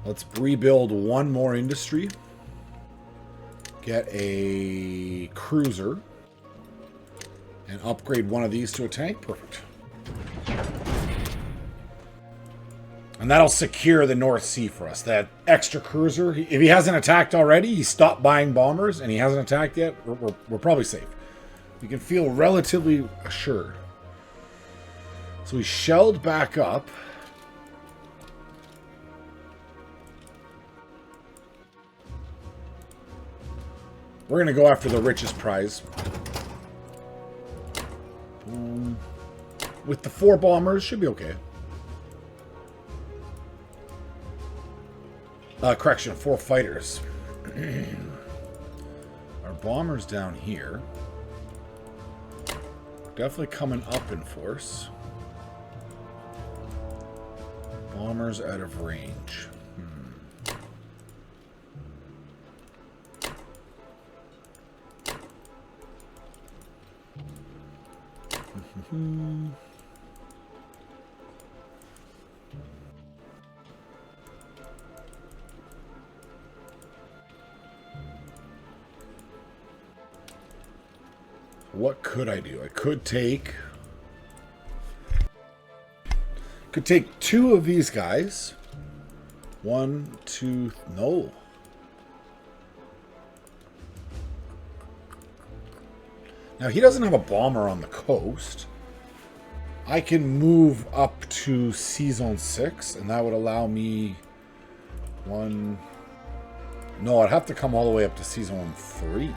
Speaker 1: Let's rebuild 1 more industry. Get a cruiser. And upgrade 1 of these to a tank. Perfect. And that'll secure the North Sea for us. That extra cruiser. If he hasn't attacked already, he stopped buying bombers, and he hasn't attacked yet, we're probably safe. We can feel relatively assured. So we shelled back up. We're going to go after the richest prize. With the 4 bombers, should be okay. Correction, 4 fighters. Our bombers down here. Definitely coming up in force. Bombers out of range. What could I do? I could take two of these guys. One, two, no. Now, he doesn't have a bomber on the coast. I can move up to Sea Zone 6, and that would allow me one... No, I'd have to come all the way up to Sea Zone 3.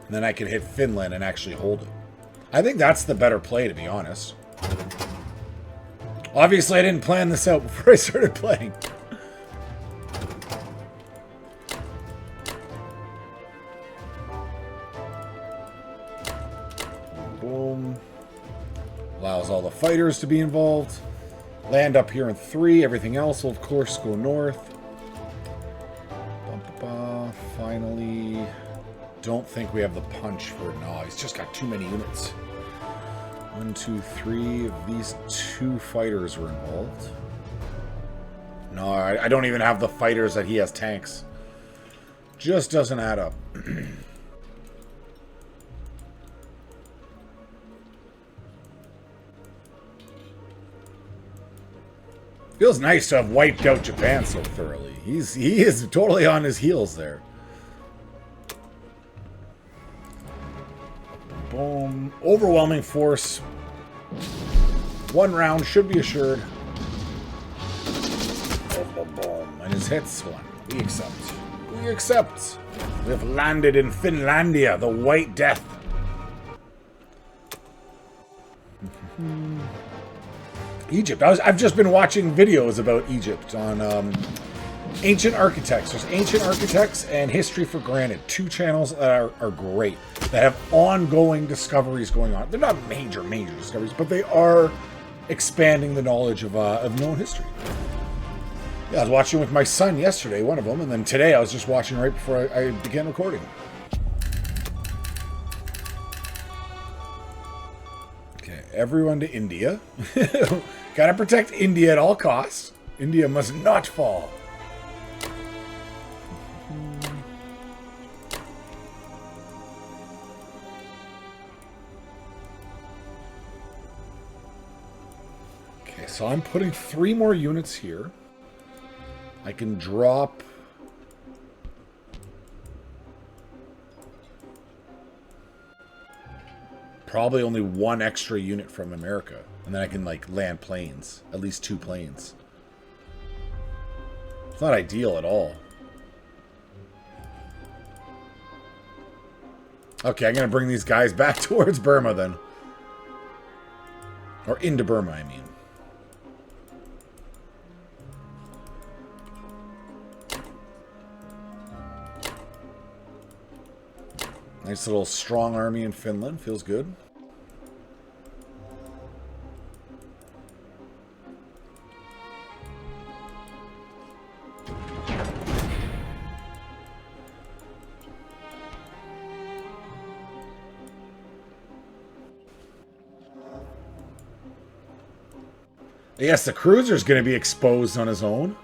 Speaker 1: And then I can hit Finland and actually hold it. I think that's the better play, to be honest. Obviously, I didn't plan this out before I started playing. Boom. Allows all the fighters to be involved. Land up here in 3. Everything else will, of course, go north. Finally... Don't think we have the punch for... No, he's just got too many units. 1, 2, 3 of these 2 fighters were involved. No, I don't even have the fighters that he has tanks. Just doesn't add up. Feels nice to have wiped out Japan so thoroughly. He is totally on his heels there. Boom. Overwhelming force. 1 round should be assured. Boom, boom, boom. And his hits 1. We accept. We accept. We have landed in Finlandia, the White Death. Egypt. I've just been watching videos about Egypt on Ancient Architects. There's Ancient Architects and History for Granted. 2 channels that are great. That have ongoing discoveries going on. They're not major discoveries, but they are expanding the knowledge of known history. Yeah, I was watching with my son yesterday, one of them, and then today I was just watching right before I began recording. Okay, everyone to India. Gotta protect India at all costs. India must not fall. So I'm putting 3 more units here. I can drop... probably only 1 extra unit from America. And then I can, like, land planes. At least 2 planes. It's not ideal at all. Okay, I'm going to bring these guys back towards Burma, then. Or into Burma, I mean. Nice little strong army in Finland. Feels good. Yes, the cruiser's going to be exposed on his own.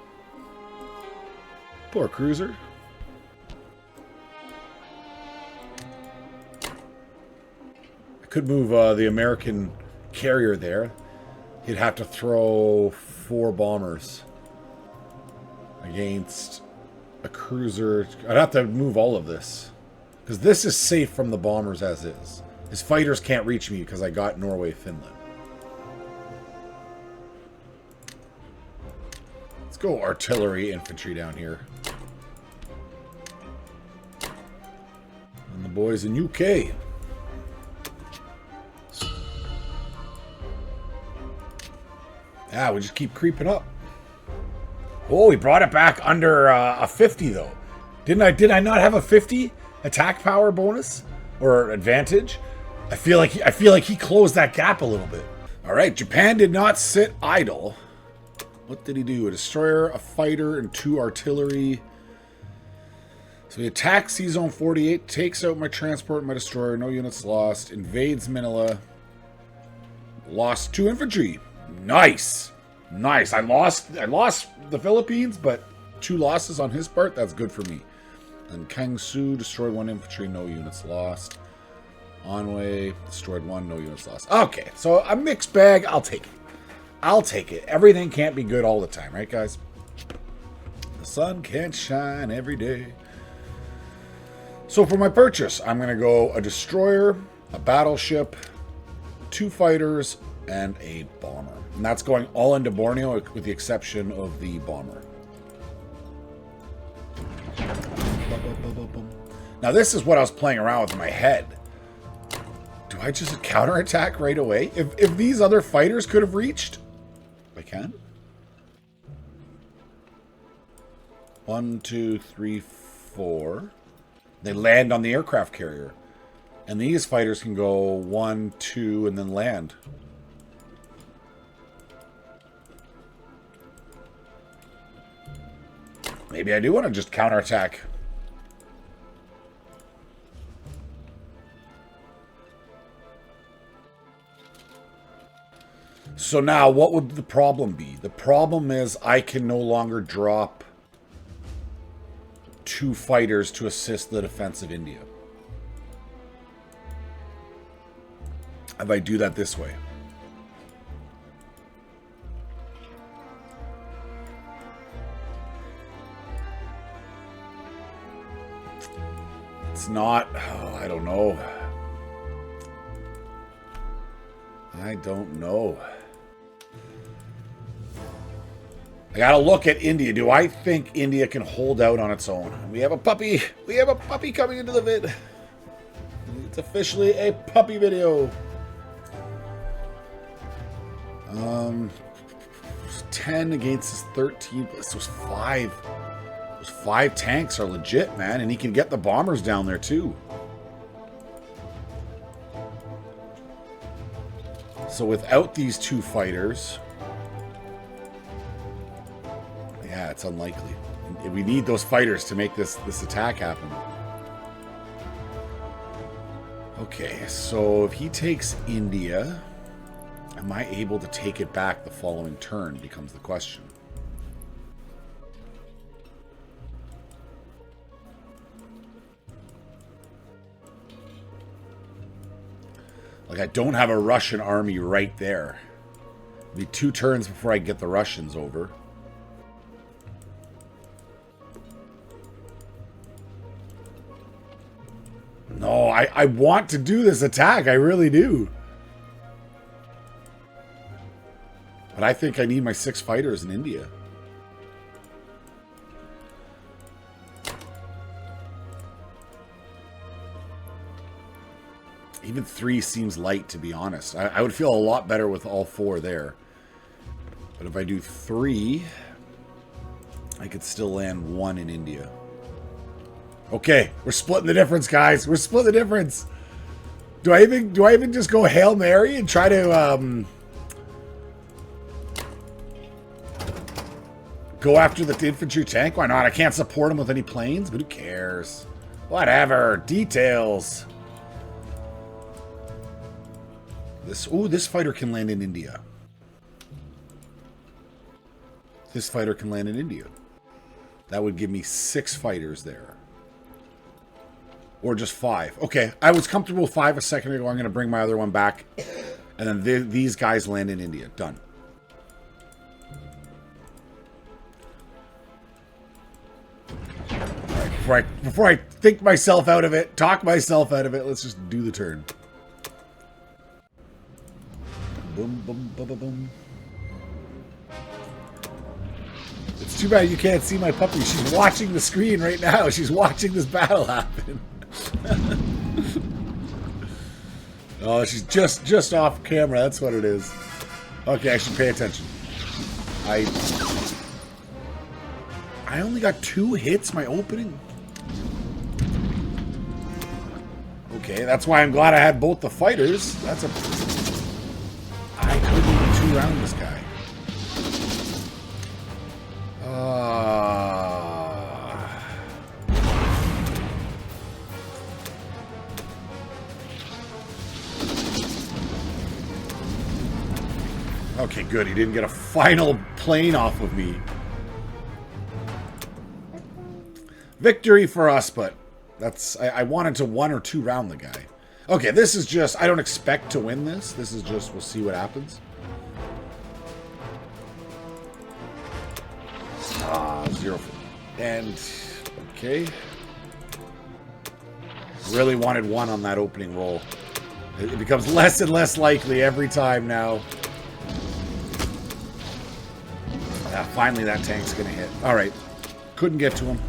Speaker 1: Poor cruiser. Could move the American carrier there. He'd have to throw 4 bombers against a cruiser. I'd have to move all of this. Because this is safe from the bombers as is. His fighters can't reach me because I got Norway, Finland. Let's go artillery infantry down here. And the boys in UK. Yeah, we just keep creeping up. Oh, he brought it back under a 50 though. Did I not have a 50 attack power bonus or advantage? I feel like he closed that gap a little bit. All right, Japan did not sit idle. What did he do? A destroyer, a fighter, and 2 artillery. So he attacks C-Zone 48, takes out my transport and my destroyer, no units lost, invades Manila, lost 2 infantry. Nice. Nice. I lost the Philippines, but 2 losses on his part. That's good for me. And Kangsu destroyed 1 infantry, no units lost. Anhui destroyed 1, no units lost. Okay, so a mixed bag. I'll take it. I'll take it. Everything can't be good all the time, right, guys? The sun can't shine every day. So for my purchase, I'm going to go a destroyer, a battleship, 2 fighters, and a bomber. And that's going all into Borneo with the exception of the bomber. Now this is what I was playing around with in my head. Do I just counterattack right away? If these other fighters could have reached, I can. 1, 2, 3, 4. They land on the aircraft carrier. And these fighters can go 1, 2, and then land. Maybe I do want to just counterattack. So now, what would the problem be? The problem is I can no longer drop 2 fighters to assist the defense of India. If I do that this way. It's not... Oh, I don't know. I don't know. I gotta look at India. Do I think India can hold out on its own? We have a puppy. We have a puppy coming into the vid. It's officially a puppy video. 10 against his 13. This was 5. Those 5 tanks are legit, man. And he can get the bombers down there, too. So without these 2 fighters... Yeah, it's unlikely. We need those fighters to make this attack happen. Okay, so if he takes India, am I able to take it back the following turn becomes the question. Like, I don't have a Russian army right there. It'll be 2 turns before I get the Russians over. No, I want to do this attack. I really do. But I think I need my 6 fighters in India. Even 3 seems light, to be honest. I would feel a lot better with all 4 there. But if I do 3, I could still land 1 in India. Okay, we're splitting the difference, guys. We're splitting the difference. Do I even just go Hail Mary and try to go after the infantry tank? Why not? I can't support him with any planes, but who cares? Whatever. Details. This fighter can land in India. This fighter can land in India. That would give me 6 fighters there. Or just 5. Okay, I was comfortable with 5 a second ago. I'm going to bring my other one back. And then these guys land in India. Done. All right, before I think myself out of it, talk myself out of it, let's just do the turn. Boom, boom, boom, boom, boom. It's too bad you can't see my puppy. She's watching the screen right now. She's watching this battle happen. Oh, she's just off camera. That's what it is. Okay, I should pay attention. I only got 2 hits my opening. Okay, that's why I'm glad I had both the fighters. I could two-round this guy. Okay, good. He didn't get a final plane off of me. Victory for us, but that's... I wanted to 1 or 2 round the guy. Okay, this is just... I don't expect to win this. This is just... We'll see what happens. 0. And... Okay. Really wanted 1 on that opening roll. It becomes less and less likely every time now. Finally, that tank's going to hit. All right. Couldn't get to him.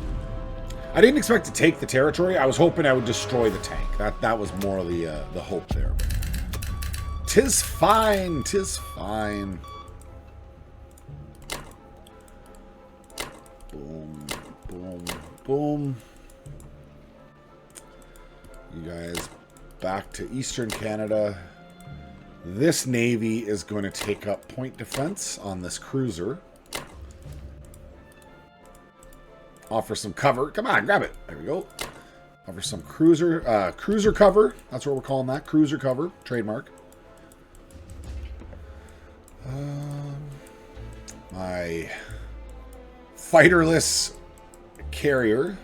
Speaker 1: I didn't expect to take the territory. I was hoping I would destroy the tank. That was more the hope there. Tis fine. Tis fine. Boom. Boom. Boom. You guys back to Eastern Canada. This Navy is going to take up point defense on this cruiser. Offer some cover. Come on, grab it. There we go. Offer some cruiser cover. That's what we're calling that. Cruiser cover. Trademark. My fighterless carrier.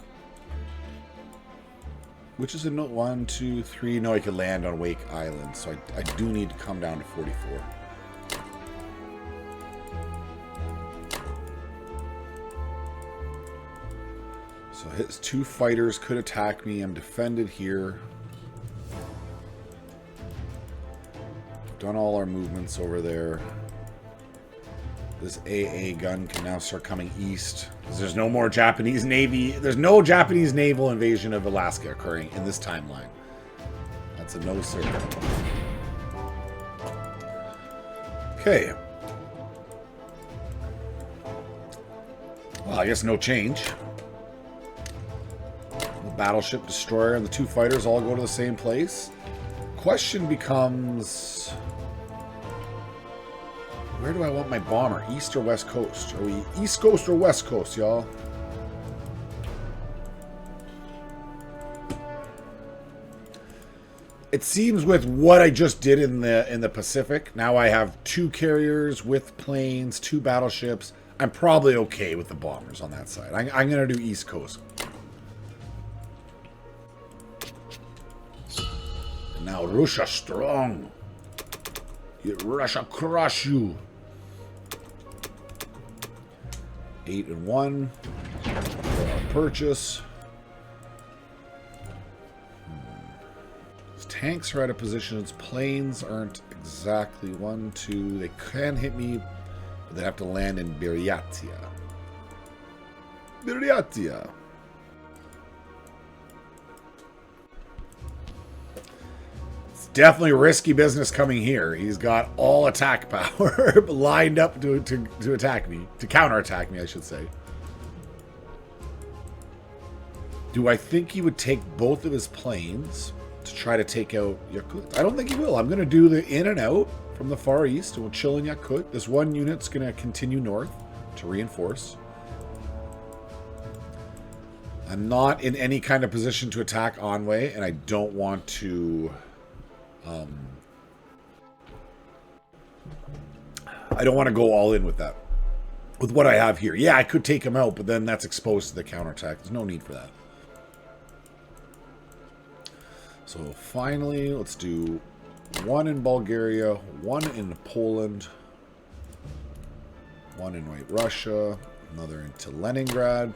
Speaker 1: Which is a note 1, 2, 3. No, I can land on Wake Island. So I do need to come down to 44. So his 2 fighters could attack me. I'm defended here. Done all our movements over there. This AA gun can now start coming east. Because there's no more Japanese Navy. There's no Japanese naval invasion of Alaska occurring in this timeline. That's a no, sir. Okay. Well, I guess no change. Battleship destroyer and the 2 fighters all go to the same place. Question becomes, where do I want my bomber? East or west coast? Are we east coast or west coast, y'all? It seems with what I just did in the Pacific, now I have 2 carriers with planes, 2 battleships. I'm probably okay with the bombers on that side. I'm going to do east coast. Now Russia strong. Russia crush you. 8 and 1. Purchase. His tanks are out of position. His planes aren't exactly 1, 2. They can hit me, but they have to land in Buryatia. Buryatia. Definitely risky business coming here. He's got all attack power lined up to attack me. To counterattack me, I should say. Do I think he would take both of his planes to try to take out Yakut? I don't think he will. I'm going to do the in and out from the Far East, and we'll chill in Yakut. This 1 unit's going to continue north to reinforce. I'm not in any kind of position to attack Anhui, and I don't want to... I don't want to go all in with that. With what I have here. Yeah, I could take him out, but then that's exposed to the counterattack. There's no need for that. So finally, let's do 1 in Bulgaria, 1 in Poland, 1 in White Russia, another into Leningrad.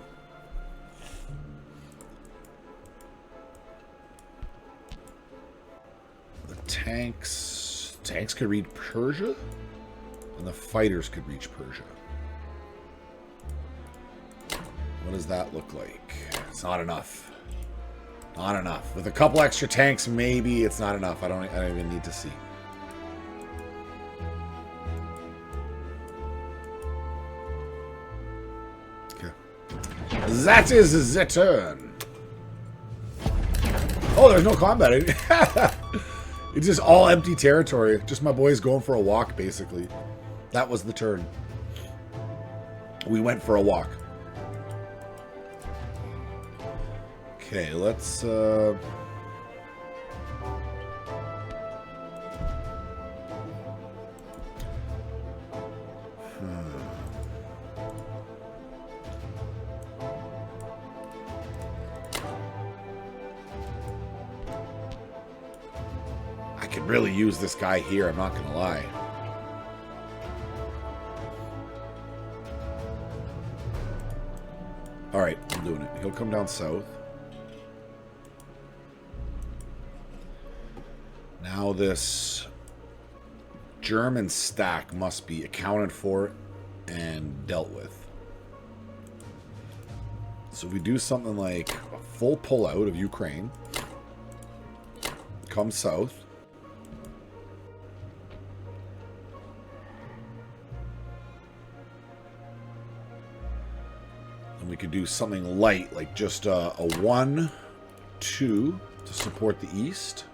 Speaker 1: Tanks could reach Persia, and the fighters could reach Persia. What does that look like? It's not enough. Not enough. With a couple extra tanks, maybe it's not enough. I don't even need to see. Okay. That is the turn. Oh, there's no combat. It's just all empty territory. Just my boys going for a walk, basically. That was the turn. We went for a walk. Okay, let's... I could really use this guy here, I'm not going to lie. Alright, I'm doing it. He'll come down south. Now this German stack must be accounted for and dealt with. So we do something like a full pullout of Ukraine. Come south. And we could do something light, like just a 1-2 to support the east.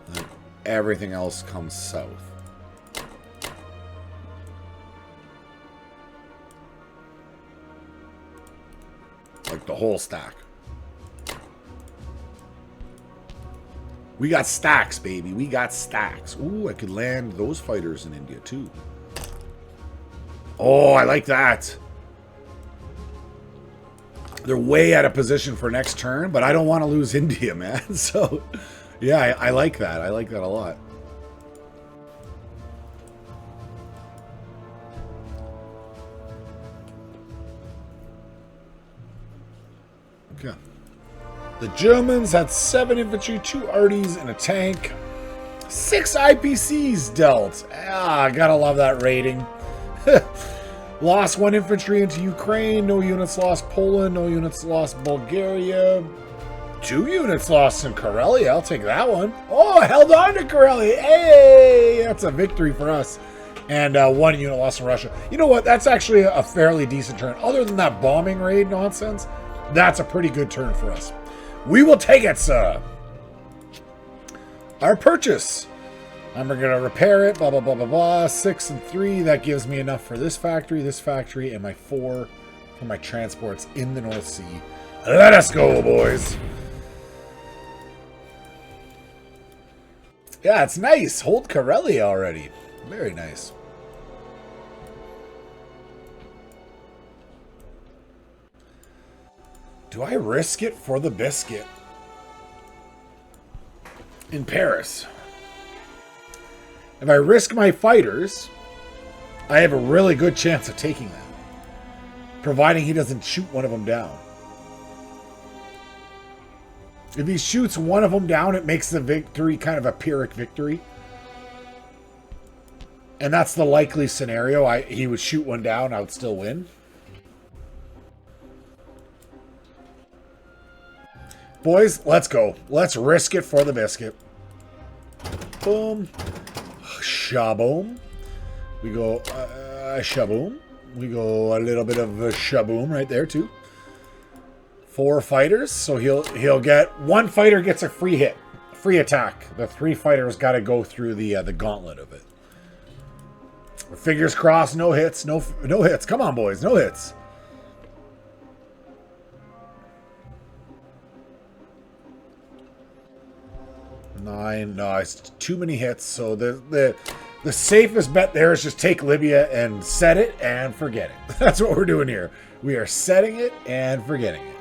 Speaker 1: And then everything else comes south. Like the whole stack. We got stacks, baby. We got stacks. Ooh, I could land those fighters in India, too. Oh, I like that. They're way out of position for next turn, but I don't want to lose India, man. So, yeah, I like that. I like that a lot. Okay. The Germans had 7 infantry, 2 arties, and a tank. 6 IPCs dealt. Ah, gotta love that rating. Lost 1 infantry into Ukraine. No units lost Poland. No units lost Bulgaria. 2 units lost in Karelia. I'll take that one. Oh, held on to Karelia. Hey, that's a victory for us. And 1 unit lost in Russia. You know what? That's actually a fairly decent turn. Other than that bombing raid nonsense, that's a pretty good turn for us. We will take it, sir. Our purchase. And we're going to repair it, blah, blah, blah, blah, blah. 6 and 3, that gives me enough for this factory, and my 4 for my transports in the North Sea. Let us go, boys. Yeah, it's nice. Hold Karelia already. Very nice. Do I risk it for the biscuit? In Paris. If I risk my fighters, I have a really good chance of taking that. Providing he doesn't shoot one of them down. If he shoots one of them down, it makes the victory kind of a Pyrrhic victory. And that's the likely scenario. He would shoot one down, I would still win. Boys, let's go. Let's risk it for the biscuit. Boom. Shaboom. We go shaboom. We go a little bit of shaboom right there too. 4 fighters, so he'll get 1 fighter gets a free hit, free attack. The 3 fighters got to go through the gauntlet of it. Fingers crossed, no hits, no hits. Come on, boys, no hits. Nine. No, it's too many hits. So the safest bet there is just take Libya and set it and forget it. That's what we're doing here. We are setting it and forgetting it.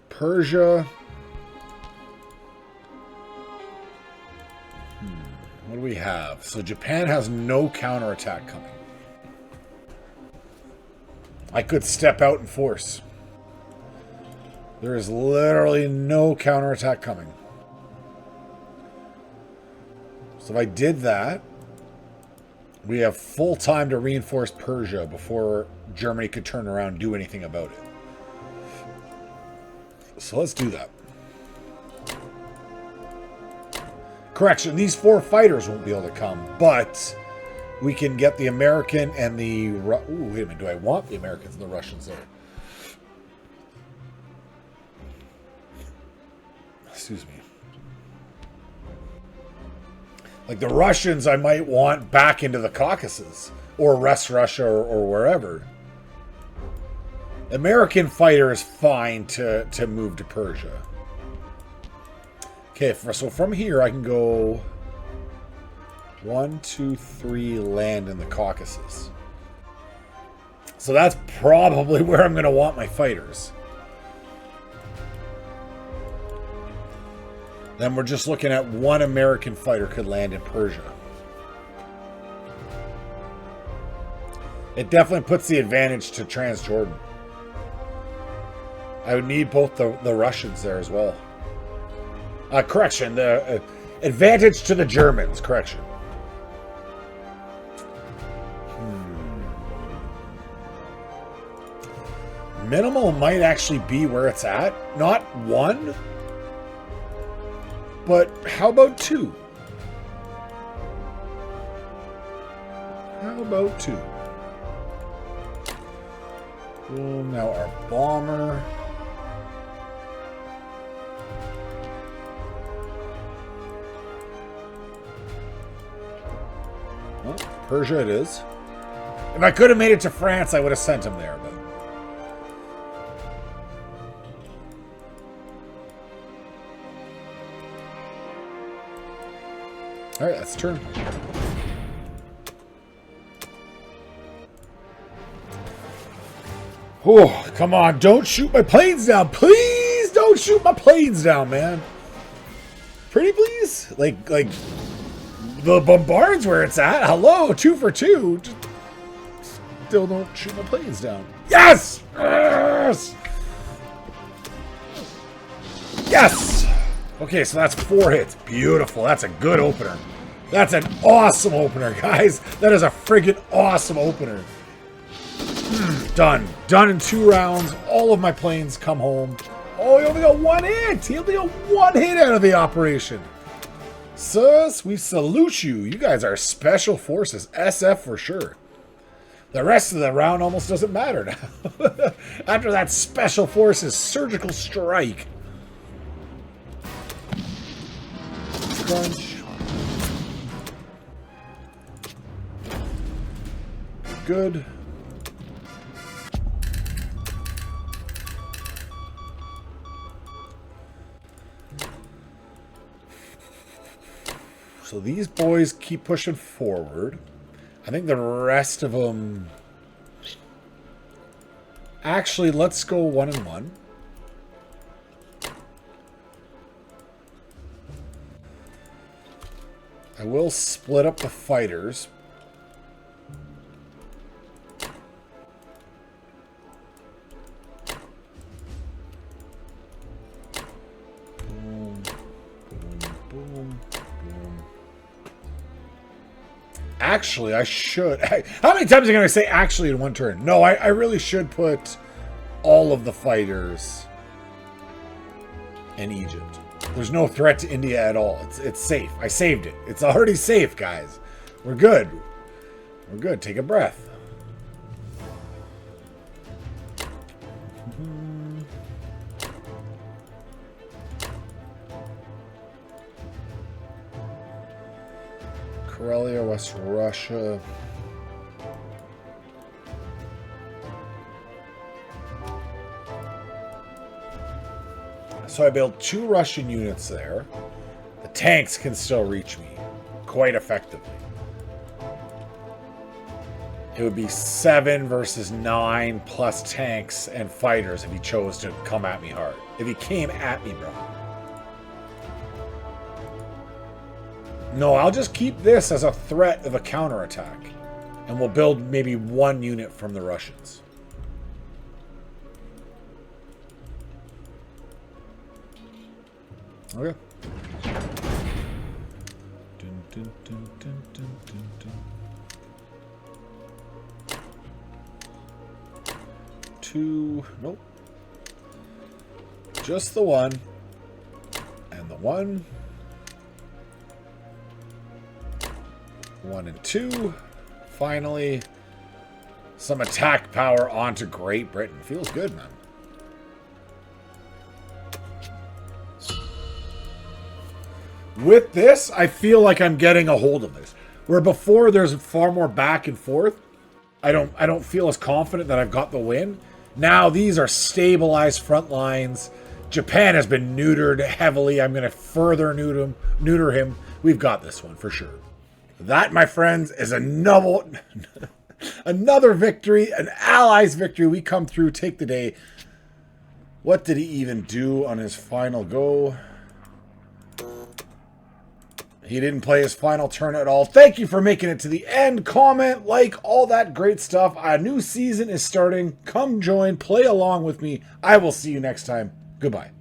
Speaker 1: Persia. What do we have? So Japan has no counterattack coming. I could step out and force. There is literally no counterattack coming. So if I did that, we have full time to reinforce Persia before Germany could turn around and do anything about it. So let's do that. Correction, these 4 fighters won't be able to come, but we can get the American and the... Ooh, wait a minute. Do I want the Americans and the Russians there? Excuse me. Like the Russians I might want back into the Caucasus or West Russia or wherever. American fighter is fine to move to Persia. Okay, so from here I can go 1, 2, 3 land in the Caucasus. So that's probably where I'm going to want my fighters. Then we're just looking at one American fighter could land in Persia. It definitely puts the advantage to Transjordan. I would need both the Russians there as well. Correction, the advantage to the Germans, correction. Minimal might actually be where it's at. Not 1, but how about 2? How about 2? Boom, now our bomber. Well, Persia it is. If I could have made it to France, I would have sent him there, but... Alright, that's turn. Oh, come on. Don't shoot my planes down. Please don't shoot my planes down, man. Pretty please? Like the bombard's where it's at. Hello, 2 for 2. Just still don't shoot my planes down. Yes! Yes! Yes! Okay, so that's 4 hits. Beautiful. That's a good opener. That's an awesome opener, guys. That is a friggin' awesome opener. Done. Done in 2 rounds. All of my planes come home. Oh, he only got 1 hit. He only got 1 hit out of the operation. Sus, we salute you. You guys are special forces. SF for sure. The rest of the round almost doesn't matter now. After that special forces surgical strike. Crunch. Good. So these boys keep pushing forward. I think the rest of them... Actually, let's go 1 and 1. I will split up the fighters. Boom, boom, boom, boom. Actually, I should... How many times am I going to say actually in one turn? No, I really should put all of the fighters in Egypt. There's no threat to India at all. It's safe. I saved it. It's already safe, guys. We're good. We're good. Take a breath. Karelia, West Russia. So I built 2 Russian units there. The tanks can still reach me quite effectively. It would be 7 versus 9 plus tanks and fighters if he chose to come at me hard. If he came at me, bro. No, I'll just keep this as a threat of a counterattack. And we'll build maybe 1 unit from the Russians. Okay. Dun, dun, dun, dun, dun, dun, dun. 2. Nope. Just the 1. And the 1. 1 and 2. Finally, some attack power onto Great Britain. Feels good, man. With this, I feel like I'm getting a hold of this. Where before there's far more back and forth, I don't feel as confident that I've got the win. Now these are stabilized front lines. Japan has been neutered heavily. I'm going to further neuter him. We've got this one for sure. That, my friends, is another victory, an Allies victory. We come through, take the day. What did he even do on his final go? He didn't play his final turn at all. Thank you for making it to the end. Comment, like, all that great stuff. A new season is starting. Come join, play along with me. I will see you next time. Goodbye.